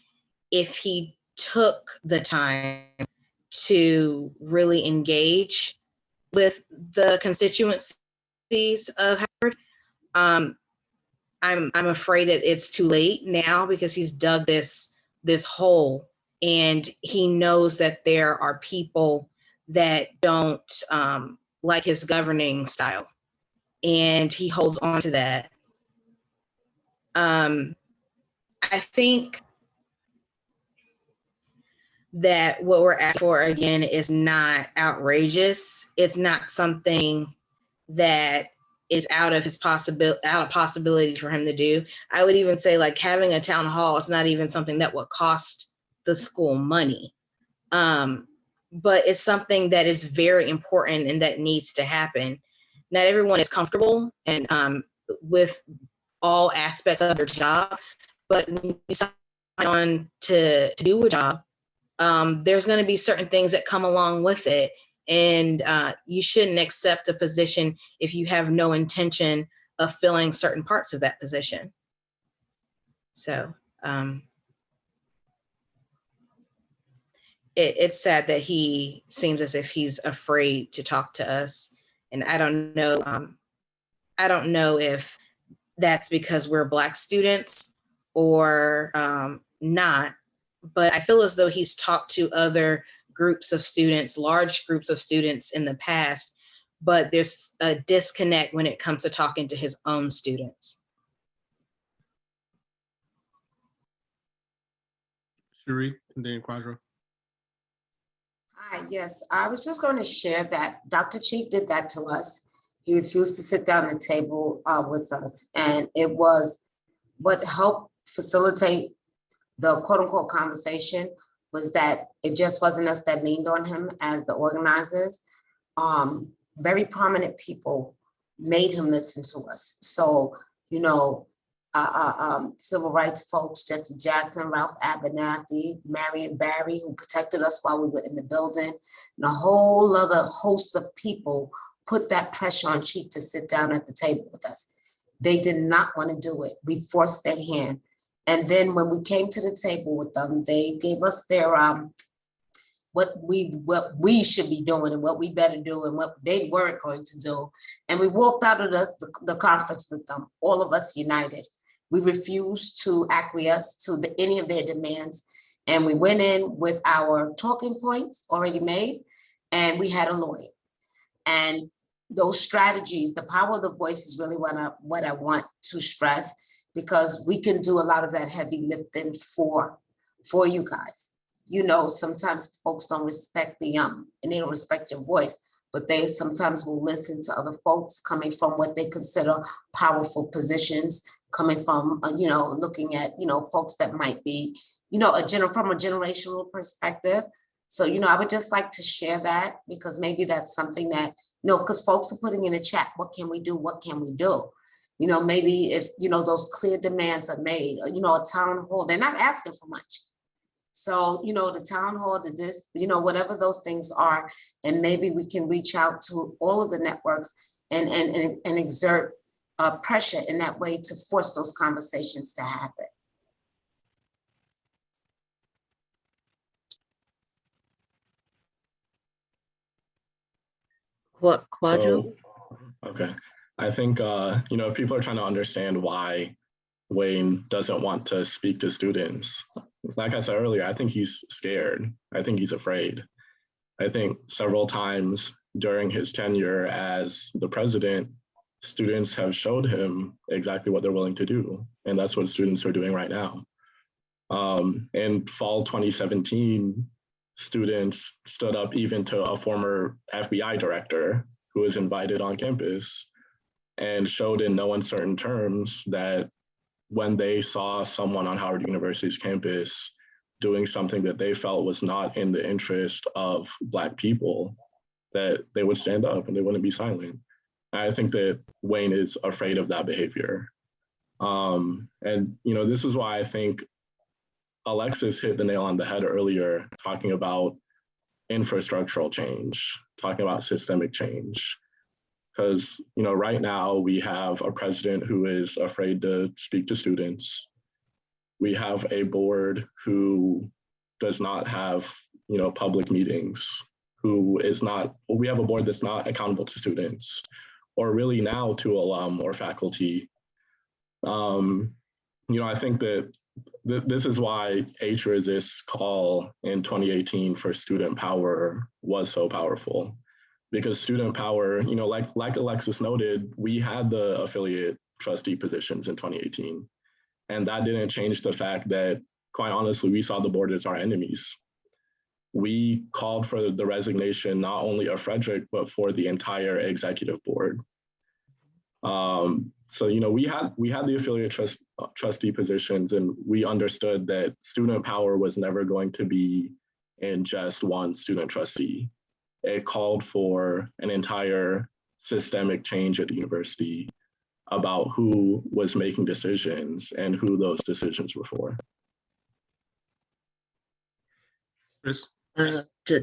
if he took the time to really engage with the constituencies of Howard. I'm afraid that it's too late now because he's dug this hole, and he knows that there are people that don't like his governing style, and he holds on to that. I think that what we're asking for again is not outrageous. It's not something that is out of possibility for him to do. I would even say like having a town hall is not even something that would cost the school money. But it's something that is very important and that needs to happen. Not everyone is comfortable and with all aspects of their job, but when you sign on to do a job, there's going to be certain things that come along with it. And you shouldn't accept a position if you have no intention of filling certain parts of that position. So it's sad that he seems as if he's afraid to talk to us. And I don't know if that's because we're Black students or not, but I feel as though he's talked to other groups of students, large groups of students in the past, but there's a disconnect when it comes to talking to his own students. Sheri, and then Kwadwo. Hi, yes, I was just going to share that Dr. Cheek did that to us. He refused to sit down at the table with us. And it was what helped facilitate the quote unquote conversation was that it just wasn't us that leaned on him as the organizers. Very prominent people made him listen to us. So, you know, civil rights folks, Jesse Jackson, Ralph Abernathy, Marion Barry, who protected us while we were in the building, and a whole other host of people put that pressure on Cheek to sit down at the table with us. They did not want to do it. We forced their hand. And then when we came to the table with them, they gave us their what we should be doing and what we better do and what they weren't going to do. And we walked out of the conference with them, all of us united. We refused to acquiesce to any of their demands. And we went in with our talking points already made, and we had a lawyer. And those strategies, the power of the voice is really what I want to stress, because we can do a lot of that heavy lifting for you guys. You know, sometimes folks don't respect and they don't respect your voice, but they sometimes will listen to other folks coming from what they consider powerful positions, coming from, looking at, folks that might be, from a generational perspective. So, I would just like to share that, because maybe that's something that, because folks are putting in the chat, what can we do? What can we do? Maybe if, those clear demands are made, or, a town hall, they're not asking for much. So, the town hall, whatever those things are, and maybe we can reach out to all of the networks and exert pressure in that way to force those conversations to happen. What, Kwadwo? Okay. I think, if people are trying to understand why Wayne doesn't want to speak to students, like I said earlier, I think he's scared. I think he's afraid. I think several times during his tenure as the president, students have showed him exactly what they're willing to do. And that's what students are doing right now. In fall 2017, students stood up even to a former FBI director who was invited on campus and showed in no uncertain terms that when they saw someone on Howard University's campus doing something that they felt was not in the interest of Black people, that they would stand up and they wouldn't be silent. I think that Wayne is afraid of that behavior. This is why I think Alexis hit the nail on the head earlier, talking about infrastructural change, talking about systemic change. Because, right now we have a president who is afraid to speak to students. We have a board who does not have, public meetings, we have a board that's not accountable to students, or really now to alum or faculty. I think that this is why HRS's call in 2018 for student power was so powerful. Because student power, like Alexis noted, we had the affiliate trustee positions in 2018. And that didn't change the fact that, quite honestly, we saw the board as our enemies. we called for the resignation not only of Frederick, but for the entire executive board. So, you know, we had the affiliate trustee positions, and we understood that student power was never going to be in just one student trustee. It called for an entire systemic change at the university about who was making decisions and who those decisions were for. Chris?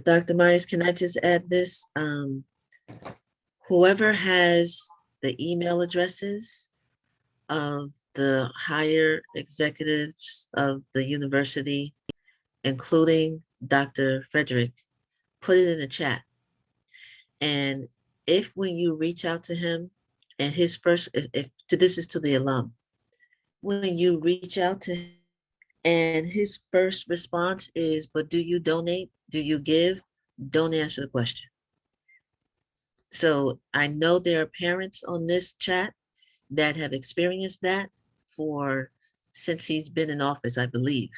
Dr. Myers, can I just add this? Whoever has the email addresses of the higher executives of the university, including Dr. Frederick, put it in the chat. And if when you reach out to him, and his first, this is to the alum, when you reach out to him and his first response is, but do you donate? Do you give? Don't answer the question. So I know there are parents on this chat that have experienced that since he's been in office, I believe.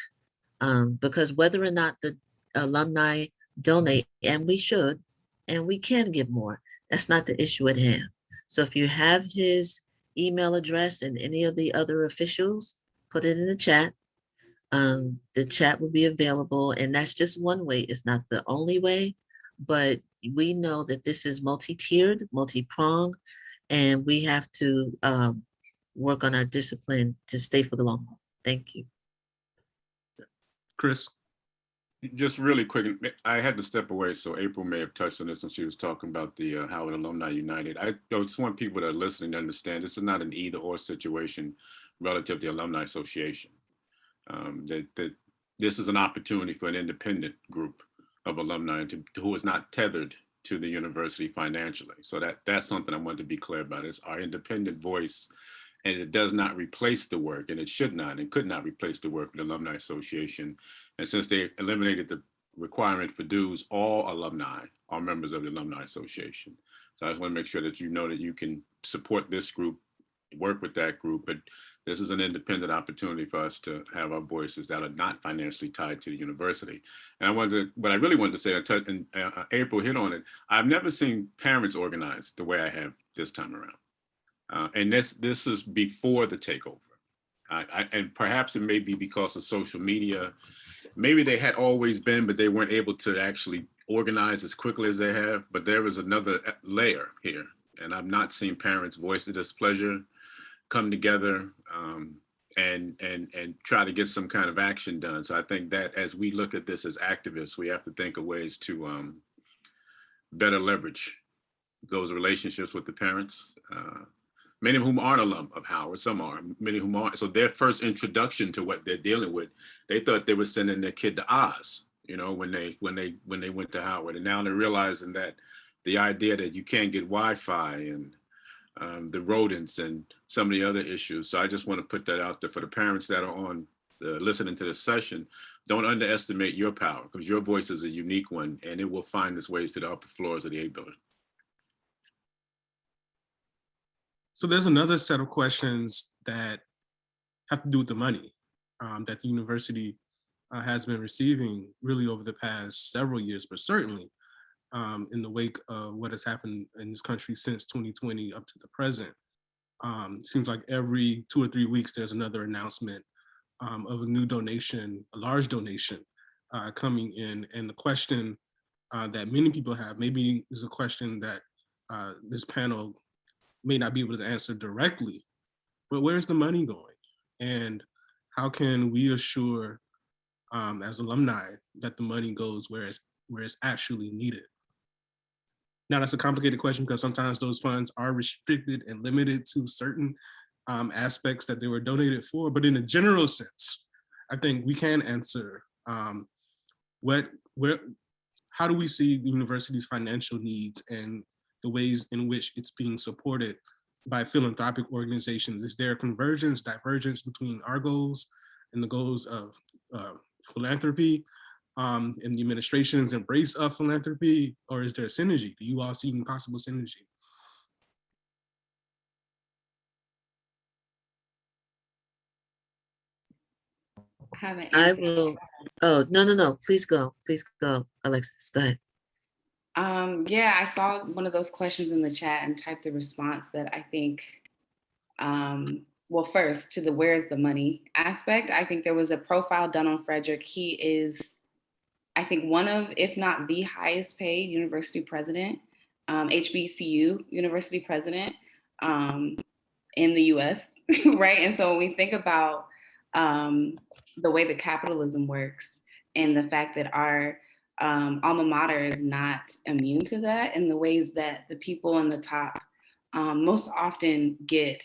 Because whether or not the alumni donate, and we should, and we can give more, that's not the issue at hand. So if you have his email address and any of the other officials, put it in the chat. The chat will be available, and that's just one way. It's not the only way, but we know that this is multi-tiered, multi-pronged, and we have to work on our discipline to stay for the long haul. Thank you. Chris? Just really quick, I had to step away, so April may have touched on this when she was talking about the Howard Alumni United. I just want people that are listening to understand this is not an either or situation relative to the Alumni Association. That this is an opportunity for an independent group of alumni who is not tethered to the university financially. So that's something I want to be clear about. It's our independent voice, and it does not replace the work, and it should not and could not replace the work of the Alumni Association. And since they eliminated the requirement for dues, all alumni are members of the Alumni Association. So I just want to make sure that you know that you can support this group, work with that group, but this is an independent opportunity for us to have our voices that are not financially tied to the university. And what I really wanted to say, and April hit on it, I've never seen parents organized the way I have this time around. And this is before the takeover. And perhaps it may be because of social media. Maybe they had always been, but they weren't able to actually organize as quickly as they have. But there was another layer here. And I've not seen parents voice their displeasure, come together and try to get some kind of action done. So I think that as we look at this as activists, we have to think of ways to better leverage those relationships with the parents. Many of whom aren't alum of Howard, some are, many of whom aren't. So their first introduction to what they're dealing with, they thought they were sending their kid to Oz, you know, when they went to Howard. And now they're realizing that the idea that you can't get Wi-Fi and the rodents and some of the other issues. So I just want to put that out there for the parents that are on listening to this session. Don't underestimate your power, because your voice is a unique one, and it will find its ways to the upper floors of the A building. So there's another set of questions that have to do with the money that the university has been receiving really over the past several years, but certainly in the wake of what has happened in this country since 2020 up to the present. Seems like every 2 or 3 weeks, there's another announcement of a new donation, a large donation coming in. And the question that many people have, maybe is a question that this panel may not be able to answer directly, but where's the money going? And how can we assure as alumni that the money goes where it's actually needed? Now, that's a complicated question because sometimes those funds are restricted and limited to certain aspects that they were donated for. But in a general sense, I think we can answer how do we see the university's financial needs and the ways in which it's being supported by philanthropic organizations? Is there a convergence, divergence between our goals and the goals of philanthropy? And the administration's embrace of philanthropy, or is there a synergy? Do you all see any possible synergy? haven't I answered. will, oh, no, please go, Alexis, go ahead. Yeah, I saw one of those questions in the chat and typed a response that I think, well, first to the where's the money aspect, I think there was a profile done on Frederick. He is, I think, one of, if not the highest paid university president, HBCU university president in the US, right? And so when we think about the way that capitalism works and the fact that our alma mater is not immune to that, and the ways that the people on the top most often get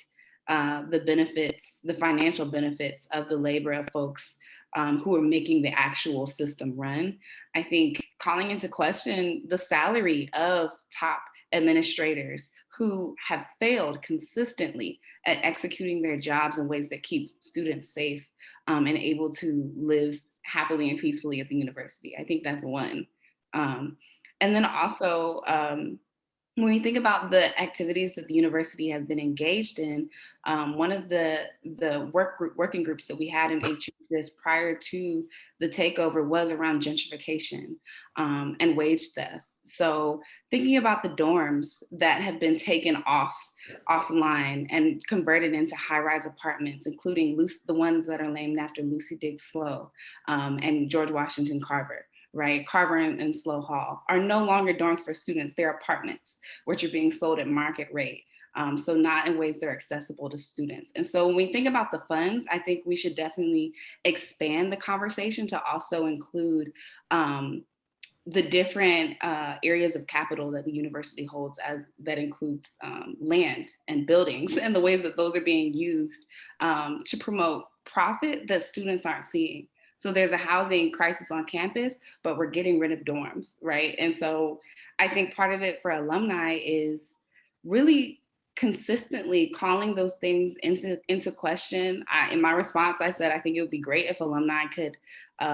the benefits, the financial benefits of the labor of folks who are making the actual system run. I think calling into question the salary of top administrators who have failed consistently at executing their jobs in ways that keep students safe and able to live happily and peacefully at the university. I think that's one. And then also, when we think about the activities that the university has been engaged in, one of the working groups that we had in HUSA prior to the takeover was around gentrification and wage theft. So thinking about the dorms that have been taken offline and converted into high-rise apartments, including the ones that are named after Lucy Diggs Slow and George Washington Carver. Right, Carver and Slow Hall are no longer dorms for students, they're apartments, which are being sold at market rate. So not in ways that are accessible to students. And so when we think about the funds, I think we should definitely expand the conversation to also include the different areas of capital that the university holds, as that includes land and buildings, and the ways that those are being used to promote profit that students aren't seeing. So there's a housing crisis on campus, but we're getting rid of dorms, right? And so I think part of it for alumni is really consistently calling those things into question. In my response, I said, I think it would be great if alumni could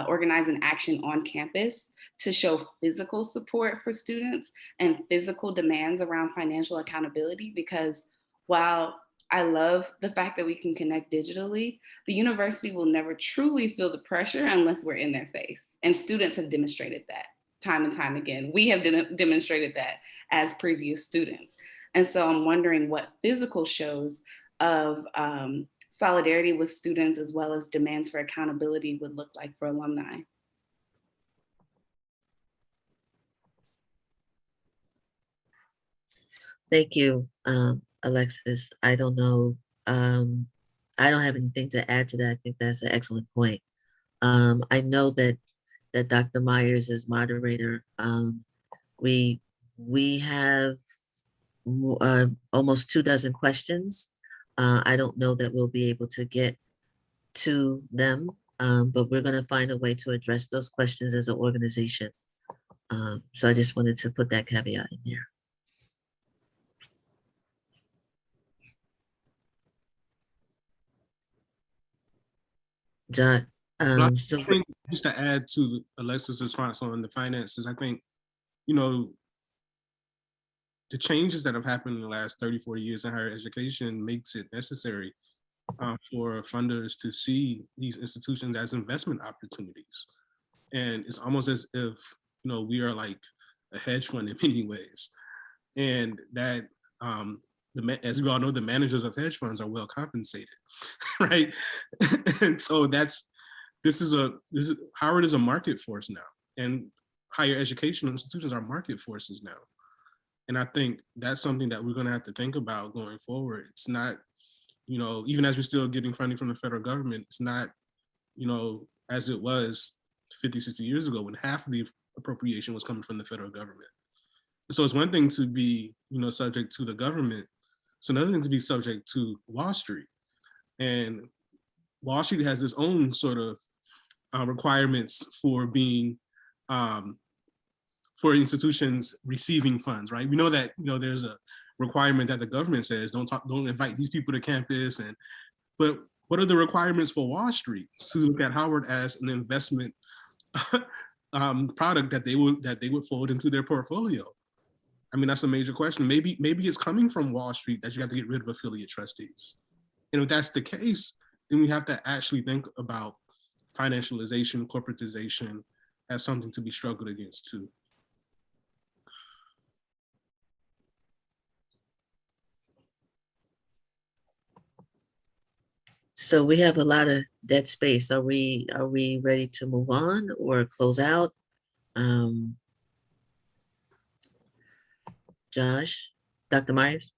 organize an action on campus to show physical support for students and physical demands around financial accountability, because while I love the fact that we can connect digitally, the university will never truly feel the pressure unless we're in their face. And students have demonstrated that time and time again. We have demonstrated that as previous students. And so I'm wondering what physical shows of solidarity with students as well as demands for accountability would look like for alumni. Thank you, Alexis. I don't know. I don't have anything to add to that. I think that's an excellent point. I know that Dr. Myers is moderator. We have almost 24 questions. I don't know that we'll be able to get to them, but we're going to find a way to address those questions as an organization. So I just wanted to put that caveat in there. John, so I think just to add to Alexis' response on the finances, I think, you know, the changes that have happened in the last 30, 40 years in higher education makes it necessary for funders to see these institutions as investment opportunities. And it's almost as if, you know, we are like a hedge fund in many ways. And that, as we all know, the managers of hedge funds are well compensated, right? And so Howard is a market force now, and higher educational institutions are market forces now. And I think that's something that we're going to have to think about going forward. It's not, you know, even as we're still getting funding from the federal government, it's not, you know, as it was 50, 60 years ago when half of the appropriation was coming from the federal government. So it's one thing to be, you know, subject to the government. It's another thing to be subject to Wall Street. And Wall Street has its own sort of requirements for being, for institutions receiving funds, right? We know that, you know, there's a requirement that the government says, don't invite these people to campus. But what are the requirements for Wall Street to look at Howard as an investment product that they would fold into their portfolio? I mean, that's a major question. Maybe it's coming from Wall Street that you have to get rid of affiliate trustees. And if that's the case, then we have to actually think about financialization, corporatization as something to be struggled against too. So we have a lot of dead space. Are we ready to move on or close out? Josh, Dr. Myers?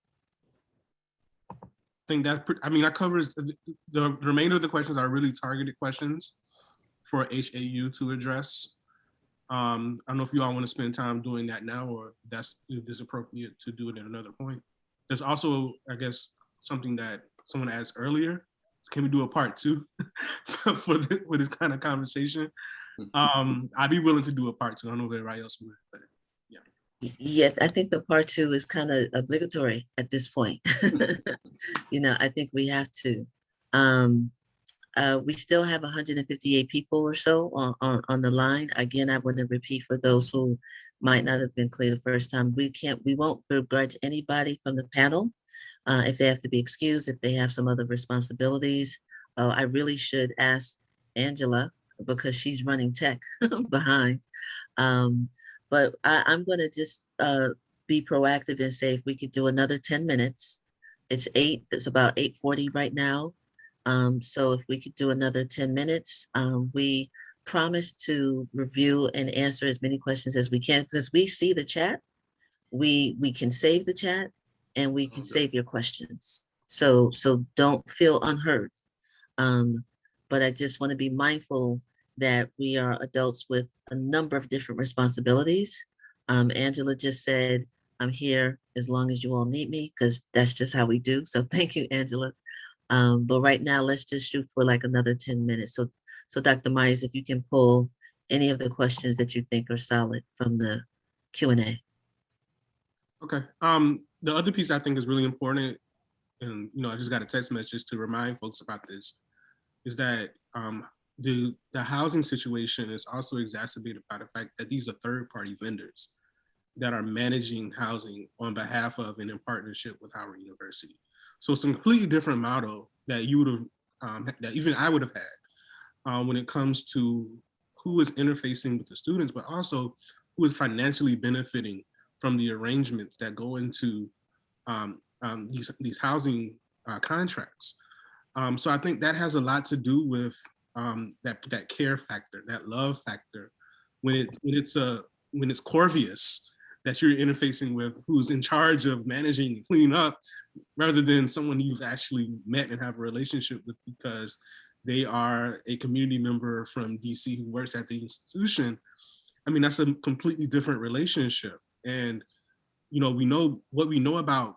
I think that covers the remainder of the questions are really targeted questions for HAU to address. I don't know if you all want to spend time doing that now, or if it's appropriate to do it at another point. There's also, I guess, something that someone asked earlier. Can we do a part 2 for this kind of conversation? I'd be willing to do a part 2. I don't know if everybody else would, but yeah. Yeah, I think the part 2 is kind of obligatory at this point. I think we have to. We still have 158 people or so on the line. Again, I want to repeat for those who might not have been clear the first time. We won't begrudge anybody from the panel if they have to be excused, if they have some other responsibilities. I really should ask Angela because she's running tech behind. But I'm going to just be proactive and say if we could do another 10 minutes. It's about 8:40 right now. So if we could do another 10 minutes, we promise to review and answer as many questions as we can because we see the chat. We can save the chat and we can save your questions. So don't feel unheard. But I just want to be mindful that we are adults with a number of different responsibilities. Angela just said, I'm here as long as you all need me because that's just how we do. So thank you, Angela. But right now, let's just shoot for like another 10 minutes. So Dr. Myers, if you can pull any of the questions that you think are solid from the Q&A. Okay. The other piece I think is really important, and I just got a text message to remind folks about this, is that the housing situation is also exacerbated by the fact that these are third-party vendors that are managing housing on behalf of and in partnership with Howard University. So it's a completely different model that you would have, that even I would have had when it comes to who is interfacing with the students, but also who is financially benefiting from the arrangements that go into these housing contracts. So I think that has a lot to do with that care factor, that love factor, when it's Corvius that you're interfacing with, who's in charge of managing and cleaning up, rather than someone you've actually met and have a relationship with because they are a community member from DC who works at the institution. I mean, that's a completely different relationship. And, we know what we know about,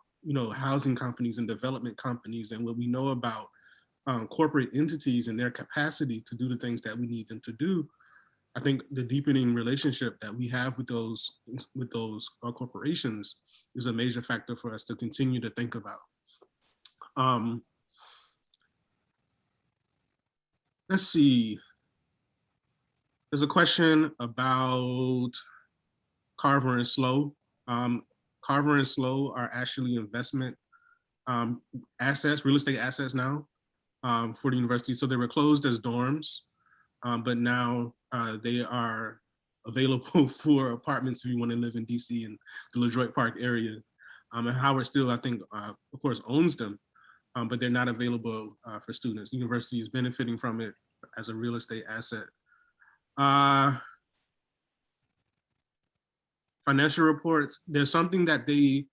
housing companies and development companies, and what we know about corporate entities and their capacity to do the things that we need them to do. I think the deepening relationship that we have with those corporations is a major factor for us to continue to think about. Let's see. There's a question about Carver and Slow. Carver and Slow are actually investment assets, real estate assets now for the university. So they were closed as dorms, but now they are available for apartments if you want to live in DC and the LaDroit Park area. And Howard still, I think, of course, owns them, but they're not available for students. The university is benefiting from it as a real estate asset. Financial reports, there's something that the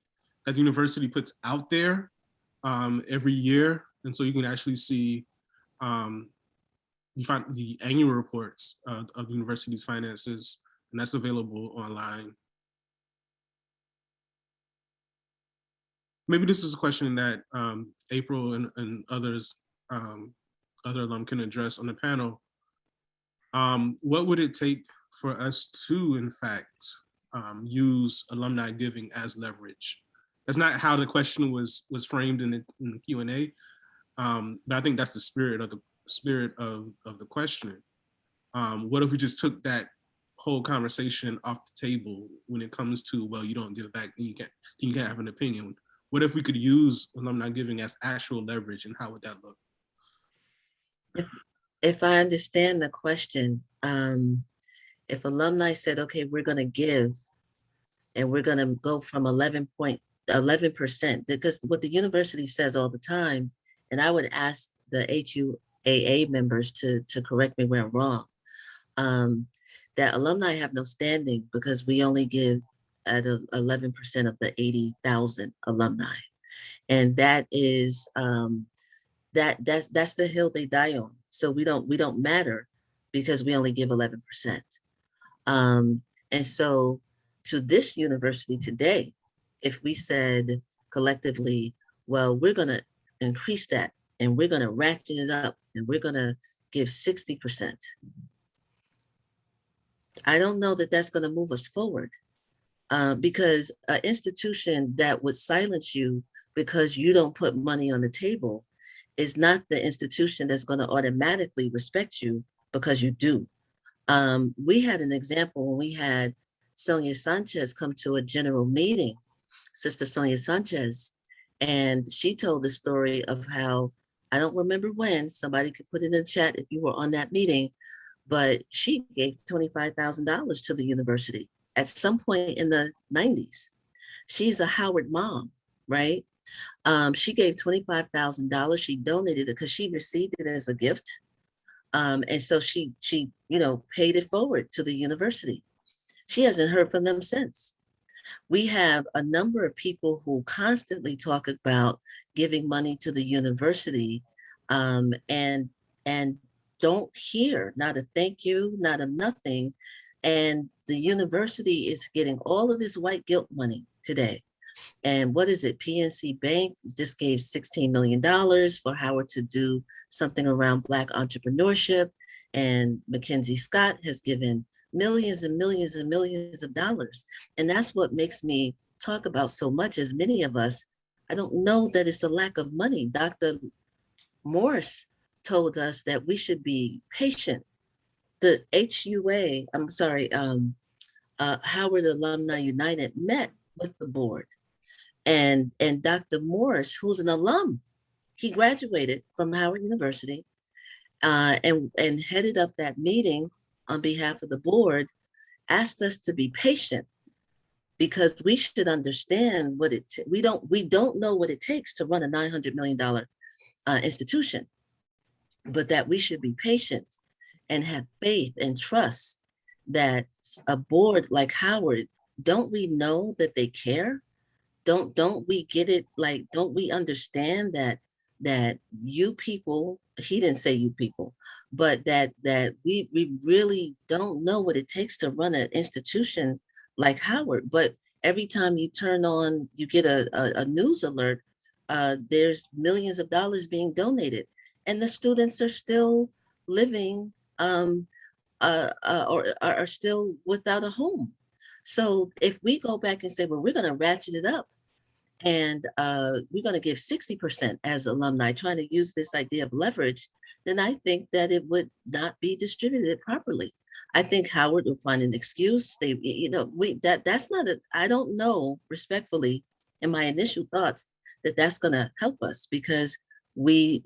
university puts out there every year. And so you can actually see the annual reports of the university's finances, and that's available online. Maybe this is a question that April and others, other alum can address on the panel. What would it take for us to, in fact, use alumni giving as leverage? That's not how the question was framed in the Q&A, but I think that's the spirit of the question. What if we just took that whole conversation off the table when it comes to, well, you don't give back, and you can't have an opinion? What if we could use alumni giving as actual leverage, and how would that look? if I understand the question, if alumni said, okay, we're going to give and we're going to go from 11%, because what the university says all the time, and I would ask the HUAA members to correct me where I'm wrong, that alumni have no standing because we only give at 11% of the 80,000 alumni. And that is, that's the hill they die on. So we don't matter because we only give 11%. And so to this university today, if we said collectively, well, we're going to increase that and we're going to ratchet it up and we're going to give 60%. I don't know that that's going to move us forward, because an institution that would silence you because you don't put money on the table is not the institution that's going to automatically respect you because you do. We had an example when we had Sonia Sanchez come to a general meeting, Sister Sonia Sanchez, and she told the story of how, I don't remember when, somebody could put it in the chat if you were on that meeting, but she gave $25,000 to the university at some point in the 90s. She's a Howard mom, right? She gave $25,000. She donated it because she received it as a gift. And so she paid it forward to the university. She hasn't heard from them since. We have a number of people who constantly talk about giving money to the university, and don't hear, not a thank you, not a nothing. And the university is getting all of this white guilt money today. And what is it? PNC Bank just gave $16 million for Howard to do something around Black entrepreneurship. And Mackenzie Scott has given millions and millions and millions of dollars. And that's what makes me talk about so much, as many of us, I don't know that it's a lack of money. Dr. Morris told us that we should be patient. The Howard Alumni United met with the board. And Dr. Morris, who's an alum, he graduated from Howard University, and headed up that meeting on behalf of the board, asked us to be patient because we should understand what we don't know what it takes to run a $900 million institution, but that we should be patient and have faith and trust that a board like Howard, don't we know that they care? Don't we get it? Like, don't we understand that you people, he didn't say you people, but that we really don't know what it takes to run an institution like Howard. But every time you turn on, you get a news alert, there's millions of dollars being donated, and the students are still living or are still without a home. So if we go back and say, well, we're going to ratchet it up and we're going to give 60% as alumni, trying to use this idea of leverage, then I think that it would not be distributed properly. I think Howard will find an excuse. That's not I don't know, respectfully, in my initial thoughts, that's going to help us because we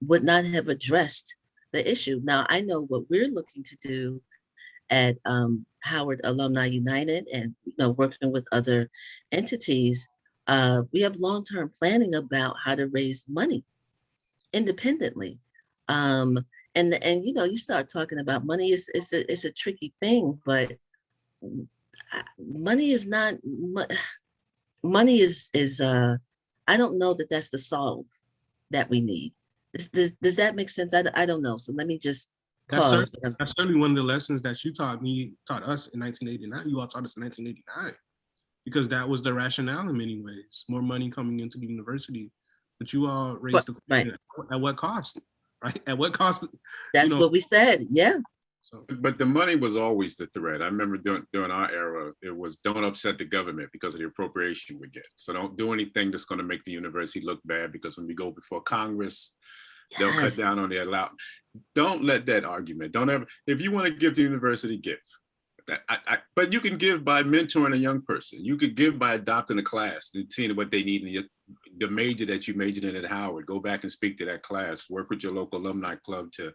would not have addressed the issue. Now, I know what we're looking to do at Howard Alumni United and working with other entities. We have long-term planning about how to raise money independently. And you start talking about money, it's a tricky thing, but money is not, money is I don't know that that's the solve that we need. Does that make sense? I don't know. So let me just pause. That's certainly one of the lessons that you taught us in 1989. You all taught us in 1989, because that was the rationale in many ways. More money coming into the university, but you all raised the question, at what cost, right? At what cost? That's what we said, yeah. So, but the money was always the threat. I remember during our era, it was don't upset the government because of the appropriation we get. So don't do anything that's going to make the university look bad, because when we go before Congress, they'll cut down on their allowance. Don't let that argument, don't ever, if you want to give to the university, give. But you can give by mentoring a young person. You could give by adopting a class and seeing what they need and the major that you majored in at Howard, go back and speak to that class, work with your local alumni club to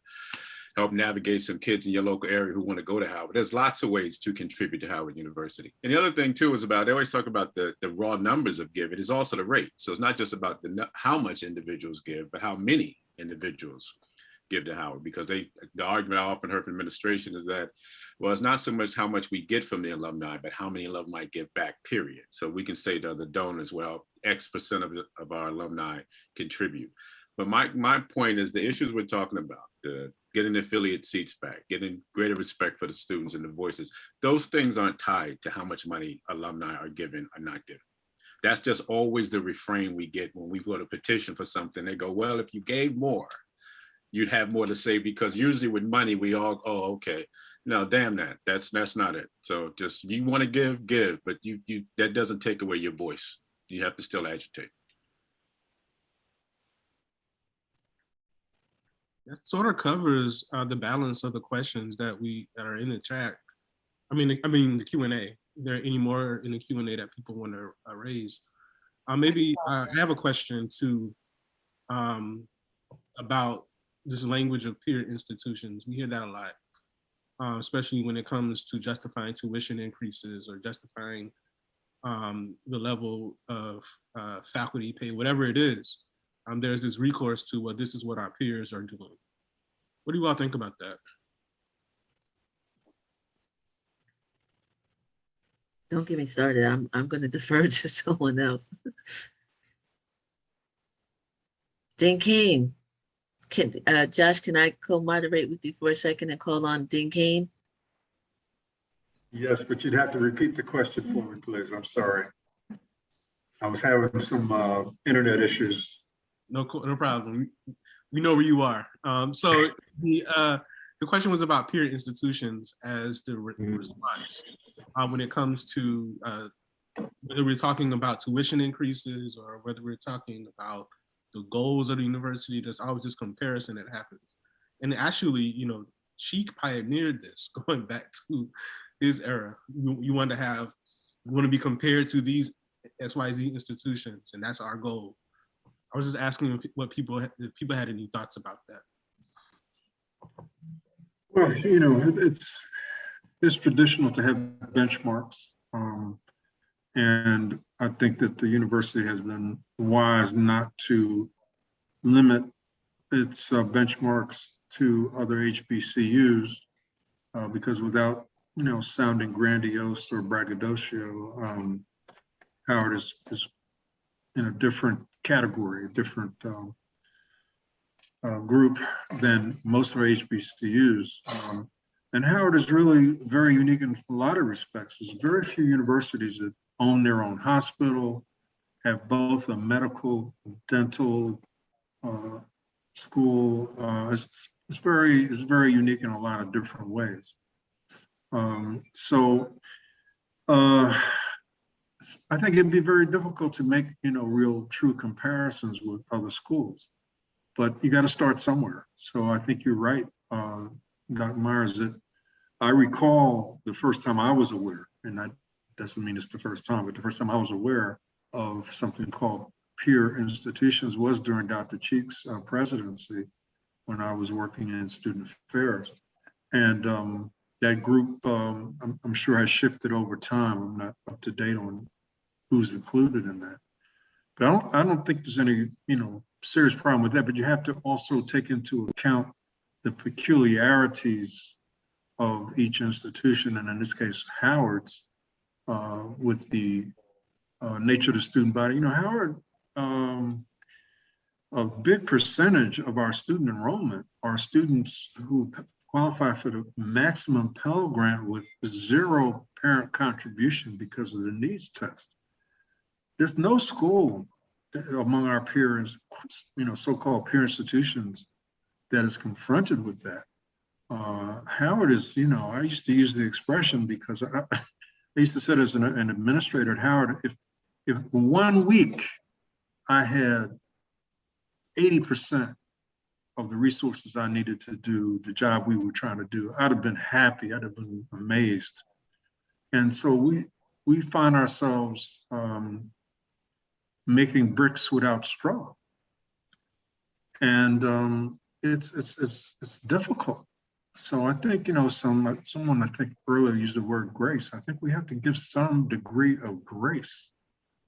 help navigate some kids in your local area who want to go to Howard. There's lots of ways to contribute to Howard University. And the other thing too is about, they always talk about the raw numbers of give, it is also the rate. So it's not just about how much individuals give, but how many individuals give to Howard, because the argument I often heard from administration is that, well, it's not so much how much we get from the alumni, but how many alumni give back, period. So we can say to the donors, well, X% of our alumni contribute. But my point is the issues we're talking about, getting affiliate seats back, getting greater respect for the students and the voices, those things aren't tied to how much money alumni are given or not given. That's just always the refrain we get when we go to petition for something. They go, well, if you gave more, you'd have more to say, because usually with money, we all, oh, okay. No, damn that, that's not it. So just, you want to give, but that doesn't take away your voice. You have to still agitate. That sort of covers the balance of the questions that are in the chat. I mean the Q&A. Are there any more in the Q&A that people want to raise? Maybe I have a question too about this language of peer institutions. We hear that a lot, especially when it comes to justifying tuition increases or justifying the level of faculty pay, whatever it is. There's this recourse to, well, this is what our peers are doing. What do you all think about that? Don't get me started. I'm going to defer to someone else. Dean Keene, Josh, can I co-moderate with you for a second and call on Dean Keene? Yes, but you'd have to repeat the question for me, please. I'm sorry. I was having some internet issues. No problem. We know where you are. So the question was about peer institutions as the response when it comes to whether we're talking about tuition increases or whether we're talking about the goals of the university. There's always this comparison that happens. And actually, Sheik pioneered this going back to his era. You want to be compared to these XYZ institutions, and that's our goal. I was just asking if people had any thoughts about that. Well, it's traditional to have benchmarks. And I think that the university has been wise not to limit its benchmarks to other HBCUs because without, sounding grandiose or braggadocio, Howard is in a different category, a different group than most of our HBCUs. And Howard is really very unique in a lot of respects. There's very few universities that own their own hospital, have both a medical, dental school. It's very unique in a lot of different ways. I think it'd be very difficult to make, real true comparisons with other schools, but you got to start somewhere. So I think you're right, Dr. Myers, that I recall the first time I was aware, and that doesn't mean it's the first time, but the first time I was aware of something called peer institutions was during Dr. Cheek's presidency when I was working in student affairs. And that group, I'm sure has shifted over time. I'm not up to date on who's included in that. But I don't think there's any, serious problem with that, but you have to also take into account the peculiarities of each institution, and in this case, Howard's, with the nature of the student body. Howard, a big percentage of our student enrollment are students who qualify for the maximum Pell Grant with zero parent contribution because of the needs test. There's no school among our peers, so-called peer institutions, that is confronted with that. Howard is, I used to use the expression because I used to sit as an administrator at Howard. If 1 week I had 80% of the resources I needed to do the job we were trying to do, I'd have been happy, I'd have been amazed. And so we find ourselves making bricks without straw. And it's difficult. So I think, someone I think earlier used the word grace. I think we have to give some degree of grace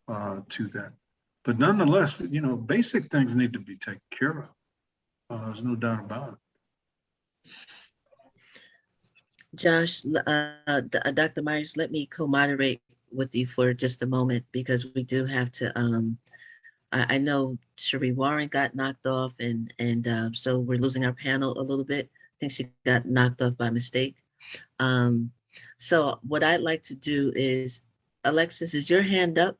to that. But nonetheless, basic things need to be taken care of. There's no doubt about it. Josh, Dr. Myers, let me co-moderate with you for just a moment, because we do have to, I know Sheri Warren got knocked off, and so we're losing our panel a little bit. I think she got knocked off by mistake. So what I'd like to do is, Alexis, is your hand up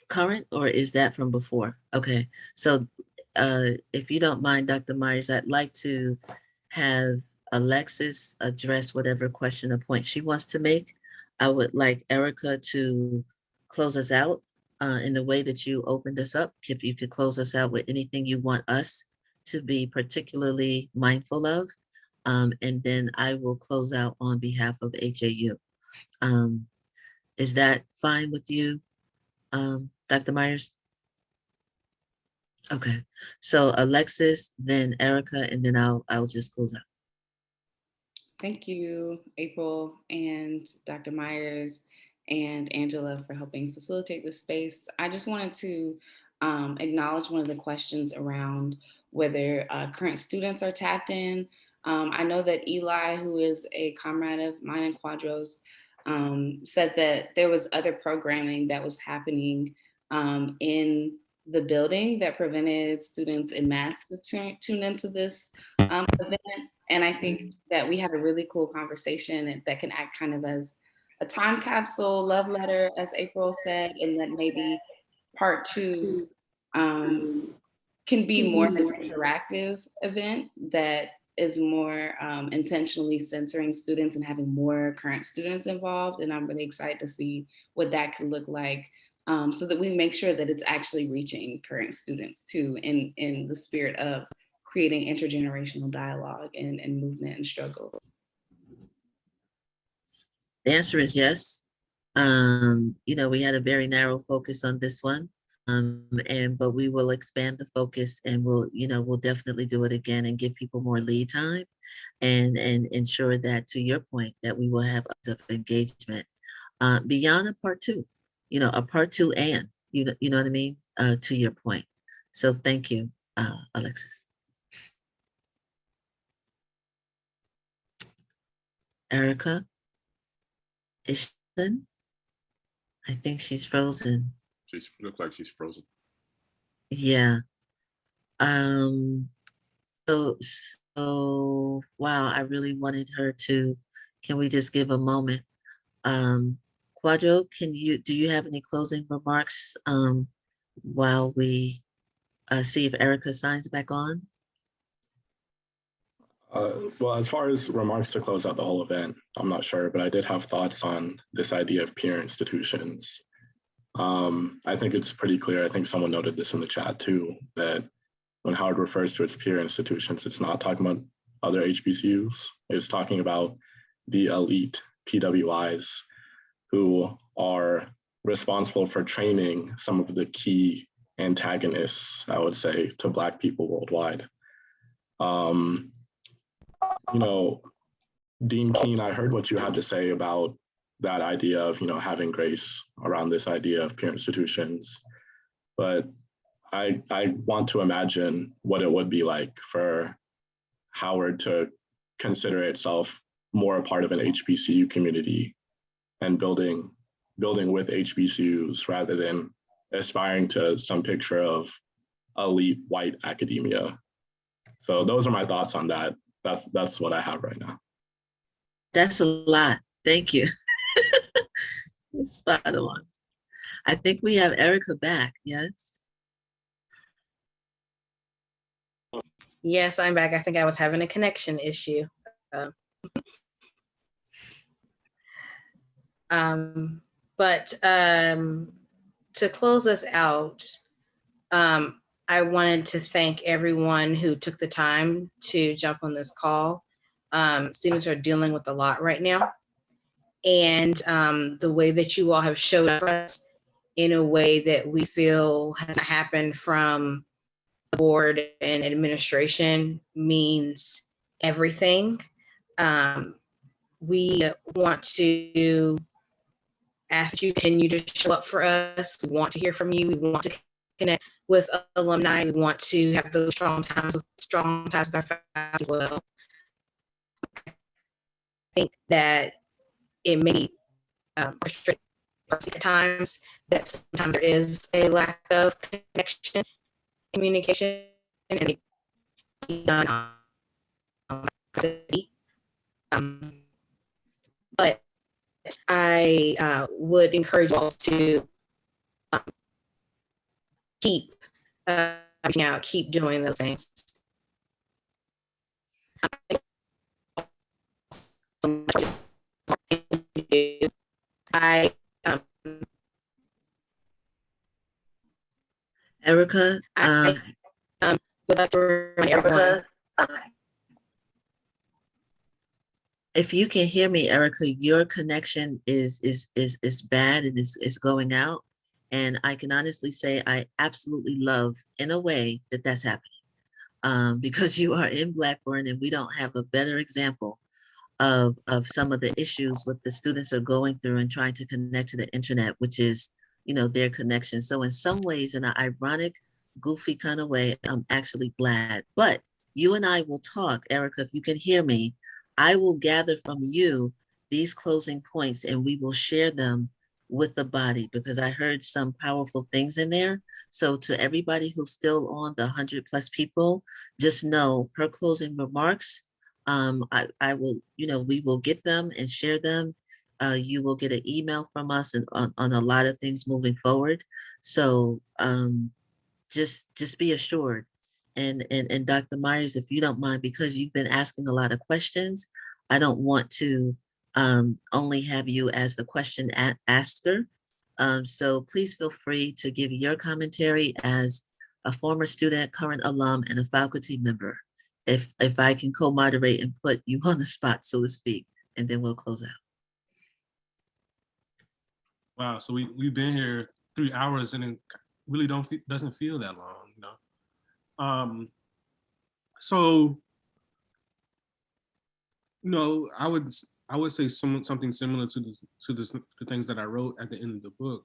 current, or is that from before? Okay, so if you don't mind, Dr. Myers, I'd like to have Alexis address whatever question or point she wants to make. I would like Erica to close us out in the way that you opened us up. If you could close us out with anything you want us to be particularly mindful of. And then I will close out on behalf of HAU. Is that fine with you, Dr. Myers? Okay, so Alexis, then Erica, and then I'll just close out. Thank you, April and Dr. Myers and Angela, for helping facilitate this space. I just wanted to acknowledge one of the questions around whether current students are tapped in. I know that Eli, who is a comrade of mine and Kwadwo's, said that there was other programming that was happening in the building that prevented students en masse to tune into this event. And I think that we had a really cool conversation that can act kind of as a time capsule, love letter, as April said, and that maybe part two can be more of an interactive event that is more intentionally centering students and having more current students involved. And I'm really excited to see what that could look like, so that we make sure that it's actually reaching current students too, in the spirit of creating intergenerational dialogue and movement and struggle. The answer is yes. We had a very narrow focus on this one, but we will expand the focus, and we'll definitely do it again and give people more lead time, and ensure that, to your point, that we will have of engagement beyond a part two. A part two, and you know what I mean. To your point. So thank you, Alexis. Erica, is she frozen? I think she's frozen. She looks like she's frozen. Yeah. So wow, I really wanted her to. Can we just give a moment? Kwadwo, do you have any closing remarks while we see if Erica signs back on? Well, as far as remarks to close out the whole event, I'm not sure, but I did have thoughts on this idea of peer institutions. I think it's pretty clear, I think someone noted this in the chat too, that when Howard refers to its peer institutions, it's not talking about other HBCUs, it's talking about the elite PWIs who are responsible for training some of the key antagonists, I would say, to Black people worldwide. Dean Keene, I heard what you had to say about that idea of, having grace around this idea of peer institutions. But I want to imagine what it would be like for Howard to consider itself more a part of an HBCU community and building with HBCUs rather than aspiring to some picture of elite white academia. So those are my thoughts on that. That's what I have right now. That's a lot. Thank you. Spot on. I think we have Erica back. Yes. Yes, I'm back. I think I was having a connection issue. But to close us out, I wanted to thank everyone who took the time to jump on this call. Students are dealing with a lot right now. And the way that you all have showed up in a way that we feel has happened from the board and administration means everything. We want to ask you to continue to show up for us. We want to hear from you. We want to connect with alumni. We want to have those strong times with our faculty as well. I think that it may frustrate at times that sometimes there is a lack of connection, communication, and but I would encourage you all to keep reaching out, keep doing those things. Erica, would like to remind everyone. If you can hear me, Erica, your connection is bad and is going out. And I can honestly say I absolutely love, in a way, that that's happening, because you are in Blackburn and we don't have a better example of some of the issues what the students are going through and trying to connect to the internet, which is, you know, their connection. So in some ways, in an ironic, goofy kind of way, I'm actually glad. But you and I will talk, Erica, if you can hear me. I will gather from you these closing points and we will share them with the body, because I heard some powerful things in there. So to everybody who's still on, the 100+ people, just know her closing remarks, I will, you know, we will get them and share them. You will get an email from us and on a lot of things moving forward. So just be assured. And Dr. Myers, if you don't mind, because you've been asking a lot of questions, I don't want to only have you as the question asker. So please feel free to give your commentary as a former student, current alum, and a faculty member, if I can co-moderate and put you on the spot, so to speak, and then we'll close out. Wow, so we've been here 3 hours and it really doesn't feel that long, you know. So, you know, I would say something similar to the things that I wrote at the end of the book.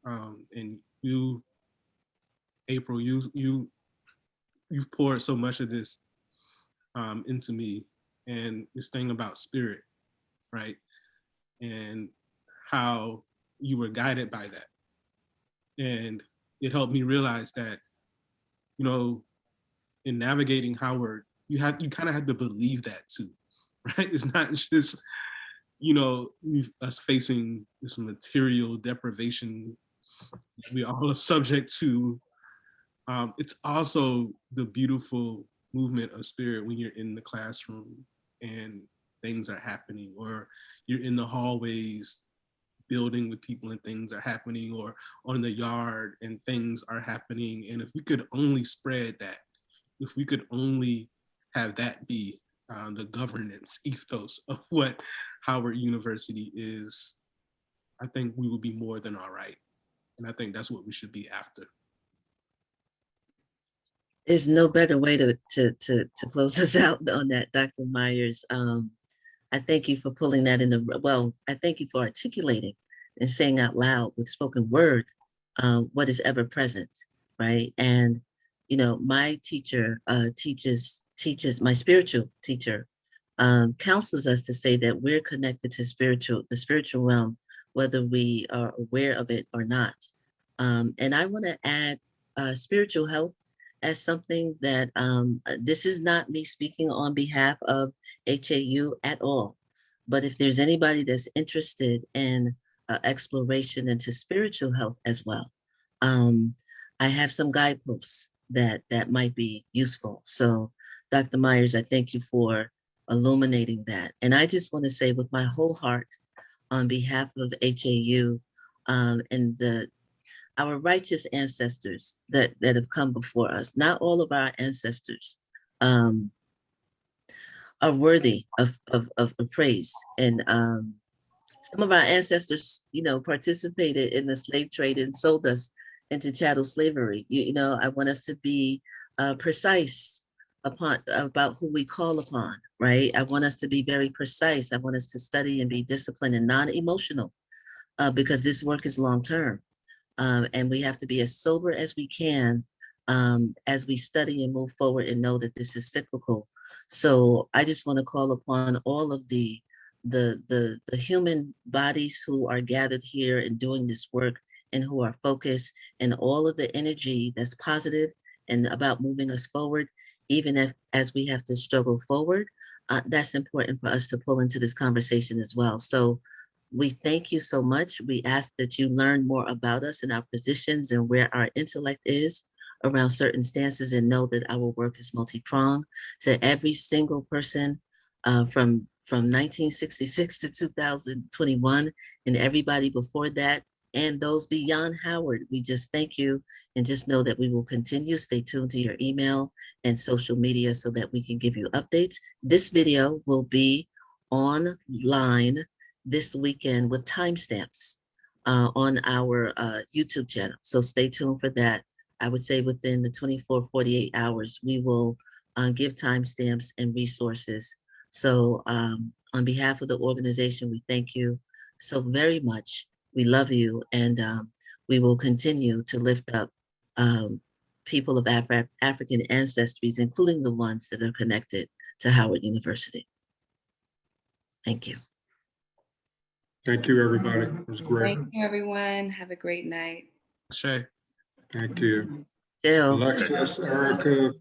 And you, April, you've poured so much of this into me, and this thing about spirit, right? And how you were guided by that. And it helped me realize that, you know, in navigating Howard, you kind of have to believe that too, right? It's not just, you know, us facing this material deprivation we all are subject to. It's also the beautiful movement of spirit when you're in the classroom and things are happening, or you're in the hallways building with people and things are happening, or on the yard and things are happening. And if we could only spread that, if we could only have that be the governance ethos of what Howard University is, I think we would be more than all right. And I think that's what we should be after. There's no better way to close us out on that, Dr. Myers. I thank you for pulling that in I thank you for articulating and saying out loud with spoken word what is ever present, right? And, you know, my teacher teaches, my spiritual teacher counsels us to say that we're connected to the spiritual realm, whether we are aware of it or not. And I want to add spiritual health as something that this is not me speaking on behalf of HAU at all. But if there's anybody that's interested in exploration into spiritual health as well, I have some guideposts that might be useful. So Dr. Myers, I thank you for illuminating that. And I just want to say with my whole heart on behalf of HAU and our righteous ancestors that have come before us, not all of our ancestors are worthy of praise and some of our ancestors, participated in the slave trade and sold us into chattel slavery. I want us to be precise about who we call upon, right? I want us to be very precise. I want us to study and be disciplined and non-emotional because this work is long-term. And we have to be as sober as we can as we study and move forward and know that this is cyclical. So I just want to call upon all of the human bodies who are gathered here and doing this work and who are focused, and all of the energy that's positive and about moving us forward, even as we have to struggle forward. That's important for us to pull into this conversation as well. So we thank you so much. We ask that you learn more about us and our positions and where our intellect is around certain stances, and know that our work is multi-pronged. To every single person from 1966 to 2021 and everybody before that, and those beyond Howard, we just thank you, and just know that we will continue. Stay tuned to your email and social media so that we can give you updates. This video will be online this weekend with timestamps on our YouTube channel. So stay tuned for that. I would say within the 48 hours, we will give timestamps and resources. So on behalf of the organization, we thank you so very much. We love you, and we will continue to lift up people of African ancestries, including the ones that are connected to Howard University. Thank you. Thank you, everybody. It was great. Thank you, everyone. Have a great night. Shay. Thank you. Jill. Alexis, Erica,